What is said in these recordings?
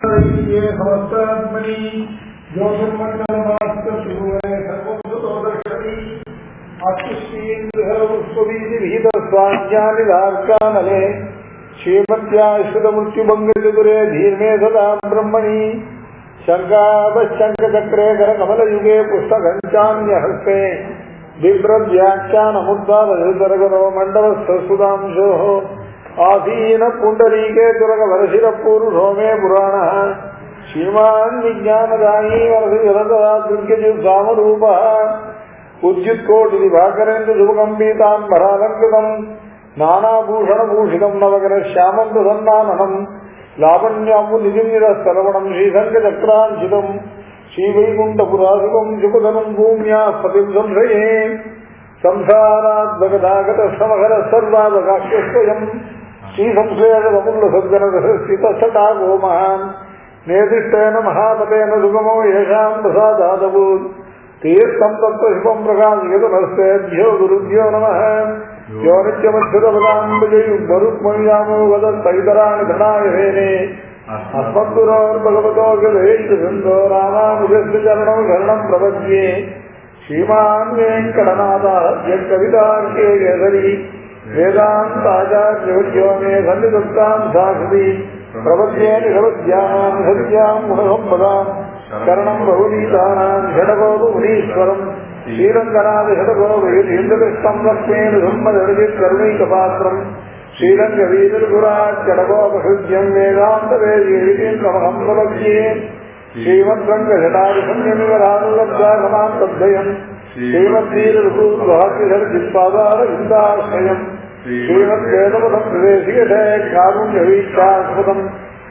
समस्तात्मनि ज्योतिर्मण्डलमास्त्र शिवरे सर्वोदर्शनी अत्युष्टीन्द्रविहितस्वाज्ञानिदार्कानले श्रीमत्याश्रितमृत्युभङ्गचतुरे धीर्मे सदा ब्रह्मणि शङ्कापशङ्खचक्रे करकमलयुगे पुस्तकञ्चान्यहस्ते बिभ्रव्याख्यानमुद्दालधरगरो मण्डलस्थसुधांशोः आसीन पुण्डरीके तुरगवरशिरपूरुषो मे पुराणः श्रीमान् विज्ञानदायी वरसिरदादृग्यजुद्धामरूपः उद्युत्कोटिदिवाकरेन्द्रशुभगम्भीताम्बरालङ्कृतम् नानाभूषणभूषितम् नवकरश्यामम् प्रसन्नाननम् लावण्याम्बुनिधिनिरस्तरवणम् श्रीसङ्गचक्राञ्चितम् श्रीवैकुण्ठपुराधिपम् शुभधनम् भूम्याः पतिम् संश्रये संसाराद्भगदागतसमहर सर्वादकाख्यस्वयम् श्रीसंश्लेषदमुल्लसज्जनस्थितसटागो महान् नेदिष्टेन महापतेन सुगमो येषाम् प्रसादादभूत् तीर्थम् तत्त्वशिवम् प्रकाशयतनस्तेभ्यो गुरुभ्यो नमः यो नित्यमच्युतपदाम्बुजयुग्मरुक्मविरामो वदन्तैतराणि धनाय वेने अस्मद्गुरोर्भगवतोऽखिलेश्वरसिन्धो रामानुजस्य चरणम् शरणम् प्रपद्ये श्रीमान् वेङ्कटनाथार्य कवितार्के केसरी वेदान्ताचार्यवर्यो मे सन्निधत्ताम् साक्षी प्रपद्ये निरवद्यानाम् सत्याम् गुणसम्पदाम् शरणम् बहुनीतानाम् षडगोपमुनीश्वरम् श्रीरङ्गनाथषडगोपयुतीन्द्रकृष्णम् लक्ष्मेण सम्मदर्जित् करुणैकपात्रम् श्रीरङ्गवीरगुरात् षडगोपहृद्यम् वेदान्तवेदीन्द्रमहम् प्रपद्ये श्रीमद्रङ्गषडादिसंयमिवरानुलब्धागमान्तद्वयम् श्रीमद्वीररुसूर्वाक्यधर्जित्पादारविन्दाश्रयम् श्रीमद्वेदपदम् प्रवेशिकटे कारुण्यवीक्षास्पदम्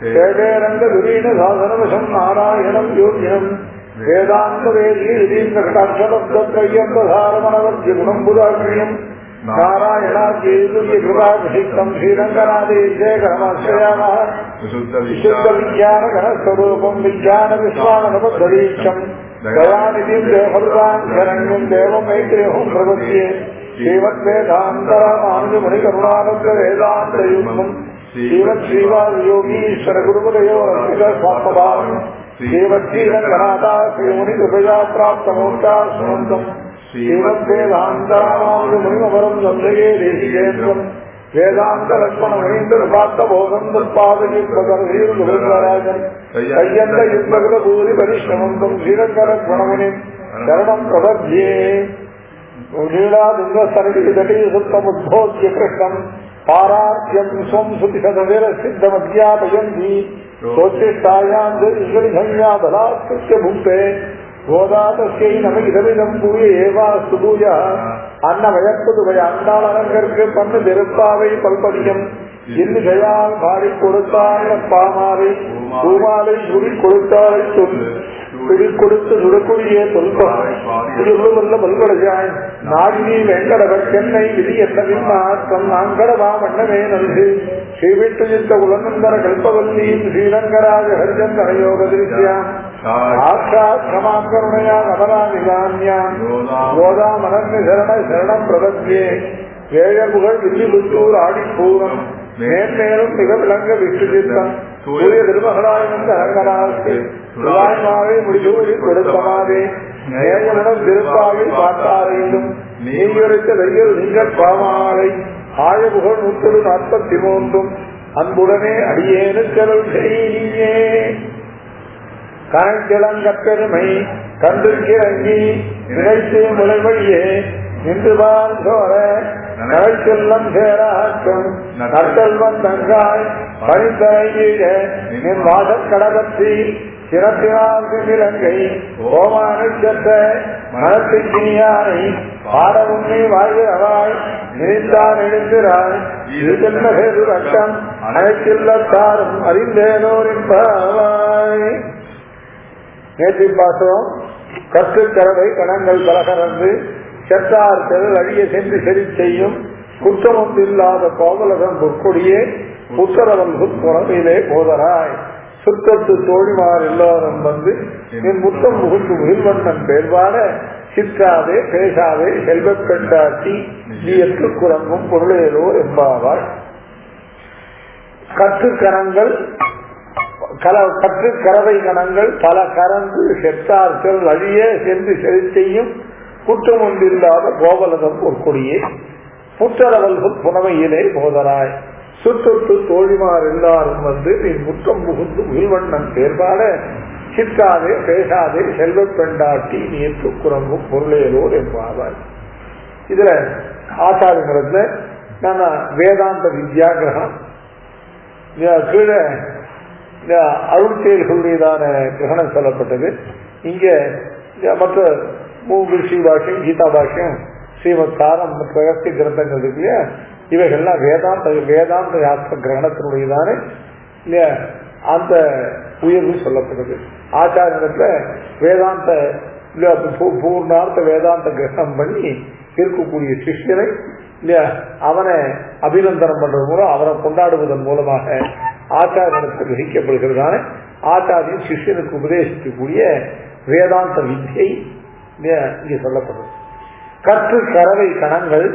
शेवेरङ्गधुरीनसाधनवशम् नारायणम् योग्यम् वेदान्तवेदीन्द्रकटाक्षलब्धत्रय्यन्तधारमणवद्यगुणम् बुधाग्र्यम् नारायणाद्यैतुर्यकृपाभिषिक्तम् श्रीरङ्गनाथेशेखरमाश्रयामः विशुद्धविज्ञानघनस्वरूपम् विज्ञानविश्वानपद्धरीक्षम् दयानिधिम् देवभृताम् शरण्यम् देवमैत्रेयम् प्रपद्ये श्रीमद्वेदान्तरामानुजमुनिकरुणानन्दवेदान्तयुग्मम् श्रीमच्छ्रीवादियोगीश्वरगुरुपदयोरर्पितस्वात्मभावम् श्रीमच्छ्रीरङ्गनाथाश्रीमुनिकृपया प्राप्तमोक्षाश्रमन्तम् श्रीमद्वेदान्तरामानुजमुनिमपरम् संश्रये देशिकेन्द्रम् वेदान्तलक्ष्मणमणीन्द्रपार्थबोधम् तत्पादयुग्मकरवीरुगोविन्दराजन् अय्यन्तयुग्मकृतभूरिपरिश्रमन्तम् श्रीरङ्गलक्ष्मणमुनिम् शरणम् प्रपद्ये लीलादुर्गस्तरटितटीसुप्तमुद्भोज्य कृष्णम् पारार्ध्यम् स्वम् श्रुतिशतविरसिद्धमध्यापयन्ति सोच्चिष्टायाम् ईश्वरिधन्या बलात्कृत्य भुङ्क्ते गोदातस्यै नमगिदमिदम् भूय एवास्तु भूयः अन्नमयற்புதுவை அண்டாளரங்கற்கு பண்ணு திருப்பாவை பல்பதியம் இன்னிசையால் பாடி கொடுத்தாள் பாமாவை பூமாலை சுடி கொடுத்தாள் சொல் பிடி கொடுத்து சுடக்கூடிய சொல்புள்ள பல்வடையாய் நாகினி வெங்கடவர் சென்னை விதி என்னவின் மாற்றம் நாங்கடவா மன்னமே நல்கு ஸ்ரீவிட்டு யுத்த குலநந்தர கல்பவல்லீம் ஸ்ரீரங்கராஜ ஹரிச்சந்தனயோக திருஷ்யாம் ஆக்ஷாத்மாக்கருணையா நவராதிகான்யாம் கோதாமனன்ய சரண சரணம் பிரபத்யே வேழபுகழ் வில்லிபுத்தூர் ஆடிப்பூரம் மேன்மேலும் மிக விளங்க விட்டு சித்தம் சூரிய திருமகளாய் வந்த அரங்கராசி துளாய்மாவை முடிசூடி கொடுத்தமாவே நேயனிடம் திருப்பாவை பார்த்தாரையிலும் நீயுரைத்த தையல் நீங்கள் பாமாலை ஆயபுகழ் 143 அன்புடனே அடியேனுக்கருள் செய்யே கணக்கிழங்கப்பெருமை கன்றுக்கிறங்கி நினைத்து முளைவழியே நின்றுபான் சோழ நகைச்செல்லம் சேராக்கும் நற்செல்வன் தங்காய் பணித்தீழ நின் வாசக்கடகத்தி சிறப்பினால் இலங்கை ஓமானச்சத்த மனத்தினியானை பாடவும் நீ வாழ்கிறாய் நினைத்தான் எழுந்திராய் இது செல்ல பேரு ரக்கம் அனைத்தில்லத்தாரும் அறிந்தேனோரின்பாய். நேற்று பாசம் கற்றுக்கரவை கணங்கள் பலகரந்து செற்றார் செல் அழிய சென்று செறி செய்யும் குற்றமொன்றில்லாத கோவலகம் பொற்கொடியே புத்தரவன் புறமையிலே போதராய் சுற்றத்து தோழிமார் எல்லாரும் வந்து என் முத்தம் முகுந்து முகில்வண்ணன் பேர்வாட சிற்றாதே பேசாதே செல்வப் பெண்டாட்டி நீ எற்று குரங்கும் பொருளேலோ என்பாவாள். கற்றுக்கரங்கள் கற்று கறவை கணங்கள் பல கறந்து செற்றார் திரள் அழிய சென்று செலுத்தையும் குற்றம் ஒன்றில்லாத கோவலகம் ஒரு கொடியே புற்றரவல்கள் புனமையிலே போதராய் சுற்றொட்டு தோழிமார் எல்லாரும் வந்து நீ முற்றம் புகுந்து உயிர்வண்ணன் பேர்பாட சிற்காதே பேசாதே செல்வ பெண்டாட்டி நீ குரங்கும் பொருளேலோர் என்பாவாய். இதுல ஆச்சாரங்களத்துல நம்ம வேதாந்த வித்யா கிரகணம் கீழே அருள் செயல்களுடையதான கிரகணம் சொல்லப்பட்டது. இங்க மற்ற ஸ்ரீ பாஷ்யம் கீதா பாஷ்யம் ஸ்ரீமத் சாரம் மற்ற ரகசிய கிரந்தங்கள் இருக்கு இல்லையா, இவைகள்லாம் வேதாந்த யாத்திர கிரகணத்தினுடையதான அந்த உயர்வு சொல்லப்படுது. ஆச்சாரத்துல வேதாந்த பூர்ணார்த்த வேதாந்த கிரகணம் பண்ணி இருக்கக்கூடிய சிஷ்யனை அவனை அபிநந்தனம் பண்றது மூலம் அவனை கொண்டாடுவதன் மூலமாக ஆச்சாரியனுக்கு கிரகிக்கப்படுகிறதான ஆச்சாரியன் சிஷ்யனுக்கு உபதேசிக்கக்கூடிய வேதாந்த வித்தியை இங்கே சொல்லப்படுது. கற்று கறவை கணங்கள்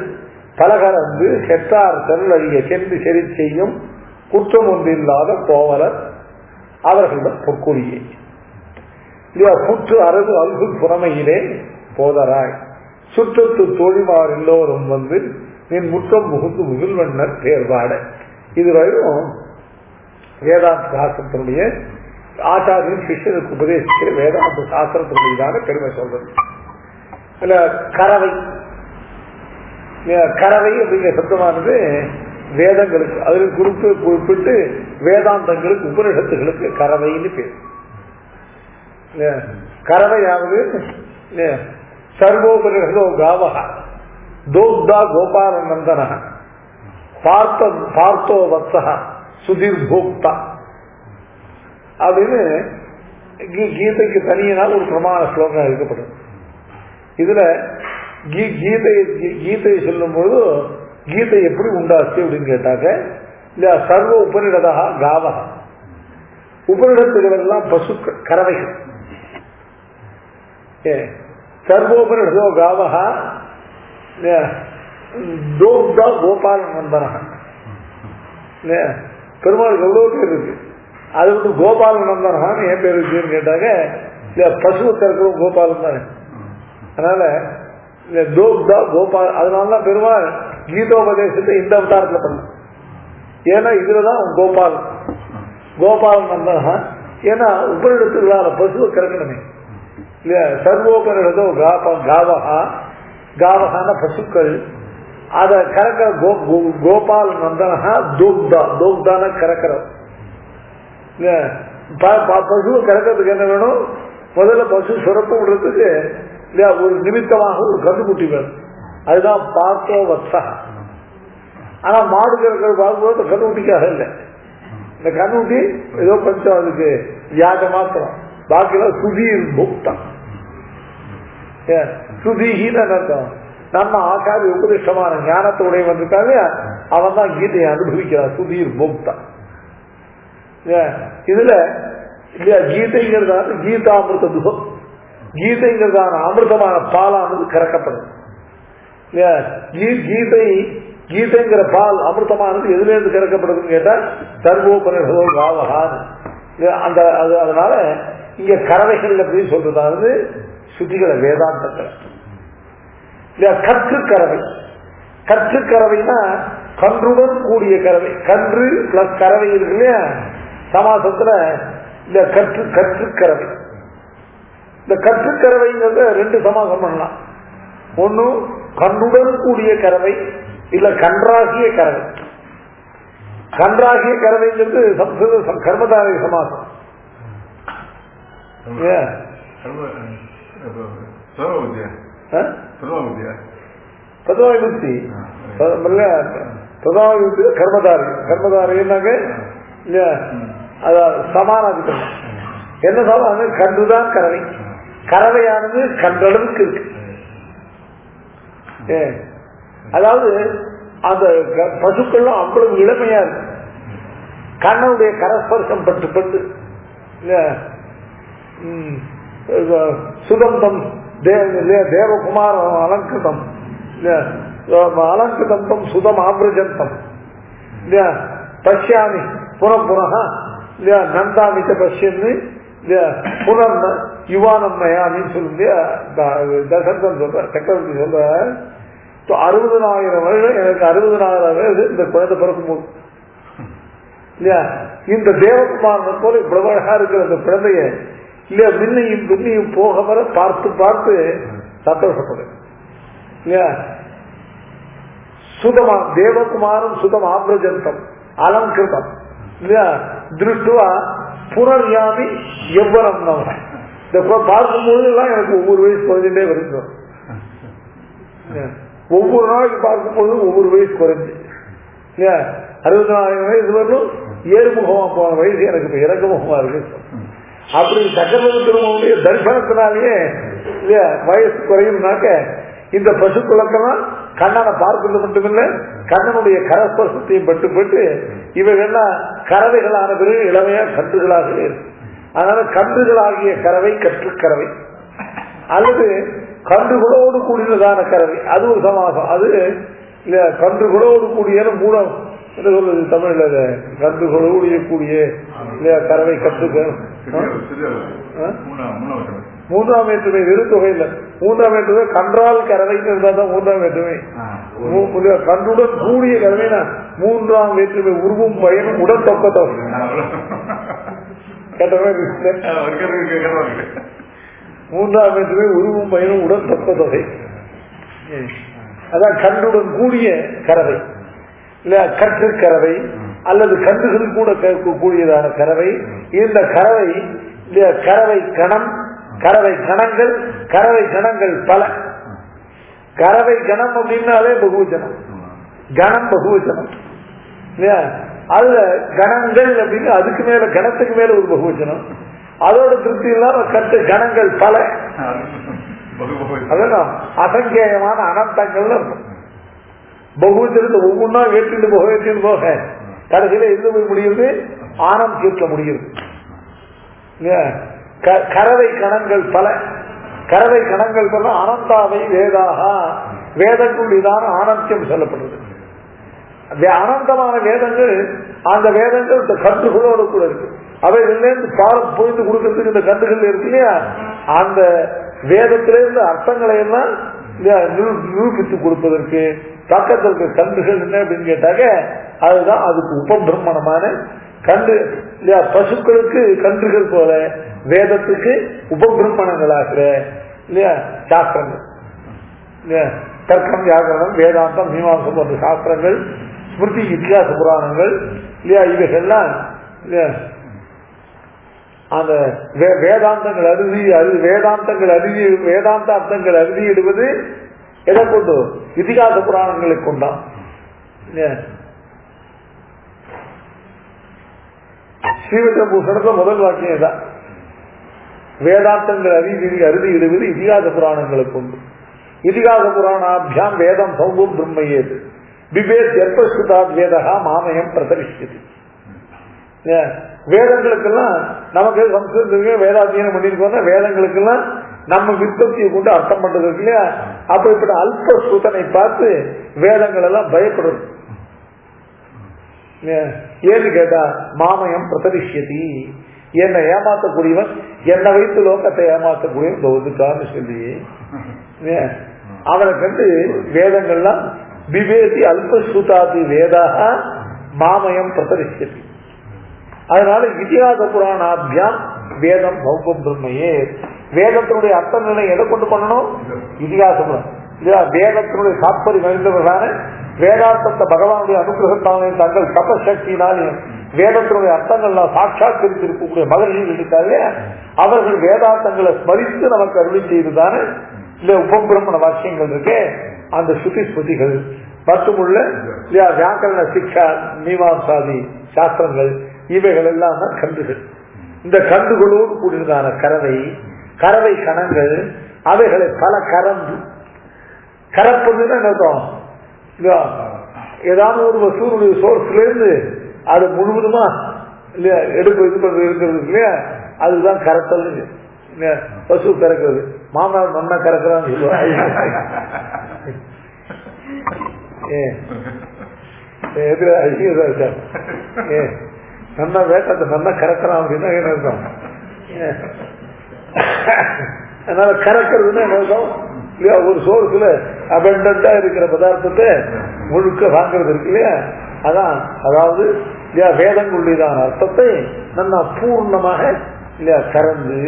பலகரந்து செற்றார் செல் அழிய சென்று செறி செய்யும் குற்றம் ஒன்றில்லாத கோவலர் அவர்களிடம் பொற்கொடியே புற்று அரபு அல்கு புறமையிலே போதராய் சுற்றத்து தோழிமார் எல்லோரும் வந்து நின் முற்றம் புகுந்து முகில்வண்ணர் தேர்வாட. இதுவரையும் வேதாந்த சாஸ்திரத்தினுடைய ஆச்சாரியன் சிஷ்யனுக்கு உபதேசிக்கிற வேதாந்த சாஸ்திரத்தினுடையதான பெருமை சொல்றது. கறவை கறவை அப்படிங்கிற சப்தமானது வேதங்களுக்கு அதில் குறிப்பிட்டு வேதாந்தங்களுக்கு உபனிஷத்துகளுக்கு கறவைன்னு பேர். கறவையாவது சர்வோபனிஷதோ காவகா தோக்தா கோபாலநந்தன பார்த்தோ வத்சா சுதீர் போக்தா அப்படின்னு கீதைக்கு தனியினால் ஒரு பிரமாண ஸ்லோகம் எழுதப்படும். இதுல கீதையை சொல்லும் பொழுது கீதை எப்படி உண்டாச்சு அப்படின்னு கேட்டாக்க இல்ல சர்வ உபனிடதா காவகா உபனிடத்துகள் எல்லாம் பசு கறவைகள். சர்வோபனிடதோ காவகா தோக்தா கோபாலநந்தன. பெருமாளுக்கு எவ்வளவு பேர் இருக்கு, அது வந்து கோபாலநந்தனான்னு ஏன் பேர் இருக்குன்னு கேட்டாங்க இல்ல பசுவை கறக்கிறோம் கோபாலன் தானே. அதனால தோக்தா கோபால் அதனாலதான் பெருமாள் கீதோபதேசத்தை இந்த அவதாரத்துல பண்ண. ஏன்னா இதுலதான் கோபாலநந்தனா ஏன்னா உபரிடத்துகளால பசுவை கறக்கணுமே இல்லையா. சர்வோபனிடதோ காவகா காவகான பசுக்கள் அதை கறக்கிற கோபால் நந்தனா தோக்தான கறக்கிற பசுவை கறக்கிறதுக்கு என்ன வேணும், முதல்ல பசு சுரப்பு விடுறதுக்கு இல்லையா ஒரு நிமித்தமாக ஒரு கண்ணுக்குட்டி வேணும். அதுதான் பார்த்தோ வத்சா. ஆனா மாடு கறக்கிற பார்க்கும்போது கண்ணுக்குட்டிக்காக இல்லை, இந்த கண்ணுக்குட்டி ஏதோ கொஞ்சம் அதுக்கு வியாஜ மாத்திரம், பாக்கியெல்லாம் சுதீர் புக்தம். சுதீகின்னு அர்த்தம் நம்ம ஆச்சாரிய உபதிஷ்டமான ஞானத்தோடைய வந்திருக்காங்க, அவன் தான் கீதையை அனுபவிக்கிறான் சுதீர் போக்தா. இதுல இல்லையா கீதைங்கிறதான கீதாமிருத துகம், கீதைங்கிறதான அமிர்தமான பாலானது கறக்கப்படும் இல்லையா. கீதைங்கிற பால் அமிர்தமானது எதுல இருந்து கறக்கப்படுதுன்னு கேட்டா சர்வோபனிஷதோ காவகான்னு அந்த அதனால இங்க கறவைகள் அப்படின்னு சொல்றதாவது சுத்திகளை வேதாந்தங்கள் இல்லையா. கற்று கறவைனா கன்றுடன் கூடிய கறவை, கன்று பிளஸ் கறவை இருக்கு இல்லையா சமாசத்துல. இந்த கற்று கறவை, இந்த கற்று கறவைங்கிறத ரெண்டு சமாசம் பண்ணலாம். ஒண்ணு கன்றுடன் கூடிய கறவை, இல்ல கன்றாகிய கறவை. கன்றாகிய கறவைங்கிறது சம்ஸ்கிருத கர்மதாரய சமாசம். கர்மதாரினாக்க சமானாதிக்கம் என்ன சொல்றாங்க, கன்றுதான் கறவை. கறவையானது கன்றளவுக்கு இருக்கு. அதாவது அந்த பசுக்கள்லாம் அவ்வளவு இளமையா இருக்கு, கண்ணனுடைய கரஸ்பர்சம் பட்டு பட்டு சுகந்தம் தேவகுமாரம் அலங்கிருதம் அலங்கிருதம் சுதம் ஆபிரஜந்தம் பசியாமி புனப்புனக இல்லையா நந்தாமிச்ச பஷ்யன்னு இல்லையா புனர் யுவானம் நயாமின்னு சொல்லும் இல்லையா தசரதன் சொல்ற சக்கரவர்த்தி சொல்ற 60,000 வருடம் எனக்கு 60,000 வயது இந்த குழந்தை பிறக்கும் போது இல்லையா இந்த தேவகுமாரனை போல இவ்வளவு அழகா இருக்கிற அந்த குழந்தைய இல்லையா மின்னையும் பின்னையும் போக வர பார்த்து பார்த்து சந்தோஷப்படு இல்லையா சுதமா தேவகுமாரம் சுதம் ஆப்ரஜந்தம் அலங்கிருதம் இல்லையா திருஷ்டுவா புனர்யாமி எவ்வளவு நம்ம இந்த பார்க்கும்போது எல்லாம் எனக்கு ஒவ்வொரு வயசு குறைஞ்சுட்டே வருது ஒவ்வொரு நாளைக்கு பார்க்கும்போது ஒவ்வொரு வயசு குறைஞ்சு இல்லையா 60,000 வயசு வரலும் ஏறுமுகமா போன வயசு எனக்கு இப்ப இறங்குமுகமா இருக்கு அப்படி சக்கரவர்த்தி திருமணனுடைய தரிசனத்தினாலேயே இல்லையா வயசு குறையும்னாக்க இந்த பசுக்களுக்கெல்லாம் கண்ணனை பார்க்கிறது மட்டுமில்ல கண்ணனுடைய கரஸ்பர்சத்தையும் பட்டு இவைகள்லாம் கறவைகளான பிறகு இளமையா கன்றுகளாக இருக்கு. அதனால கன்றுகளாகிய கறவை கற்றுக்கறவை அல்லது கன்றுகளோடு கூடியதான கறவை அது ஒரு சமாசம். அது இல்ல கன்றுகளோடு கூடிய மூலம் என்ன சொல்றது தமிழ்ல கன்றுகளோடு கூடிய இல்லையா கறவை கற்றுக்க மூன்றாம் வேற்றுமை வெறும் தொகை இல்லை. மூன்றாம் வேற்றுமை கன்றால் கறவைன்னு இருந்தால்தான் மூன்றாம் வேற்றுமை. கன்றுடன் கூடிய கறவைனா மூன்றாம் வேற்றுமை உருவும் பயனும் உடன் தொக்க தொகை கேட்ட மாதிரி மூன்றாம் வேற்றுமை உருவும் பயனும் உடன் தொக்க தொகை. அதான் கன்றுடன் கூடிய கறவை இல்ல கற்று கறவை அல்லது கன்றுகள் கூட கூடியதான கறவை. இந்த கறவை கறவை கணம் கறவை கணங்கள் கறவை கணங்கள் பல. கறவை கணம் அப்படின்னாலே பகுவச்சனம், கணம் பகுவச்சனம் இல்லையா. அதுல கணங்கள் அப்படின்னு அதுக்கு மேல கணத்துக்கு மேல ஒரு பகுவச்சனம். அதோட திருப்தி இல்லாம கட்டு கணங்கள் பல. அதான் அசங்கேயமான அனந்தங்கள் இருக்கும். பகுவச்சனத்தை ஒவ்வொன்னா வேற்றிட்டு போக கடைசியில எது போய் முடியுது ஆனம் தீர்க்க முடியுது. கறவை கணங்கள் பல. கறவை கணங்கள் பல அனந்தாவை வேதாக வேதங்களுடையதான ஆனந்தியம் சொல்லப்படுறது. அனந்தமான வேதங்கள் அந்த வேதங்கள் இந்த கன்றுகளோடு கூட இருக்கு. அவைகளிலிருந்து பாடம் புரிந்து கொடுக்கறதுக்கு இந்த கன்றுகள் இருக்கு இல்லையா. அந்த வேதத்திலிருந்து அர்த்தங்களை எல்லாம் நிரூபித்து கொடுப்பதற்கு பக்கத்தில் இருக்க கன்றுகள் என்ன அப்படின்னு கேட்டாக்க அதுதான் அதுக்கு உபபிரமணமான கன்று இல்லையா. பசுக்களுக்கு கன்றுகள் போல வேதத்துக்கு உபபிரமணங்களாகிற இல்லையா சாஸ்திரங்கள் இல்லையா. தர்க்கம் வியாகரணம் வேதாந்தம் மீமாம்சம் போன்ற சாஸ்திரங்கள் ஸ்மிருதி இத்தியாச புராணங்கள் இல்லையா. இவைகள்லாம் இல்லையா அந்த வேதாந்தங்கள் வேதாந்த அர்த்தங்கள் அறுதியிடுவது எதை கொண்டு இதிகாச புராணங்களை கொண்டான். ஸ்ரீவிஷ்ணபூஷணத்துல முதல் வாக்கியம் தான் வேதாந்தங்கள் அறுதியிடுவது இதிகாச புராணங்களை கொண்டு. இதிகாச புராணாபியாம் வேதம் சௌபம் பிரம்மையேது பிபேத் எற்பஸ்தாத் வேதகா மாமயம் பிரதரிஷ்யது. வேதங்களுக்கெல்லாம் நமக்கு சம்ஸ்கிருதத்துக்கு வேதாத்தியனம் பண்ணிருக்கோம்னா வேதங்களுக்கெல்லாம் நம்ம விற்பத்தியை கொண்டு அர்த்தம் பண்றது இருக்கு இல்லையா. அப்படிப்பட்ட அல்ப சூதனை பார்த்து வேதங்கள் எல்லாம் பயப்படுறது. ஏன்னு கேட்டா மாமயம் பிரதரிஷ்யதி என்னை ஏமாற்றக்கூடியவன் என்னை வைத்து லோகத்தை ஏமாற்றக்கூடியவன் ஒதுக்கான்னு சொல்லி அவனை கண்டு வேதங்கள்லாம் விவேதி அல்பசூதாதி வேதாக மாமயம் பிரதரிஷ்யதி. அதனால இதிகாச புராணாபியாம் வேதம் பௌப்பம் பிரம்மையே. வேதத்தினுடைய அர்த்த நிலை எதை கொண்டு பண்ணணும் இதிகாச புராணம் இல்லையா. வேதத்தினுடைய தாற்பயம் அறிந்தவர்களான வேதாந்தத்தை பகவானுடைய அனுகிரகத்தாலும் தங்கள் தபசக்தியினாலும் வேதத்தினுடைய அர்த்தங்கள்லாம் சாட்சாத்கரித்திருக்கக்கூடிய மகர்கள் இருக்காங்க. அவர்கள் வேதாந்தங்களை ஸ்மரித்து நமக்கு அருளி செய்துதானே இந்த உபபிரமண வாக்கியங்கள் இருக்கு. அந்த ஸ்ருதி ஸ்மிருதிகள் மட்டுமுள்ள வியாக்கரண சிக்ஷா மீமாம்சாதி சாஸ்திரங்கள் இவைகள் எல்லாம் தான் கன்றுகள். இந்த கன்றுகளோடு கூடியதான கறவை கணங்கள் அவைகளை பல கறப்பதுன்னு அர்த்தம். ஏதாவது ஒரு வசூருடைய சோர்ஸ்ல இருந்து அது முழுவதுமா இல்லையா எடுக்க இது பண்றது இருக்கிறது இல்லையா. அதுதான் கறத்தல். பசு கறக்கிறது மாமனார் மண்ணா கறக்கிறான்னு சொல்லுவாங்க. நல்லா வேட்டத்தை நல்லா கறக்கலாம் அப்படின்னா என்ன இருக்கும்? அதனால கறக்கிறதுன்னா என்ன இருக்கும் இல்லையா? ஒரு சோர்ஸ்ல அபண்டா இருக்கிற பதார்த்தத்தை முழுக்க வாங்கிறது இருக்கு இல்லையா? அதான் அதாவது இல்லையா வேதங்களுடையதான அர்த்தத்தை நல்லா பூர்ணமாக இல்லையா கறந்து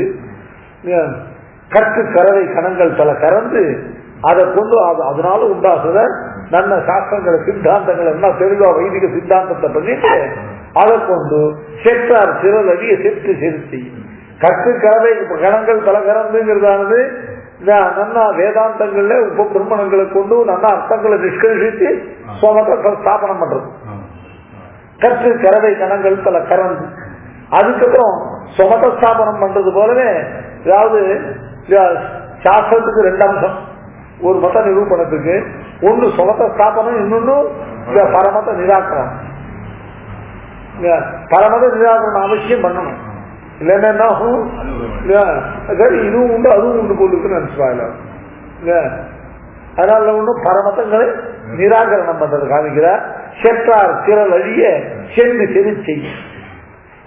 கற்று கறவை கணங்கள் பல கறந்து அதை கொண்டு அதனால உண்டாக்குற நல்ல சாஸ்திரங்களை சித்தாந்தங்கள் எல்லாம் தெளிவா வைதிக சித்தாந்தத்தை பண்ணிட்டு அதை கொண்டு செற்றார் சிறல் அடிய செத்து செலுத்தி கற்று கறவை கணங்கள் பல கறந்துங்கிறதானது நன்னா வேதாந்தங்கள்ல உப பிரம்மணங்களை கொண்டு நல்லா அர்த்தங்களை நிஷ்கரித்து சுமத்தை ஸ்தாபனம் பண்றது. கற்று கறவை கணங்கள் பல கறந்து அதுக்கப்புறம் சுமத ஸ்தாபனம் பண்றது போலவே, அதாவது சாஸ்திரத்துக்கு 2 அம்சம். ஒரு மத நிரூபணத்துக்கு ஒன்னு சுமத ஸ்தாபனம், இன்னொன்னு பரமத நிராகரணம். பரமத நிராகரணம் அவசியம் பண்ணணும். இல்லைன்னா இதுவும் உண்டு அதுவும் உண்டு போட்டுன்னு நினைச்சுவாங்க. அதனால ஒன்றும் பரமதங்களை நிராகரணம் பண்றது காமிக்கிறார். செற்றார் திரள் அழிய சென்று செறி செய்யும்.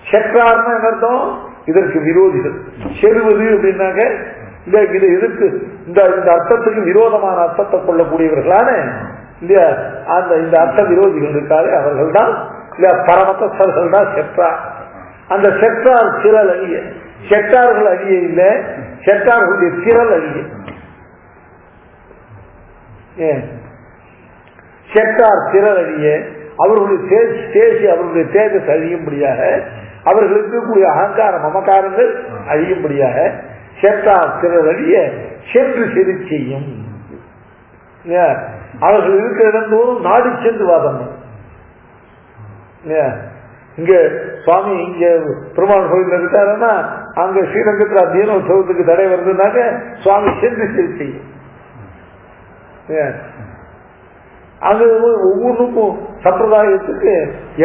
செற்றார்னா என்ன அர்த்தம்? இதற்கு விரோதிகள். செருவது அப்படின்னாக்க இது எதுக்கு இந்த அர்த்தத்துக்கு விரோதமான அர்த்தத்தை கொள்ளக்கூடியவர்களான இல்லையா இந்த அர்த்த விரோதிகள் இருக்காரு, அவர்கள் தான் இல்லையா பரமத்தர்கள் தான் செற்றார். அந்த செற்றார் திரள் அழிய, செற்றார்கள் அழிய இல்லை, செற்றார்களுடைய திரள் அழிய. செற்றார் திரள் அழிய அவர்களுடைய தேசி அவர்களுடைய தேஜஸ் அழியும்படியாக, அவர்களுக்கு கூடிய அகங்கார மமகாரங்கள் அழியும்படியாக செற்றார் திரள் அழிய சென்று செறி செய்யும். அவர்கள் இருக்கிற இடந்தோறும் நாடி சென்று வாதம். இங்க சுவாமி இங்க பெருமாள் கோயில் இருக்காருன்னா அங்க ஸ்ரீரங்கத்தில் அத்தியன உற்சவத்துக்கு தடை வருதுனாக்க சுவாமி சென்று செறி செய்யும். அது ஒவ்வொன்றுக்கும் சம்பிரதாயத்துக்கு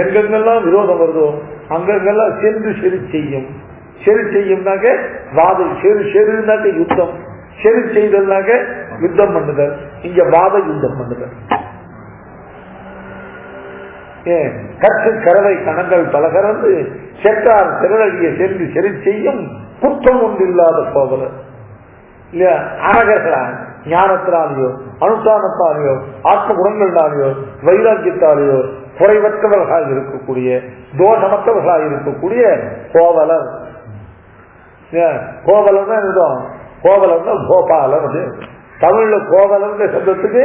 எங்கெங்கெல்லாம் விரோதம் வருதோ அங்கெங்கெல்லாம் சென்று செறி செய்யும். செறி செய்யும்னாக்க வாத செருனாக்க யுத்தம், செறி செய்தல்னாக்க யுத்தம் பண்ணுதல். இங்க வாத யுத்தம் பண்ணுதல். கற்று கறவை கணங்கள் பல கறந்து செற்றார் திரளடிய சென்று செறி செய்யும் குற்றம் ஒன்றில்லாத போவலர். இல்லையா அரகர்களா ஞானத்தினாலேயோ அனுஷ்டானத்தாலேயோ ஆத்ம குணங்களாலேயோ வைராக்கியத்தாலேயோ குறைவற்றவர்களாக இருக்கக்கூடிய தோஷமற்றவர்களாக இருக்கக்கூடிய கோவலர். கோவலர் தான் எழுதும். கோவலர் தான் கோபாலர். தமிழ்ல கோவலர் சப்தத்துக்கு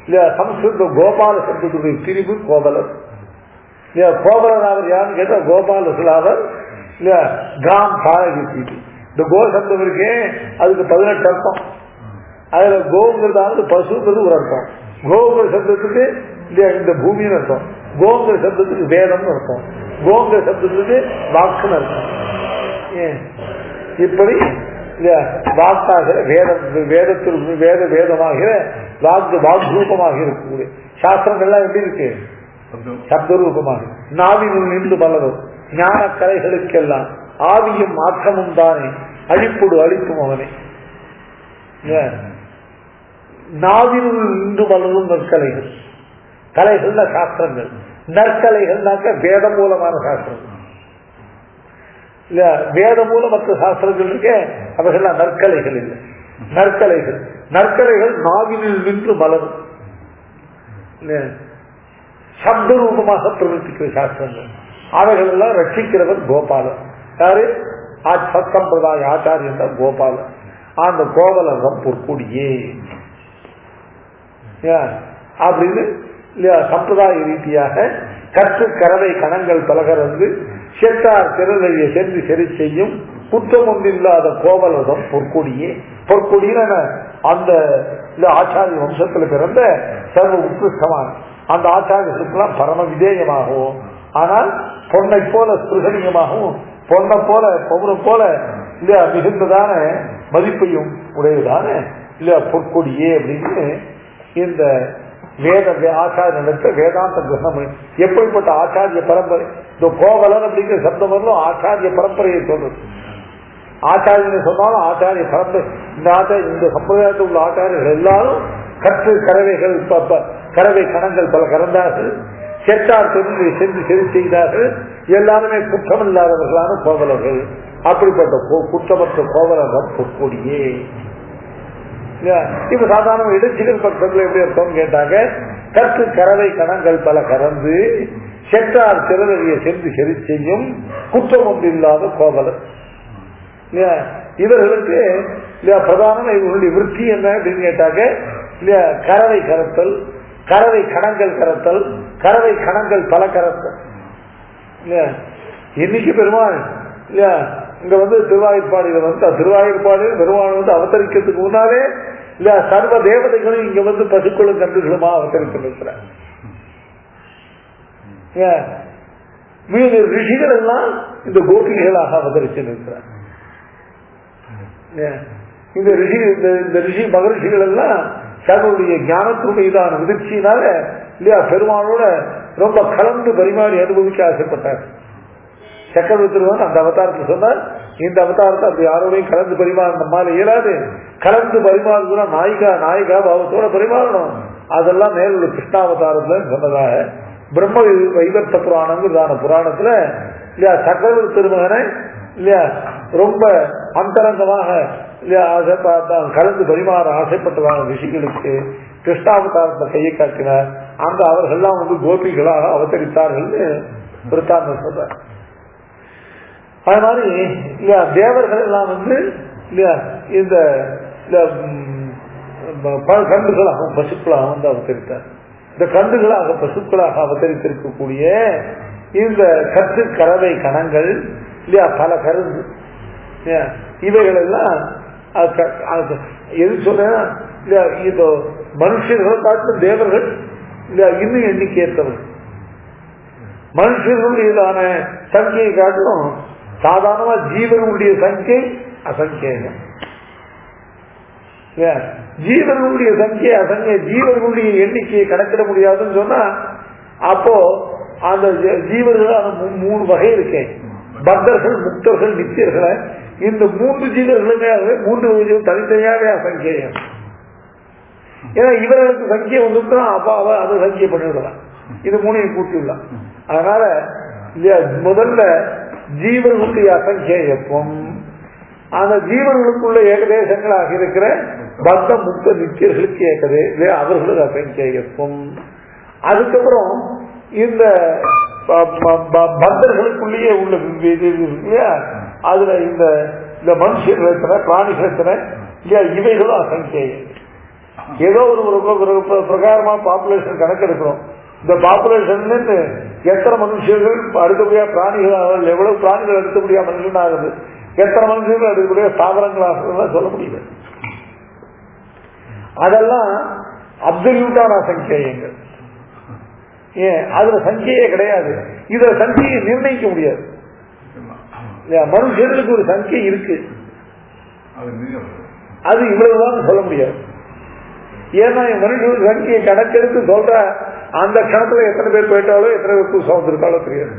இல்லையா சம்ஸ்கிருத கோபால சப்தத்துடைய பிரிவு கோவலர். இல்லையா கோவலர் அவர் யாருன்னு கேட்டா கோபால சிலாவர் இல்லையா கிராம் பாரகி. இந்த கோ சப்தம் இருக்கே அதுக்கு 18 அர்த்தம். அதுல கோங்கிறதாவது பசுங்கிறது ஒரு அர்த்தம். கோங்கிற சப்தத்துக்கு இந்த பூமின்னு அர்த்தம். கோங்கிற சப்தத்துக்கு வேதம்னு அர்த்தம். கோங்கிற சப்தத்துக்கு வாக்குன்னு அர்த்தம். இப்படி வாக்காகிற வேதத்திற்கு வேதமாகிற வாக்ரூபமாக இருக்கக்கூடிய சாஸ்திரங்கள்லாம் எப்படி இருக்கு? சப்த ரூபமாக. நாவினுள் நின்று பலரும் ஞான கலைகளுக்கெல்லாம் ஆவியும் ஆக்கமும் தானே அழிப்புடு அழிப்பும் அவனே. நாவினுள் நின்று வளரும் நற்கலைகள். கலைகள்ல சாஸ்திரங்கள், நற்கலைகள்னாக்க வேத மூலமான சாஸ்திரங்கள். இல்ல வேத மூலமற்ற சாஸ்திரங்கள் இருக்க அவைகள்லாம் நற்கலைகள் இல்லை. நற்கலைகள் நற்கலைகள் நாவினில் நின்று மலரும் சப்த ரூபமாக பிரவர்த்திக்கிற சாஸ்திரங்கள். அவைகள் எல்லாம் ரட்சிக்கிறவர் கோபாலன். யாரு? சத்தம்பிரதாய ஆச்சாரியன் தான் கோபாலன். அந்த கோவலன் பொற்கொடியே அப்படின்னு சம்பிரதாய ரீதியாக கற்று கறவை கணங்கள் பலகரந்து செற்றார் திரளைய சென்று செறி செய்யும் குற்றம் ஒன்றில்லாத கோவலதம் பொற்கொடியே. பொற்கொடியின அந்த ஆச்சாரிய வம்சத்தில் பிறந்த சர்வ உத்கிருஷ்டமான அந்த ஆச்சாரியர்களுக்கெல்லாம் பரம விதேயமாகவும், ஆனால் பொன்னை போல ஸ்பிருகணியமாகவும் பொன்னை போல பௌரம் போல இல்லையா மிகுந்ததான மதிப்பையும் உடையதான இல்லையா பொற்கொடியே அப்படின்னு இந்த வேத ஆச்சாரிய வேதாந்த கிரகம். எப்படிப்பட்ட ஆச்சாரிய பரம்பரை! இந்த கோவலன் அப்படிங்கிற சப்தம் வரலும் ஆச்சாரிய பரம்பரையை சொல்றது. ஆச்சாரியனை சொன்னாலும் ஆச்சாரிய பரம்பரை. இந்த சம்பிரதாயத்தில் உள்ள ஆச்சாரியர்கள் எல்லாரும் கற்று கறவைகள் கறவை கணங்கள் பல கறந்தார்கள். செட்டார் தொழிலை சென்று சரி செய்தார்கள். எல்லாருமே குற்றமில்லாதவர்களான கோவலர்கள். அப்படிப்பட்ட குற்றமற்ற கோவலர்கள் பொற்கொடியே. இப்ப சாதாரண இடைச்சிகள் பக்கத்துல எப்படி அர்த்தம் கேட்டாங்க, கற்று கறவை கணங்கள் பல கறந்து செட்டார் திறனறிய சென்று சரி செய்யும் குற்றம் ஒன்றில்லாத கோவலர். இவர்களுக்கு பிரதான இவர்களுடைய விருத்தி என்ன அப்படின்னு கேட்டாங்க, கறவை கறத்தல், கறவை கணங்கள் கறத்தல், கறவை கணங்கள் பல கறத்தல். இன்னைக்கு பெருமாள் இல்லையா இங்க திருவாயூர்பாடியில திருவாயூர்பாடியில் பெருமாள் அவதரிக்கிறதுக்கு முன்னாலே இல்ல சர்வ தேவதைகளும் இங்க பசுக்களும் கன்றுகளுமா அவதரித்திருக்கிறார். மீது ரிஷிகள் எல்லாம் இந்த கோபிகைகளாக அவதரிச்சிருக்கிறார். இந்த ரிஷி மகரிஷிகள் எல்லாம் தன்னுடைய ஞானத்துடையதான முதிர்ச்சியினால இல்லையா பெருமாளோட ரொம்ப கலந்து பரிமாறி அனுபவிக்க ஆசைப்பட்டார். சக்கரவர்த்தி அந்த அவதாரத்தில் சொன்னார், இந்த அவதாரத்தை அப்படி யாரோடையும் கலந்து பரிமாற நம்மால இயலாது, கலந்து பரிமாறுதுன்னா நாயிகா பாவத்தோட பரிமாறணும். அதெல்லாம் மேலுள்ள கிருஷ்ணாவதாரத்துல சொன்னதாக பிரம்ம வைவர்த்த புராணங்கிறதான புராணத்துல இல்லையா சக்கரவர்த்தி திருமகனை இல்லையா ரொம்ப அந்தரங்கமாக கலந்து பரிமாற ஆசைப்பட்டதான ரிஷிகளுக்கு கிருஷ்ணாவதாரத்தை கையை காட்டினார். அந்த அவர்கள்லாம் கோபிகளாக அவதரித்தார்கள் விருத்தாந்தம் சொல்றார். அது மாதிரி இல்லையா தேவர்கள் எல்லாம் இல்லையா இந்த கண்டுகளாக பசுக்களாக அவதரித்தார். இந்த கண்டுகளாக பசுக்களாக அவதரித்திருக்கக்கூடிய இந்த கற்று கறவை கணங்கள் இல்லையா பல கருந்து இவைகள் எல்லாம் எது சொல்ற இந்த மனுஷர்களை காட்டும் தேவர்கள் இல்லையா இன்னும் எண்ணிக்கையற்றவர்கள். மனுஷர்களுடையதான சங்கையை காட்டிலும் சாதாரணமா ஜீவனுடைய சங்கை அசங்கேயம். ஜீவர்களுடைய சங்கை அசங்க ஜீவர்களுடைய எண்ணிக்கையை கணக்கிட முடியாதுன்னு சொன்னா அப்போ அந்த ஜீவர்களான 3 வகை இருக்கேன், பக்தர்கள், முக்தர்கள், நித்தியர்களை. இந்த 3 ஜீவர்களுமே 3 வகையும் தனித்தனியாவே அசங்கேயம். ஏன்னா இவர்களுக்கு சங்கியை வந்துட்டா அப்ப அதை சங்கியை பண்ணிவிடலாம், இது 3ஐயும் கூட்டிடலாம். அதனால முதல்ல ஜீவர்களுடைய அசங்கேயத்துவம், அந்த ஜீவர்களுக்குள்ள ஏகதேசங்களாக இருக்கிற பக்த முக்த நித்தியர்களுக்கு அவர்களுக்கு அசங்கேயத்துவம். அதுக்கப்புறம் இந்த பக்தர்களுக்குள்ளேயே உள்ள அதுல இந்த மனுஷர்கள் பிராணிகள் இவைகளும் அசங்கேயம். ஏதோ ஒரு பிரகாரமா பாப்புலேஷன் கணக்கெடுக்கிறோம். இந்த பாப்புலேஷன் எத்தனை மனுஷர்கள் அடுத்தபடியா பிராணிகள், எவ்வளவு பிராணிகள் அடுத்தபடியா மனுஷன் ஆகுது, எத்தனை மனுஷர்கள் அடுத்தபடியா தாவரங்களாக சொல்ல முடியல. அதெல்லாம் அப்சல்யூட்டான சங்கியங்கள். ஏன் அதுல சங்கியே கிடையாது, இதுல சங்கியை நிர்ணயிக்க முடியாது. மனுஷர்களுக்கு ஒரு சங்கியை இருக்கு, அது இவ்வளவுதான் சொல்ல முடியாது. ஏன்னா மனுஷனுக்கு சங்கியை கணக்கெடுத்து சொல்ற அந்த கணத்துல எத்தனை பேர் போயிட்டாலோ எத்தனை பேர் சுமந்திருக்காலோ தெரியாது.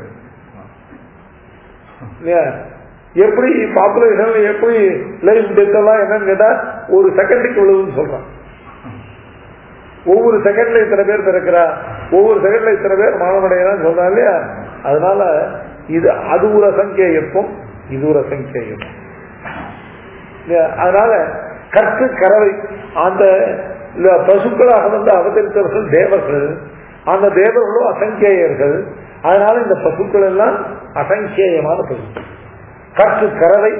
எப்படி பாப்புலேஷன்ல எப்படி லைஃப் டெத் எல்லாம் என்னன்னு கேட்டா ஒரு செகண்டுக்கு இவ்வளவுன்னு சொல்றான். ஒவ்வொரு செகண்ட்ல இத்தனை பேர் பிறக்கிறா, ஒவ்வொரு செகண்ட்ல இத்தனை பேர் மரணமடையதான் சொல்றான் இல்லையா. அதனால இது அது ஒரு அசங்கேயத்துவம், இது ஒரு அசங்கேயத்துவம். அதனால கற்று கறவை அந்த பசுக்களாக அவதரித்தவர்கள் தேவர்கள், அந்த தேவர்களும் அசங்கேயர்கள். அதனால இந்த பசுக்கள் எல்லாம் அசங்கேயமான பசுக்கள். கற்று கறவை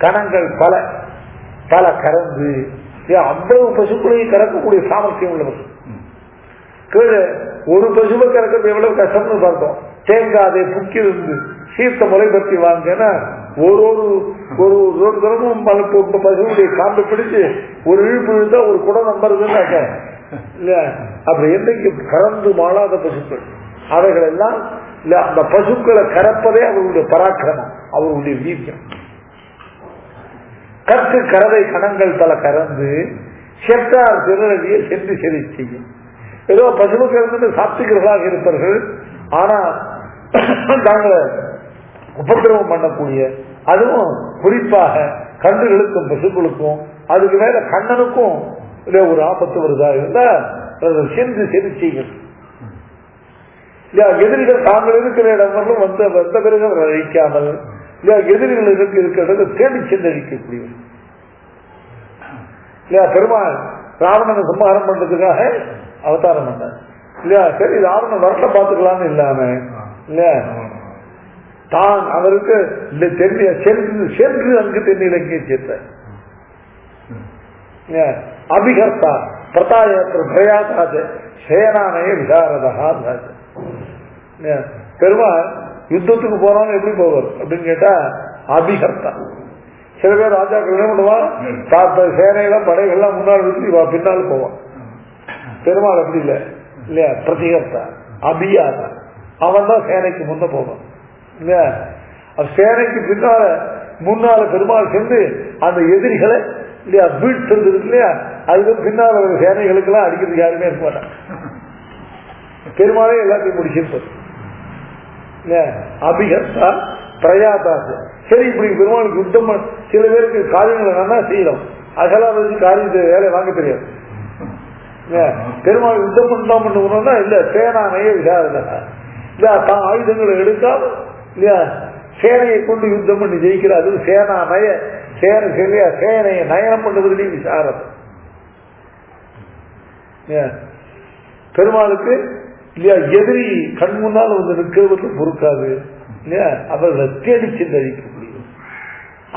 கணங்கள் பல பல கறந்து அவ்வளவு பசுக்களையும் கறக்கக்கூடிய சாமர்த்தியம் உள்ளவர். கீழே ஒரு பசுவை கறக்கிறது எவ்வளவு கஷ்டம்னு பார்த்தோம். தேங்காதை புக்கிலிருந்து சீர்த்த முறை பற்றி வாங்கன்னா ஒரு தினமும் பசுடைய காம்பை பிடிச்சு ஒரு இழுப்பு விழுந்தா ஒரு குடம் நம்புறதுன்னாக்க இல்ல. அப்படி என்னைக்கு கறந்து மாளாத பசுக்கள் அவைகள் எல்லாம் இல்ல. அந்த பசுக்களை கறப்பதே அவர்களுடைய பராக்கிரமம், அவர்களுடைய வீரியம். கற்று கறவை கணங்கள் பல கறந்து செற்றார் திறனடியை சென்று செறி செய்யும். ஏதோ பசுவுக்கு இருந்து சாப்திகர்களாக இருப்பார்கள், ஆனா தாங்களை உபத்திரவம் பண்ணக்கூடிய, அதுவும் குறிப்பாக கன்றுகளுக்கும் பசுக்களுக்கும் அதுக்கு மேல கண்ணனுக்கும் ஒரு ஆபத்து வருதா இருந்தா சென்று செறி செய்யும். இல்லையா எதிரிகள் தாங்கள் இருக்கிற இடங்களும் வந்த பிறகு அவர் அழிக்காமல் இல்லையா எதிரிகள் இருக்கிற இடத்தை தேடி சென்று அழிக்கக்கூடியவர் இல்லையா. பெருமாள் ராவணனை சம்ஹாரம் பண்றதுக்காக அவதாரம் பண்ணார் இல்லையா. சரி ராவணன் வரட்ட பார்த்துக்கலான்னு இல்லாம இல்லையா தான் அவருக்கு சென்று அங்கு தென்னிலங்கை சேர்த்தார். அபிகர்த்தா பிரயாசாத சேனானய விசாரதா. பெருமாள் யுத்தத்துக்கு போனாலும் எப்படி போவார் அப்படின்னு கேட்டா அபிகர்த்தா. சில பேர் ராஜாக்கள் என்ன பண்ணுவான், சேனையெல்லாம் படைகள்லாம் முன்னால் விட்டு பின்னால் போவான். பெருமாள் அப்படி இல்லை இல்லையா. பிரதிகர்த்தா அபியாதா, அவன் தான் சேனைக்கு முன்ன போவான் இல்லையா. சேனைக்கு முன்னால பெருமாள் சென்று அந்த எதிரிகளை இல்லையா வீழ்த்துறது இல்லையா, அதுக்கு பின்னால் சேனைகளுக்கு எல்லாம் அடிக்கிறதுக்கு யாருமே இருக்க மாட்டான். பெருமாளே எல்லாத்தையும் முடிச்சிருப்பார் இல்லையா. அபிகர்த்தா பிரயாதாசு. சரி இப்படி பெருமாளுக்கு யுத்தம் சில பேருக்கு காரியங்களை நல்லா செய்யலாம், அதெல்லாம் வச்சு காரியத்தை வேலை வாங்க தெரியாது. பெருமாள் யுத்தம் பண்ணோம்னா இல்ல சேனானையே விசாரதா இல்ல தான் ஆயுதங்களை எடுக்காம இல்லையா சேனையை கொண்டு யுத்தம் பண்ணி ஜெயிக்கிறார். அது சேனா நய சேனையை நயனம் பண்ணுவதிலேயே விசாரம். பெருமாளுக்கு இல்லையா எதிரி கண் முன்னால் வந்து நிற்கிறது பொறுக்காது இல்லையா, அவர்களை தேடி சென்று அழிக்க முடியும்.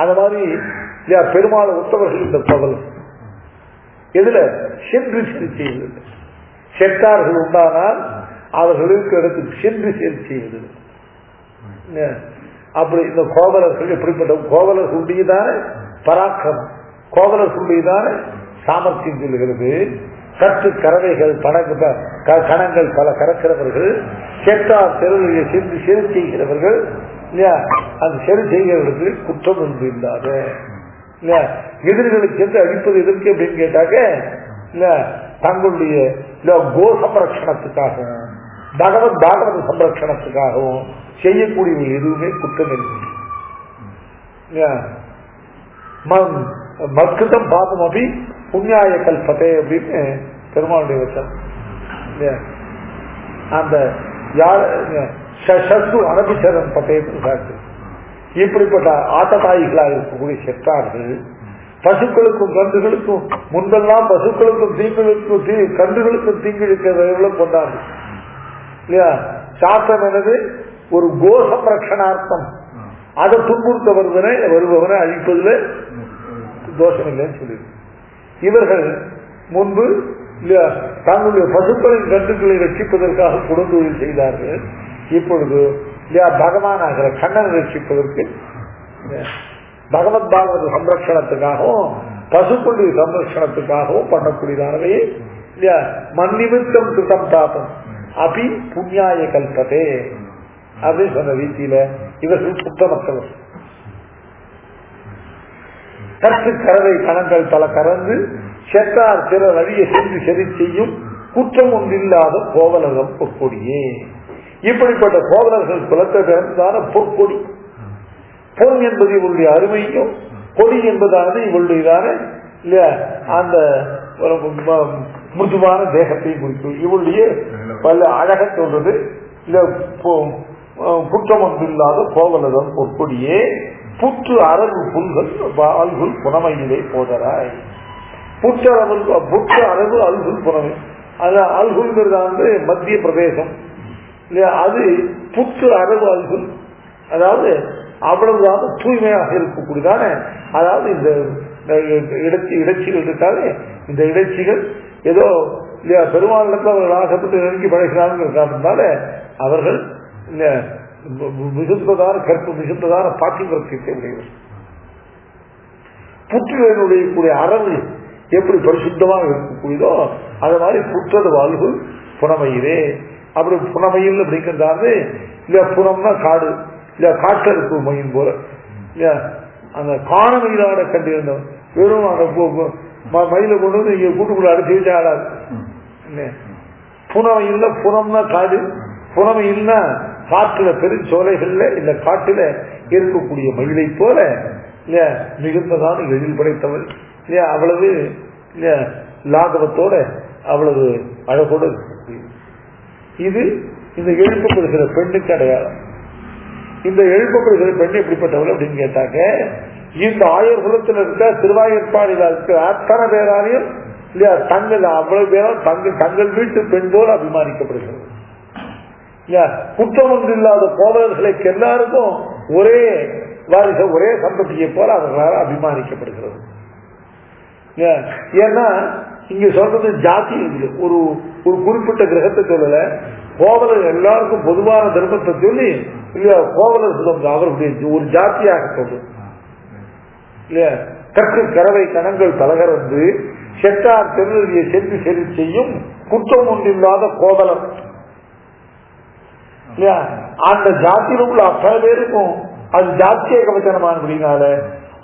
அந்த மாதிரி இல்லையா பெருமாளை ஒத்தவர்கள் இந்த பகலும் எதுல சென்று சரி செய்வது. செட்டார்கள் உண்டானால் அவர்களுக்கு இடத்துக்கு சென்று சரி செய்வது. அப்படி இந்த கோவலர்கள் எப்படிப்பட்ட கோவலர்களுடையதான பராக்கிரமம், கோவலர்களுடையதான சாமர்த்தியம் சொல்லுகிறது. கற்று கறவைகள் கணங்கள் பல கறக்கிறவர்கள், செட்டார் தெருவியை சென்று செரு செய்கிறவர்கள் இல்லையா. அந்த செரு செய்கிறவர்களுக்கு குற்றம் ஒன்று இல்லாத இல்லையா. எதிரிகளுக்கு சென்று அடிப்பது எதற்கு அப்படின்னு கேட்டாக்க இல்லையா தங்களுடைய கோ சம்ரட்சணத்துக்காகவும் பாகவத சம்ரட்சணத்துக்காகவும் செய்யக்கூடிய எதுவுமே குற்றம் இல்லை. மற்கிருதம் பாபம் அப்படி புண்ணியாய கல்பத்தை அப்படின்னு பெருமாளுடைய வச்சம். அந்த சத்ரு அனபிச்சரன் பட்டயத்தில் சாட்டு. இப்படிப்பட்ட ஆட்டதாயிகளாக இருக்கக்கூடிய செட்டார்கள் பசுக்களுக்கும் கன்றுகளுக்கும் முன்பெல்லாம் பசுக்களுக்கும் தீங்களுக்கும் கன்றுகளுக்கும் தீங்கிழிக்கிறவர்களை கொண்டாடு இல்லையா. சாஸ்திரம் எனது ஒரு கோ சம்ரட்சணார்த்தம், அதை துன்புறுத்த வருபவனை அழிப்பதில் தோஷம் இல்லைன்னு சொல்லி இவர்கள் முன்பு இல்லையா தங்களுடைய பசுக்களின் கன்றுகளை ரட்சிப்பதற்காக கொடுந்தொழில் செய்தார்கள். இப்பொழுது இல்லையா பகவானாகிற கண்ணனை ரட்சிப்பதற்கு பகவத் பாகவத சம்ரட்சணத்துக்காகவும் பசுக்களுடைய சம்ரட்சணத்துக்காகவும் பண்ணக்கூடியதானவே இல்லையா. மன்னிமித்தம் கிருத்தம் தாபம் அபி புண்ணியாய கல்பதே அப்படின்னு சொன்ன ரீதியில இவர்கள் சுத்தமக்கள். கற்று கறவை கணங்கள் பல கறந்து செத்தார் சிலர் அழிய சென்று சரி செய்யும் குற்றம் ஒன்றில்லாத கோவலர்கள் பொற்கொடியே. இப்படிப்பட்ட கோவலர்கள் குலத்தை பிறந்தான பொற்கொடி. பொன் என்பது இவருடைய அருமையும், கொடி என்பதானது இவருடையதான இல்லையா அந்த மிருதுவான தேகத்தையும் குறிக்கும். இவருடைய பல அழக சொல்றது இல்ல குற்றம் ஒன்றில்லாத கோவலர்கள் பொற்கொடியே. புற்று அரவு புல்கள் அல்குல் புனமையிலே போதராய். புற்று அரவு அல்குல் புனமை. அது அல்குல்ங்கிறது மத்திய பிரதேசம் இல்லையா. அது புற்று அரவு அல்குல், அதாவது அவ்வளவுதான் தூய்மையாக இருக்கக்கூடியதான, அதாவது இந்த இடைச்சிகள் இருக்காது, இந்த இடைச்சிகள் ஏதோ இல்லையா பெருமாளுக்கு அவர்கள் ஆசைப்பட்டு நெருங்கி பழகினால அவர்கள் மிகுந்ததான கற்பு மிகுந்ததான பாத்தியத்தை உடையவர். புற்றுடைய கூடிய அரவு எப்படி பரிசுத்தமாக இருக்கக்கூடியதோ அது மாதிரி புற்றது வாழ்வு புனமையிலே. அப்படி புனமையில் அப்படிங்கிறதாவது இல்ல புனம்னா காடு இல்ல காட்டறுப்பு மயின் போல இல்லையா. அந்த காணமயிலாட கண்டிருந்தவன் வெறும் அந்த மயில கொண்டு வந்து இங்க கூட்டுக்குள்ள அடைச்சி வச்சு ஆடாது. புனமையில் புனம்னா காடு, புனமையில்னா காட்டுல பெருஞ்சோலைகள்ல இந்த காட்டுல இருக்கக்கூடிய மயிலை போல இல்லையா மிகுந்ததான எழில் படைத்தவள் இல்லையா. அவ்வளவு இல்லையா லாகவத்தோட அவ்வளவு அழகோடு இருக்கக்கூடிய இது இந்த எழுப்பப்படுகிற பெண்ணுக்கு அடையாளம். இந்த எழுப்பப்படுகிற பெண் எப்படிப்பட்டவள் அப்படின்னு கேட்டாக்க, இந்த ஆயர் குலத்தில் இருக்க திருவாயூர்பாடியில் இருக்கிற அத்தனை பேராலையும் இல்லையா தங்கள் அவ்வளவு பேரும் தங்கள் வீட்டு பெண் போல் அபிமானிக்கப்படுகிறது. இல்லையா குற்றம் ஒன்று இல்லாத கோவலர்களுக்கு எல்லாருக்கும் ஒரே வாரிச ஒரே சம்பத்தியை போல அவர்களால் அபிமானிக்கப்படுகிறது. ஏன்னா இங்க சொல்றது ஜாதி ஒரு ஒரு குறிப்பிட்ட கிரகத்தை சொல்லல, கோவலர் எல்லாருக்கும் பொதுவான தர்மத்தை சொல்லி இல்லையா கோவலர் அவர்களுடைய ஒரு ஜாத்தியாக சொல்றது இல்லையா. கற்று கறவை கணங்கள் பலகரந்து செட்டார் திருநெல்லியை சென்று செறி செய்யும் குற்றம் ஒன்றில்லாத கோவலர் இல்லையா. அந்த ஜாத்தியில உள்ள அத்தனை பேருக்கும் அது ஜாத்திய கவச்சனமானபடினால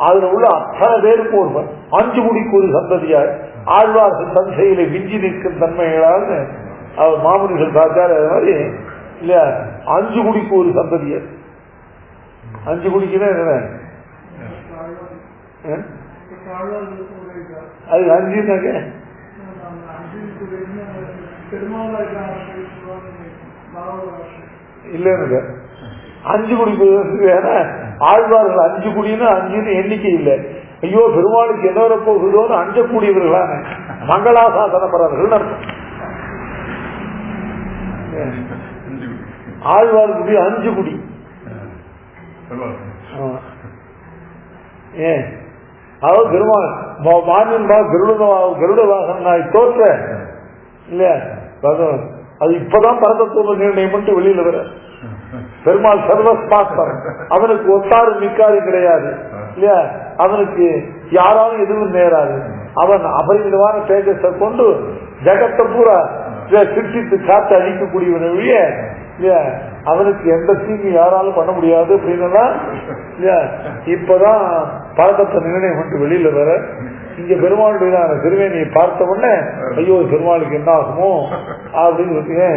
அதுல உள்ள அத்தனை பேருக்கும் ஒரு 5 குடிக்கு ஒரு சந்ததியார் ஆழ்வார்கள் சந்தையில விஞ்சி நிற்கும் தன்மைகளால் அவர் மாமுனிகள் பார்த்தார். அது மாதிரி இல்லையா 5 குடிக்கு ஒரு சந்ததியார். 5 குடிக்குன்னா என்ன அது 5 இல்லைன்னு 5 குடி ஆழ்வார்கள் 5 குடின்னு 5 எண்ணிக்கை இல்லை. ஐயோ பெருமாளுக்கு என்ன வரப்போகுதோன்னு அஞ்சக்கூடியவர்களான மங்களாசாசனப்பரவர்கள் அர்த்தம். ஆழ்வார் குடி 5 குடி. ஏன் அதாவது பெருமாள் மாநிலமா கருட வாகனாய் தோற்ற இல்லையா அது இப்பதான் பரதத்துவ நிர்ணயம் பண்ணிட்டு வெளியில வர. பெருமாள் சர்வஸ்மாஸ்தர், அவனுக்கு ஒத்தாறு நிக்காது கிடையாது இல்லையா. அவனுக்கு யாராலும் எதுவும் நேராது. அவன் அபரிமிதமான தேஜஸை கொண்டு ஜகத்தை பூரா சிரிச்சித்து காத்து அழிக்கக்கூடியவன் இல்லையா. அவனுக்கு எந்த தீங்கு யாராலும் பண்ண முடியாது அப்படின்னு இல்லையா. இப்பதான் பரதத்தை நிர்ணயம் பண்ணிட்டு வெளியில வர. இங்க பெருமாளுடைய திருவேணியை பார்த்த உடனே ஐயோ பெருமாளுக்கு என்ன ஆகுமோ அப்படின்னு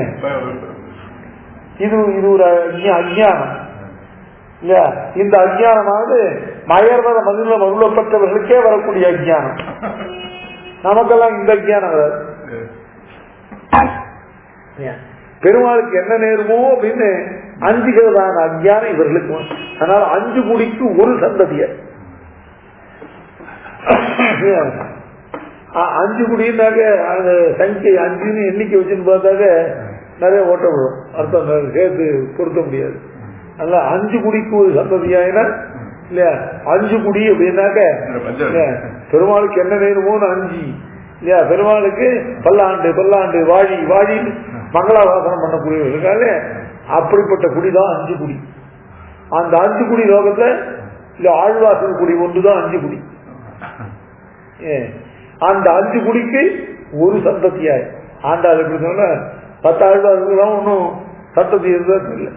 இது ஒரு அஞ்ஞானம் இல்லையா. இந்த அஞ்ஞானமானது மயர்வத மதுல மருளப்பட்டவர்களுக்கே வரக்கூடிய அஞ்ஞானம். நமக்கெல்லாம் இந்த அஞ்ஞானம் வராது. பெருமாளுக்கு என்ன நேருமோ அப்படின்னு அஞ்சுகிறதான அஞ்ஞானம் இவர்களுக்கு. அதனால 5 குடிக்கு ஒரு சந்ததிய 5 குடினாக்க அந்த சங்கை 5 எண்ணிக்கை வச்சுன்னு பார்த்தாக்க நிறைய ஓட்ட விடும். அர்த்தம் சேர்த்து பொருத்த முடியாது. அதனால 5 குடிக்கு ஒரு சந்ததியாயினா இல்லையா 5 குடி அப்படின்னாக்க பெருமாளுக்கு என்ன நேருமோன்னு 5 இல்லையா. பெருமாளுக்கு பல்லாண்டு பல்லாண்டு வாழி வாழி மங்களாவாசனம் பண்ணக்கூடியவர்களுக்காக அப்படிப்பட்ட குடிதான் 5 குடி. அந்த 5 குடி லோகத்துல இல்ல ஆழ்வாசல் குடி ஒன்றுதான் 5 குடி. அந்த 5 குடிக்கு ஒரு சந்ததியாய் ஆண்டாள் எப்படி சொன்னா 10 ஆழ்வார்களும் ஒன்றும் சந்ததி இருந்தாலும் இல்லை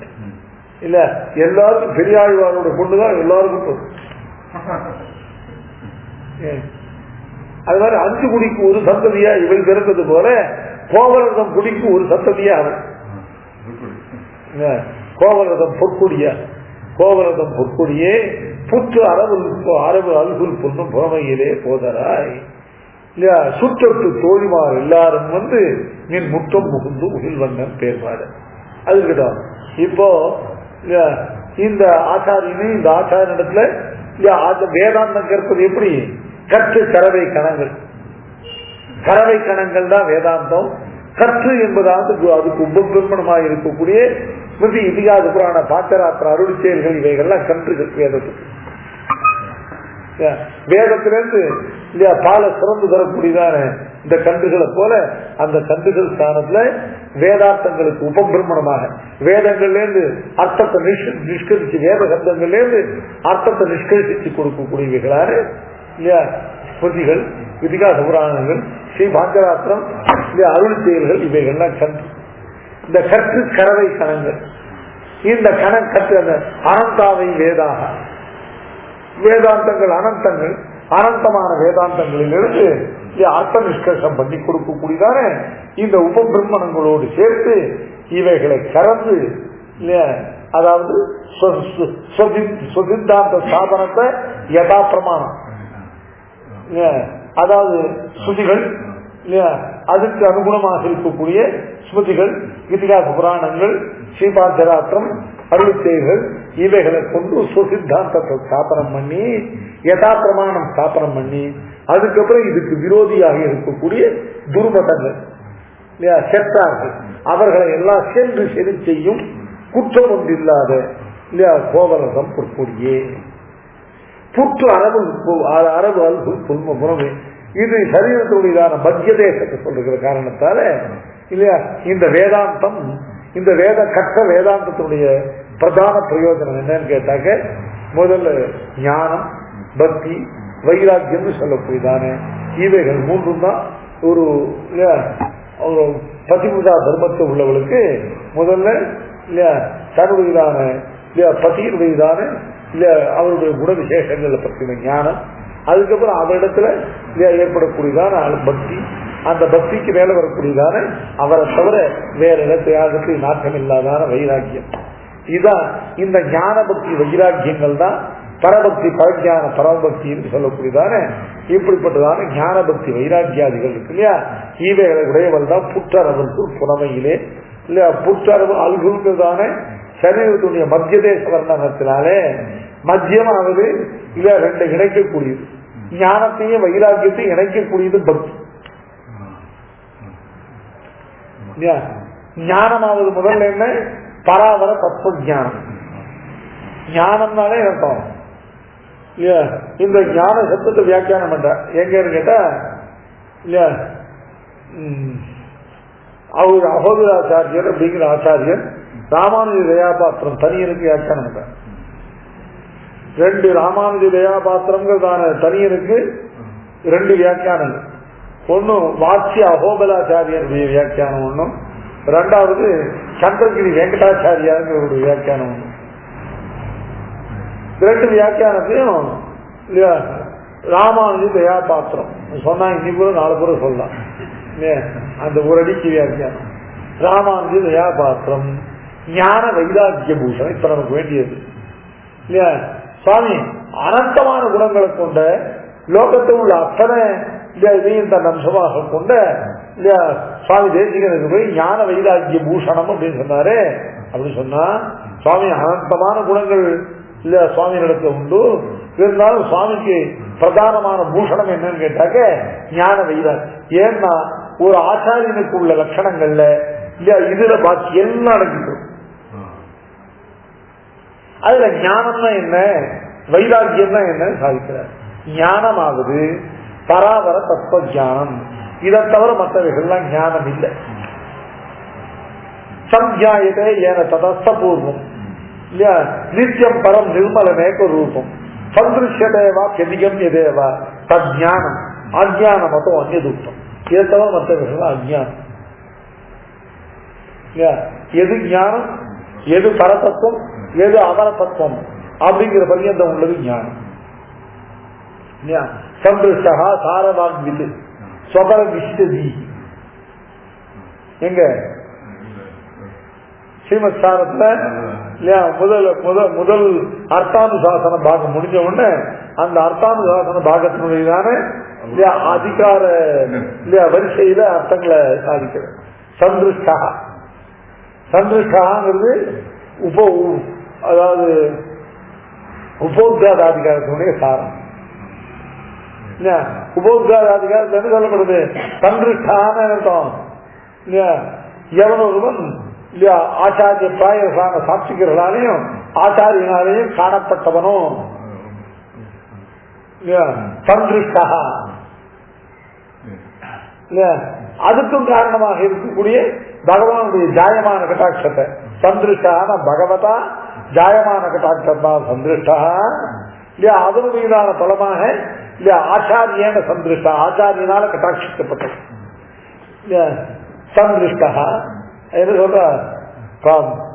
இல்ல. எல்லாருக்கும் பெரிய ஆழ்வாரோட கொண்டுதான் எல்லாருக்கும் போதும். அது மாதிரி 5 குடிக்கு ஒரு சந்ததியா இவள் பிறந்தது போல கோவலரதம் குடிக்கு ஒரு சந்ததியா அவன் கோவலரதம் பொற்கொடியா. கோவலரதம் பொற்கொடியே புற்று அரபு அல்குல் பொண்ணும் புறமையிலே போதராய் இல்லையா. சுற்றத்து தோழிமார் எல்லாரும் வந்து நின் முற்றம் முகுந்து முகில்வண்ணன் பேர்பாடு. அது கிட்ட இப்போ இந்த ஆச்சாரியனு இந்த ஆச்சாரியனிடத்துல வேதாந்தம் கற்பது எப்படி? கற்று கறவை கணங்கள். கறவை கணங்கள் தான் வேதாந்தம். கற்று என்பதாவது அதுக்கு உபபிரமணமாக இருக்கக்கூடிய ஸ்மிருதி இதிகாச புராண பாச்சராத்திர அருள் செயல்கள் இவைகள்லாம் கன்றுகள் வேதத்துக்கு. வேதத்திலிருந்து இல்லையா பால சிறந்து தரக்கூடியதான இந்த கன்றுகளை போல அந்த கன்றுகள் ஸ்தானத்துல வேதார்த்தங்களுக்கு உபபிரமணமாக வேதங்கள்லேருந்து அர்த்தத்தை நிஷ்கரிச்சு வேத சப்தங்கள்லேருந்து அர்த்தத்தை நிஷ்கரிச்சு கொடுக்கக்கூடியவைகளான இல்லையா ஸ்மிருதிகள் இதிகாச புராணங்கள் ஸ்ரீ பாஞ்சராத்திரம் இல்லையா அருள் செயல்கள் இவைகள்லாம் கன்று. இந்த கற்று கறவை கணங்கள். இந்த கற்று அந்த அனந்தாவை வேதாக வேதாந்தங்கள் அனந்தங்கள் அனந்தமான வேதாந்தங்களிலிருந்து அர்த்த நிஷ்கர்ஷம் பண்ணி கொடுக்கக்கூடியதான இந்த உபபிரமணங்களோடு சேர்த்து இவைகளை கறந்து இல்லையா அதாவது சுசித்தாந்த சாதனத்தை யதா பிரமாணம் அதாவது ஸ்ருதிகள் இல்லையா அதுக்கு அனுகுணமாக இருக்கக்கூடிய ஸ்மிருதிகள், இதிகாச புராணங்கள், ஸ்ரீபாஞ்சராத்திரம், அருளிச்செய்கள் இவைகளை கொண்டு சுசித்தாந்தத்தை ஸ்தாபனம் பண்ணி யதாபிரமாணம் ஸ்தாபனம் பண்ணி அதுக்கப்புறம் இதுக்கு விரோதியாக இருக்கக்கூடிய துர்மதங்கள் இல்லையா செத்தார்கள் அவர்களை எல்லாம் சென்று சரி செய்யும் குற்றம் ஒன்றில்லாத இல்லையா கோவரசம் பொற்கொடியே புற்று அரபு அல்பு புறமே இது சரீரத்துடையதான மத்திய தேசத்தை சொல்லுகிற காரணத்தால இல்லையா இந்த வேதாந்தம் இந்த கற்ற வேதாந்தத்தினுடைய பிரதான பிரயோஜனம் என்னன்னு கேட்டாக்க முதல்ல ஞானம், பக்தி, வைராக்கியம் சொல்லக்கூடியதான இவைகள் மூன்றும் தான் ஒரு பதிமுதா தர்மத்தை உள்ளவர்களுக்கு முதல்ல இல்லையா தன்னுடையதான இல்லையா பசியினுடையதான இல்லையா அவருடைய குண விசேஷங்களை பற்றின ஞானம், அதுக்கப்புறம் அவரிடத்துல இல்லையா ஏற்படக்கூடியதான பக்தி, அந்த பக்திக்கு மேல வரக்கூடியதான அவரை தவிர வேற இடத்தையாகத்து நாட்டம் இல்லாதான வைராக்கியம். இதுதான் இந்த ஞான பக்தி வைராக்கியங்கள் தான் பரபக்தி பரஜான பரமபக்தின்னு சொல்லக்கூடியதான இப்படிப்பட்டதான ஞான பக்தி வைராக்கியாதிகள் இருக்கு இல்லையா இவைகளை உடையவள் தான் புற்றரவருக்கு புறமையிலே இல்லையா புற்றரவு அல்குதான சரீரத்துடைய மத்திய தேச வர்ணனத்தினாலே மத்தியமானது இல்ல ரெண்டு இணைக்கக்கூடியது ஞானத்தையும் வைராக்கியத்தையும் இணைக்கக்கூடியது பக்தி. ஞானமாவது முதல்ல என்ன பராவர தத்துவ ஞானம். ஞானம்னாலே இருக்கும் இந்த ஞான சத்தத்தை வியாக்கியானம் பண்ற எங்கன்னு கேட்டா இல்லையா அவர் அகோதராச்சாரியர் அப்படிங்கிற ஆச்சாரியர் ராமானுஜ தயாபாத்திரம் தனியனுக்கு வியாக்கியானம் பண்ற ரெண்டு ராமானுஜ தயாபாத்திரம்ங்கிறதான தனியனுக்கு ரெண்டு வியாக்கியானங்கள். ஒன்னு வாட்சிய அகோபலாச்சாரியருடைய வியாக்கியானம் ஒன்னும், ரெண்டாவது சந்திரகிரி வெங்கடாச்சாரியாங்கிற ஒரு வியாக்கியானம் ஒண்ணு. ரெண்டு வியாக்கியானத்தையும் ராமானுஜ தயாபாத்திரம் சொன்னா இன்னைக்கு கூட நாலு கூட சொல்லலாம். அந்த ஒரு அடிக்கு வியாக்கியானம் ராமானுஜ தயாபாத்திரம் ஞான வைராக்கிய பூஷணம் இப்ப நமக்கு வேண்டியது இல்லையா. சுவாமி அனந்தமான குணங்களை கொண்ட லோகத்தில் உள்ள அத்தனை இதையும் தன் அம்சமாக கொண்ட இல்லையா சுவாமி தேசிகனுக்கு போய் ஞான வைராக்கிய பூஷணம் அப்படின்னு சொன்னாரு. அப்படின்னு சொன்னா சுவாமி அனந்தமான குணங்கள் இல்லையா சுவாமி நடத்த உண்டு. இருந்தாலும் சுவாமிக்கு பிரதானமான பூஷணம் என்னன்னு கேட்டாக்க ஞான வைராக்கியம். ஏன்னா ஒரு ஆச்சாரியனுக்கு உள்ள லட்சணங்கள்ல இல்லையா இதுல பாக்கி எல்லாம் அடங்கிடும். அதுல ஞானம்னா என்ன வைராக்கியம் தான் என்ன சாதிக்கிறார். ஞானமாவது பராவர தத்துவ ஞானம், இதை தவிர மற்றவைகள்லாம் ஞானம் இல்லை. சம்ஜாயதே ஏன ததஸ்த பூர்வம் இல்லையா நித்தியம் பரம் நிர்மலமேக ரூபம் சந்திருஷ்யதேவா கெதிகம் எதேவா தஜ்ஞானம் அஜ்ஞான மதம் அந்நியதுத்தம். இதை தவிர மற்றவைகள்லாம் அஜ்ஞானம் இல்லையா. எது ஞானம், எது பரதத்துவம், எது அமரதத்துவம் அப்படிங்கிற பரியந்தம் உள்ளது ஞானம். சந்திருஷ்டா சாரவாக்விது ஸ்வபர விஷ்டி எங்க ஸ்ரீமத் சாரத்துல இல்லையா முதல் அர்த்தானுசாசன பாகம் முடிஞ்ச உடனே அந்த அர்த்தானுசாசன பாகத்தினுடையதான இல்லையா அதிகார இல்லையா வரிசையில அர்த்தங்களை சாதிக்கிறது. சந்திருஷ்டா சந்திருஷ்டாங்கிறது அதாவது உபோத்காதாதிகாரத்தினுடைய சாரம். உபோத்காதாதிகாரத்தில் என்ன சொல்லப்படுது சந்திருஷ்டான அர்த்தம் இல்லையா எவன் ஒருவன் இல்லையா ஆச்சாரிய பிராயசான சாட்சிகர்களாலையும் ஆச்சாரியனாலையும் காணப்பட்டவனும் சந்திருஷ்டா இல்லையா அதுக்கும் காரணமாக இருக்கக்கூடிய பகவானுடைய ஜாயமான கட்டாட்சத்தை சந்திருஷ்டான பகவதா ஜாயமான கட்டாட்சத்தா சந்திருஷ்டா இல்லையா அதனுடையதான பலமாக இல்லையா ஆச்சாரியன சந்திருஷ்டா ஆச்சாரியனால கட்டாட்சிக்கப்பட்டது சந்திருஷ்டா என்ன சொல்ற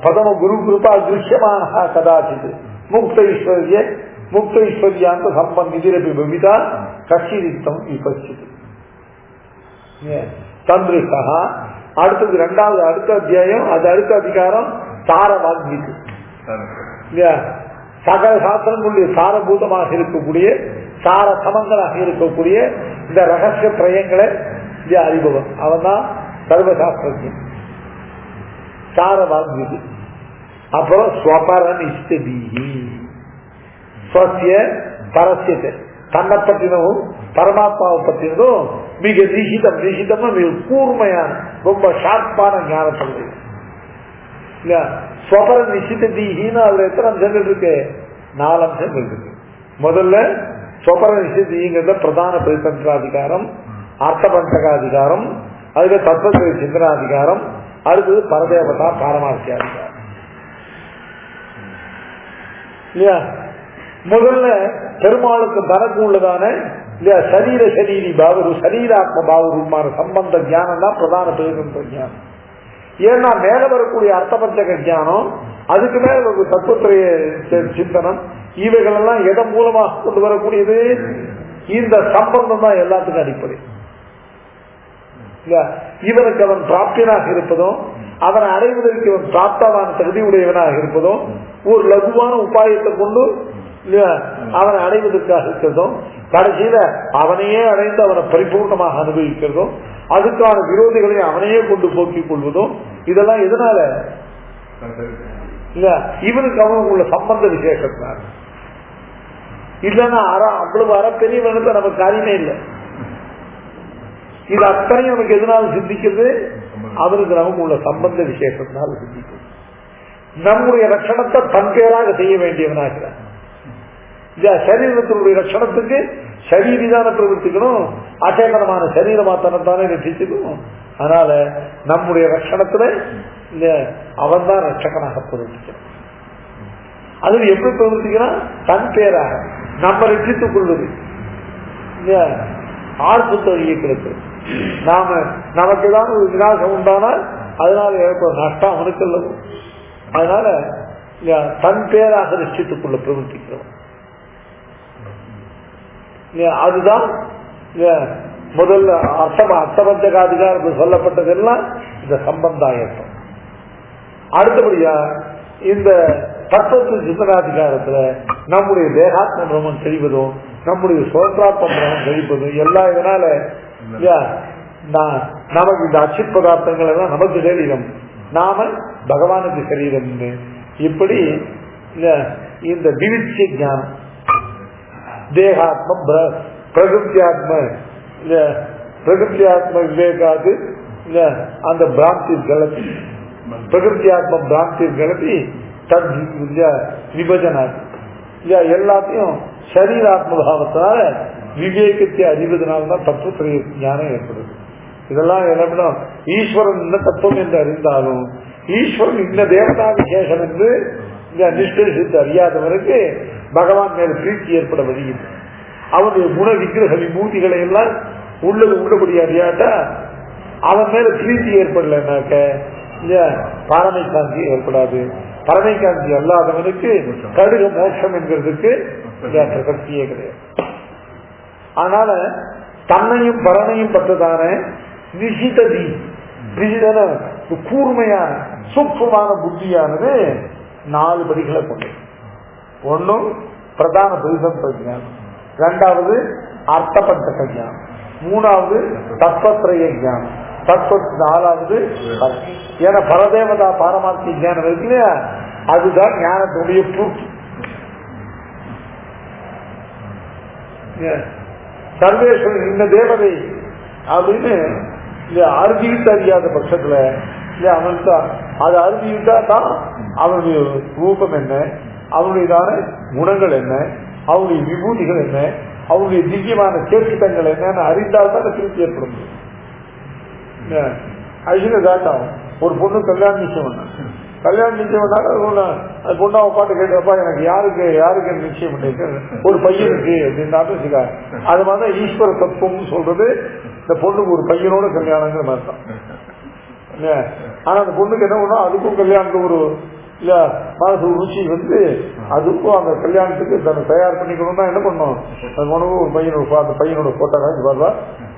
பிரதம குரு கிருபா திருஷ்யமான கதாச்சித் முக்த ஈஸ்வரியாந்த சம்பந்திரபி பவிதா கஷிரித்தம் விபச்சித் சந்திருஷ்டா. அடுத்தது இரண்டாவது அடுத்த அத்தியாயம் அது அடுத்த அதிகாரம் சாரவாக்மிக்கு இல்லையா சகல சாஸ்திரங்களுடைய சாரபூதமாக இருக்கக்கூடிய சார சமங்களாக இருக்கக்கூடிய இந்த ரகசிய பிரயங்களை அறிபவன் அவன் தான் சர்வசாஸ்திரஜன். சார வாங்குது. அப்புறம் ஸ்வபரன் இஷ்டதீஹி ஸ்வசிய பரஸ்யத்தை தன்னை பற்றினவும் பரமாத்மாவை பற்றினதும் மிக நிஷிதம். நிஷிதம்னா மிக கூர்மையான ரொம்ப ஷார்ப்பான ஞானத்தன்மை இல்லையா. ஸ்வபர நிஷித தீஹின்னு அதுல எத்தனை அம்சங்கள் இருக்கு? 4 அம்சங்கள் இருக்கு. முதல்ல ஸ்வபர நிஷித தீங்கிறத பிரதான பரிதந்திராதிகாரம், அர்த்தபந்தகாதிகாரம், அதுல தத்துவ சிந்தனாதிகாரம், அடுத்தது பரதேவதா பாரமார்த்தியாதிகாரம் இல்லையா. முதல்ல பெருமாளுக்கு தனக்கு உள்ளதான இல்லையா சரீர சரீரி பாவரு சரீராத்ம பாவருமான சம்பந்த ஜானம் தான் பிரதான பரிதந்திர ஜானம். ஏன்னா மேல வரக்கூடிய அர்த்தபஞ்சக ஜானம், அதுக்கு மேல ஒரு தத்துவத்திரைய சிந்தனம், இவைகள் எல்லாம் எதன் மூலமாக கொண்டு வரக்கூடியது? இந்த சம்பந்தம் தான் எல்லாத்துக்கும் அடிப்படை. இவனுக்கு அவன் பிராப்தியனாக இருப்பதும், அவனை அடைவதற்கு இவன் பிராப்தமான தகுதி உடையவனாக இருப்பதும், ஒரு லகுவான உபாயத்தை கொண்டு அவனை அடைவதற்காக இருக்கிறதும், கடைசியில அவனையே அடைந்து அவனை பரிபூர்ணமாக அனுபவிக்கிறதும், அதுக்கான விரோதிகளை அவனையே கொண்டு போக்கிக் கொள்வதும், இதெல்லாம் எதனால? இல்ல இவனுக்கு அவனுக்கு உள்ள சம்பந்த விசேஷத்தினால. இல்லன்னா அவ்வளவு பெரியவனுக்கு நமக்கு காரியமே இல்லை. இது அத்தனையும் நமக்கு எதனால சிந்திக்கிறது? அவனுக்கு நமக்கு உள்ள சம்பந்த விசேஷத்தினால சிந்திக்கிறது. நம்முடைய ரட்சணத்தை தன் பேராக செய்ய வேண்டியவனாகிறான். சரீரத்தினுடைய ரட்சணத்துக்கு சரீரிதான பிரவர்த்திக்கணும், அச்சேதனமான சரீரமா தன்னைத்தானே ரட்சிச்சுக்கணும். அதனால நம்முடைய ரட்சணத்துல அவன் தான் ரட்சகனாக பிரவர்த்திக்கணும். அது எப்படி பிரவர்த்திக்கிறான்? தன் பேராக நம்ம ரட்சித்துக் கொள்வது. ஆழ்ப்புத்த இயக்கிறது நமக்கு தான் ஒரு விநாசம் உண்டானால் அதனால ஏற்படும் நஷ்டம் அவனுக்கு அல்லது. அதனால தன் பேராக ரட்சித்துக் கொள்ள பிரவர்த்திக்கிறோம். அதுதான் முதல்ல அர்த்தபஞ்சகாதிகாரத்தில் சொல்லப்பட்டதெல்லாம் இந்த சம்பந்தாயத்தம். அடுத்தபடியா இந்த தத்துவ சிந்தனாதிகாரத்துல நம்முடைய தேகாத்ம பிரமம் தெரிவதும், நம்முடைய சுதந்திராத்ம பிரமம் தெரிவிப்பதும் எல்லாம் இதனால நமக்கு இந்த அச்சித் பதார்த்தங்கள் எல்லாம் நமக்கு சரீரம், நாம பகவானுக்கு சரீரம். இப்படி இந்த விவிச்சி ஞானம் தேகாத்ம பிரகிருத்தியாத்ம விவேகாது அந்த பிராந்தி கலத்தி பிரகிருத்தியாத்ம பிராந்தி கலத்தி தத் விபஜனாது எல்லாத்தையும் சரீராத்ம பாவத்தினால விவேகத்தை அறிவதனால்தான் தத்துவத்திரைய ஞானம் ஏற்படுது. இதெல்லாம் என்ன ஈஸ்வரன் இந்த தத்துவம் என்று அறிந்தாலும் ஈஸ்வரன் இந்த தேவதா விசேஷம் என்று நிஷ்கரிசித்து அறியாதவருக்கு பகவான் மேல பிரீத்தி ஏற்பட வழியில் அவனுடைய குண விக்கிரக விபூதிகளை எல்லாம் உள்ளது உள்ளபடி அறியாட்டா அவன் மேல பிரீத்தி ஏற்படலனாக்க பரமை காந்தி ஏற்படாது. பரமை காந்தி அல்லாதவனுக்கு கடுக மோட்சம் என்கிறதுக்கு பிரசக்தியே கிடையாது. அதனால தன்னையும் பரனையும் பற்றதான நிஷிததி நிஷிதன கூர்மையான சூக்ஷ்மமான புத்தியானது 4 படிகளை கொண்டது. ஒன்னும் பிரதான பரிசந்த ஞானம், 2வது அர்த்தபந்தக ஞானம், 3வது தத்துவத்திரைய ஞானம், 4வது ஏன்னா பரதேவதா பாரமார்த்திய ஞானம் இருக்கு இல்லையா, அதுதான் ஞானத்தினுடைய பூர்த்தி. சர்வேஸ்வரன் இந்த தேவதை அப்படின்னு அறுதிவிட்டு அறியாத பட்சத்துல அவனுக்கு அதை அறுதிவிட்டா தான் அவனுடைய ரூபம் என்ன, அவனுடையதான குணங்கள் என்ன, அவனுடைய விபூதிகள் என்ன, அவனுடைய திவ்யமான சேர்த்திட்டங்கள் என்னன்னு அறிந்தால் தான் திருப்தி ஏற்பட முடியும். அழின தாட்டாகும். ஒரு பொண்ணு கல்யாணம் நிச்சயம் பண்ண அது பொண்ணாவை பாட்டு கேட்டப்பா எனக்கு யாருக்கு நிச்சயம் பண்ணிருக்கு, ஒரு பையனுக்கு அப்படின்னாலும் வச்சுக்கா. அது மாதிரி ஈஸ்வர தத்துவம் சொல்றது இந்த பொண்ணுக்கு ஒரு பையனோட கல்யாணங்கிற மாதிரி தான். ஆனா அந்த பொண்ணுக்கு என்ன பண்ணா அதுக்கும் கல்யாணத்துக்கு ஒரு மனசு ருச்சி வந்து அதுக்கும் அந்த கல்யாணத்துக்கு தன்னை தயார் பண்ணிக்கணும்னா என்ன பண்ணும், அது உணவு ஒரு அந்த பையனோட போட்டோ காட்சி பாருவா,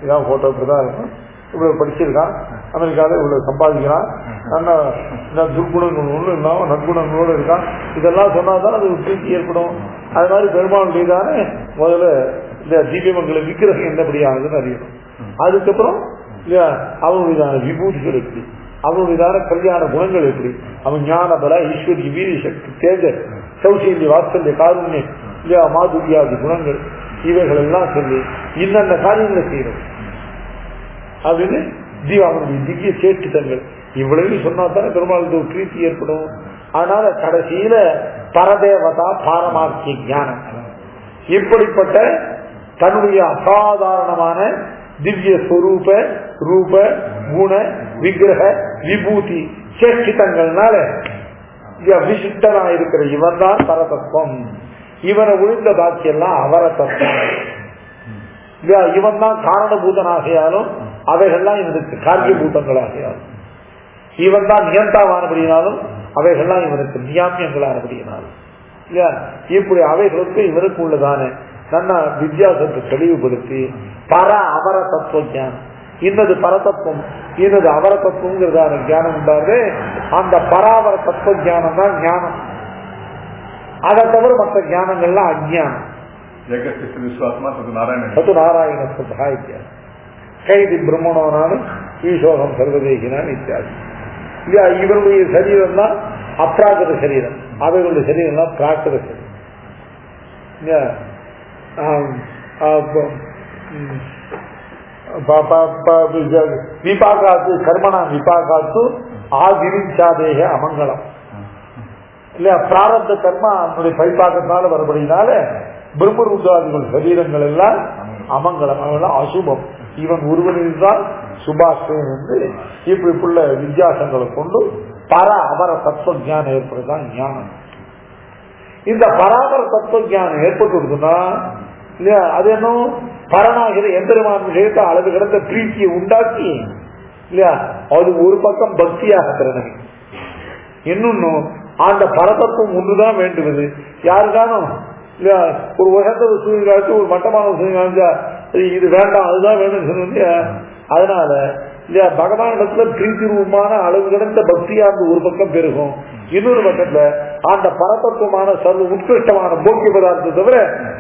இதான் போட்டோ இப்படிதான் இருக்கும், இவ்வளவு படிச்சிருக்கான், அமெரிக்காவில் இவ்வளவு சம்பாதிக்கிறான், நல்ல துர்குணங்கள் ஒன்றும் இல்லாம நற்குணங்களோடு இருக்கான், இதெல்லாம் சொன்னாதான் அது ஒரு பிரீத்தி ஏற்படும். அது மாதிரி பெருமாளுடையதானே முதல்ல இந்த தீபமங்கல விக்கிரகம் என்னபடியானதுன்னு அறியணும். அதுக்கப்புறம் அவனுடையதான விபூதிகள் இருக்கு, அவனுடையதான கல்யாண குணங்கள் எப்படி, அவன் ஞான பல ஈஸ்வரிய வீரிய சக்தி தேஜ சௌசல்ய வாத்சல்ய காருண்யம் இல்லையா மாதுரியாதி குணங்கள் இவைகள் எல்லாம் சொல்லி இன்னென்ன காரியங்களை செய்யறது அப்படின்னு அவனுடைய திவ்ய சேஷ்டிதங்கள் இவ்வளவு சொன்னா தானே பெருமாளுக்கு ஒரு பிரீத்தி ஏற்படும். அதனால கடைசியில பரதேவதா பாரமார்த்திய ஞானம் இப்படிப்பட்ட தன்னுடைய அசாதாரணமான திவ்ய ஸ்வரூப ரூப குண விக்கிரக விபூதி சேஷ்டிதங்கள்னால விசிஷ்டனா இருக்கிற இவன் தான் பரதத்துவம். இவனை ஒழிந்த பாக்கியெல்லாம் அவர தத்துவம். இவன் தான் காரணபூதனாகையாலும் அவைகள்லாம் இவனுக்கு காரியபூதங்களாகையாலும், இவன் தான் நியந்தாவானபடியினாலும் அவைகள்லாம் இவனுக்கு நியாமியங்களானபடியினாலும் இல்லையா இப்படி அவைகளுக்கு இவனுக்கு உள்ளதான நல்ல வித்தியாசத்தை தெளிவுபடுத்தி பர அவர தத்துவ ஞானம், இன்னது பரதத்துவம் இன்னது அவர தத்துவங்கிறதான ஞானம் உண்டாது. அந்த பராவர தத்துவ ஞானம் தான் ஞானம். அதை தவிர மற்ற ஞானங்கள்லாம் அஜ்ஞானம். சத்து நாராயண சத்யா கைதி பிரம்மணவனாலும் ஈசோகம் சர்வதேகினான் இத்தியாதி. இவருடைய சரீரம் தான் அப்ராகிருத சரீரம், அவைகளுடைய சரீரம் தான் பிராகிருத சரீரம். விபாகாத்து கர்மணா விபாகாத்து ஆதிரிச்சாதேக அமங்கலம் இல்லையா பிராரப்த கர்மா அவனுடைய பைப்பாக்கத்தினால வரபடினால பிரம்மருத்ராதிகள் சரீரங்கள் எல்லாம் அமங்கலம், அவெல்லாம் அசுபம். இவன் ஒருவனில் தான் சுபாஷன் என்று இப்படிப்புள்ள வித்தியாசங்களை கொண்டு பர அவர தத்துவ ஞானம் ஏற்படுதான் ஞானம். இந்த பராமர தத்துவ ஞானம் ஏற்பட்டுனா இல்லையா அது என்ன பரனாகிற எந்திரமான விஷயத்தை அளவு கிடந்த பிரீத்தியை உண்டாக்கி இல்லையா அது ஒரு பக்கம் பக்தியாக திறனவி. இன்னொன்னு அந்த பரதத்துவம் ஒன்றுதான் வேண்டுவது. யாருக்கானும் இல்லையா ஒரு உயர்ந்த சூழ்நிலை காட்சி ஒரு மட்டமான சூழ்நிலை காமிச்சா இது வேண்டாம் அதுதான் வேணும்னு சொன்னீங்க. அதனால இல்லையா பகவானிடத்துல பிரீத்தி ரூபமான அளவு கிடந்த பக்தியா இருந்து ஒரு பக்கம் பெருகும், இன்னொரு பக்கத்துல அந்த பரதத்துவமான சர்வ உத்கிருஷ்டமான போக்கிய பதார்த்தத்தை தவிர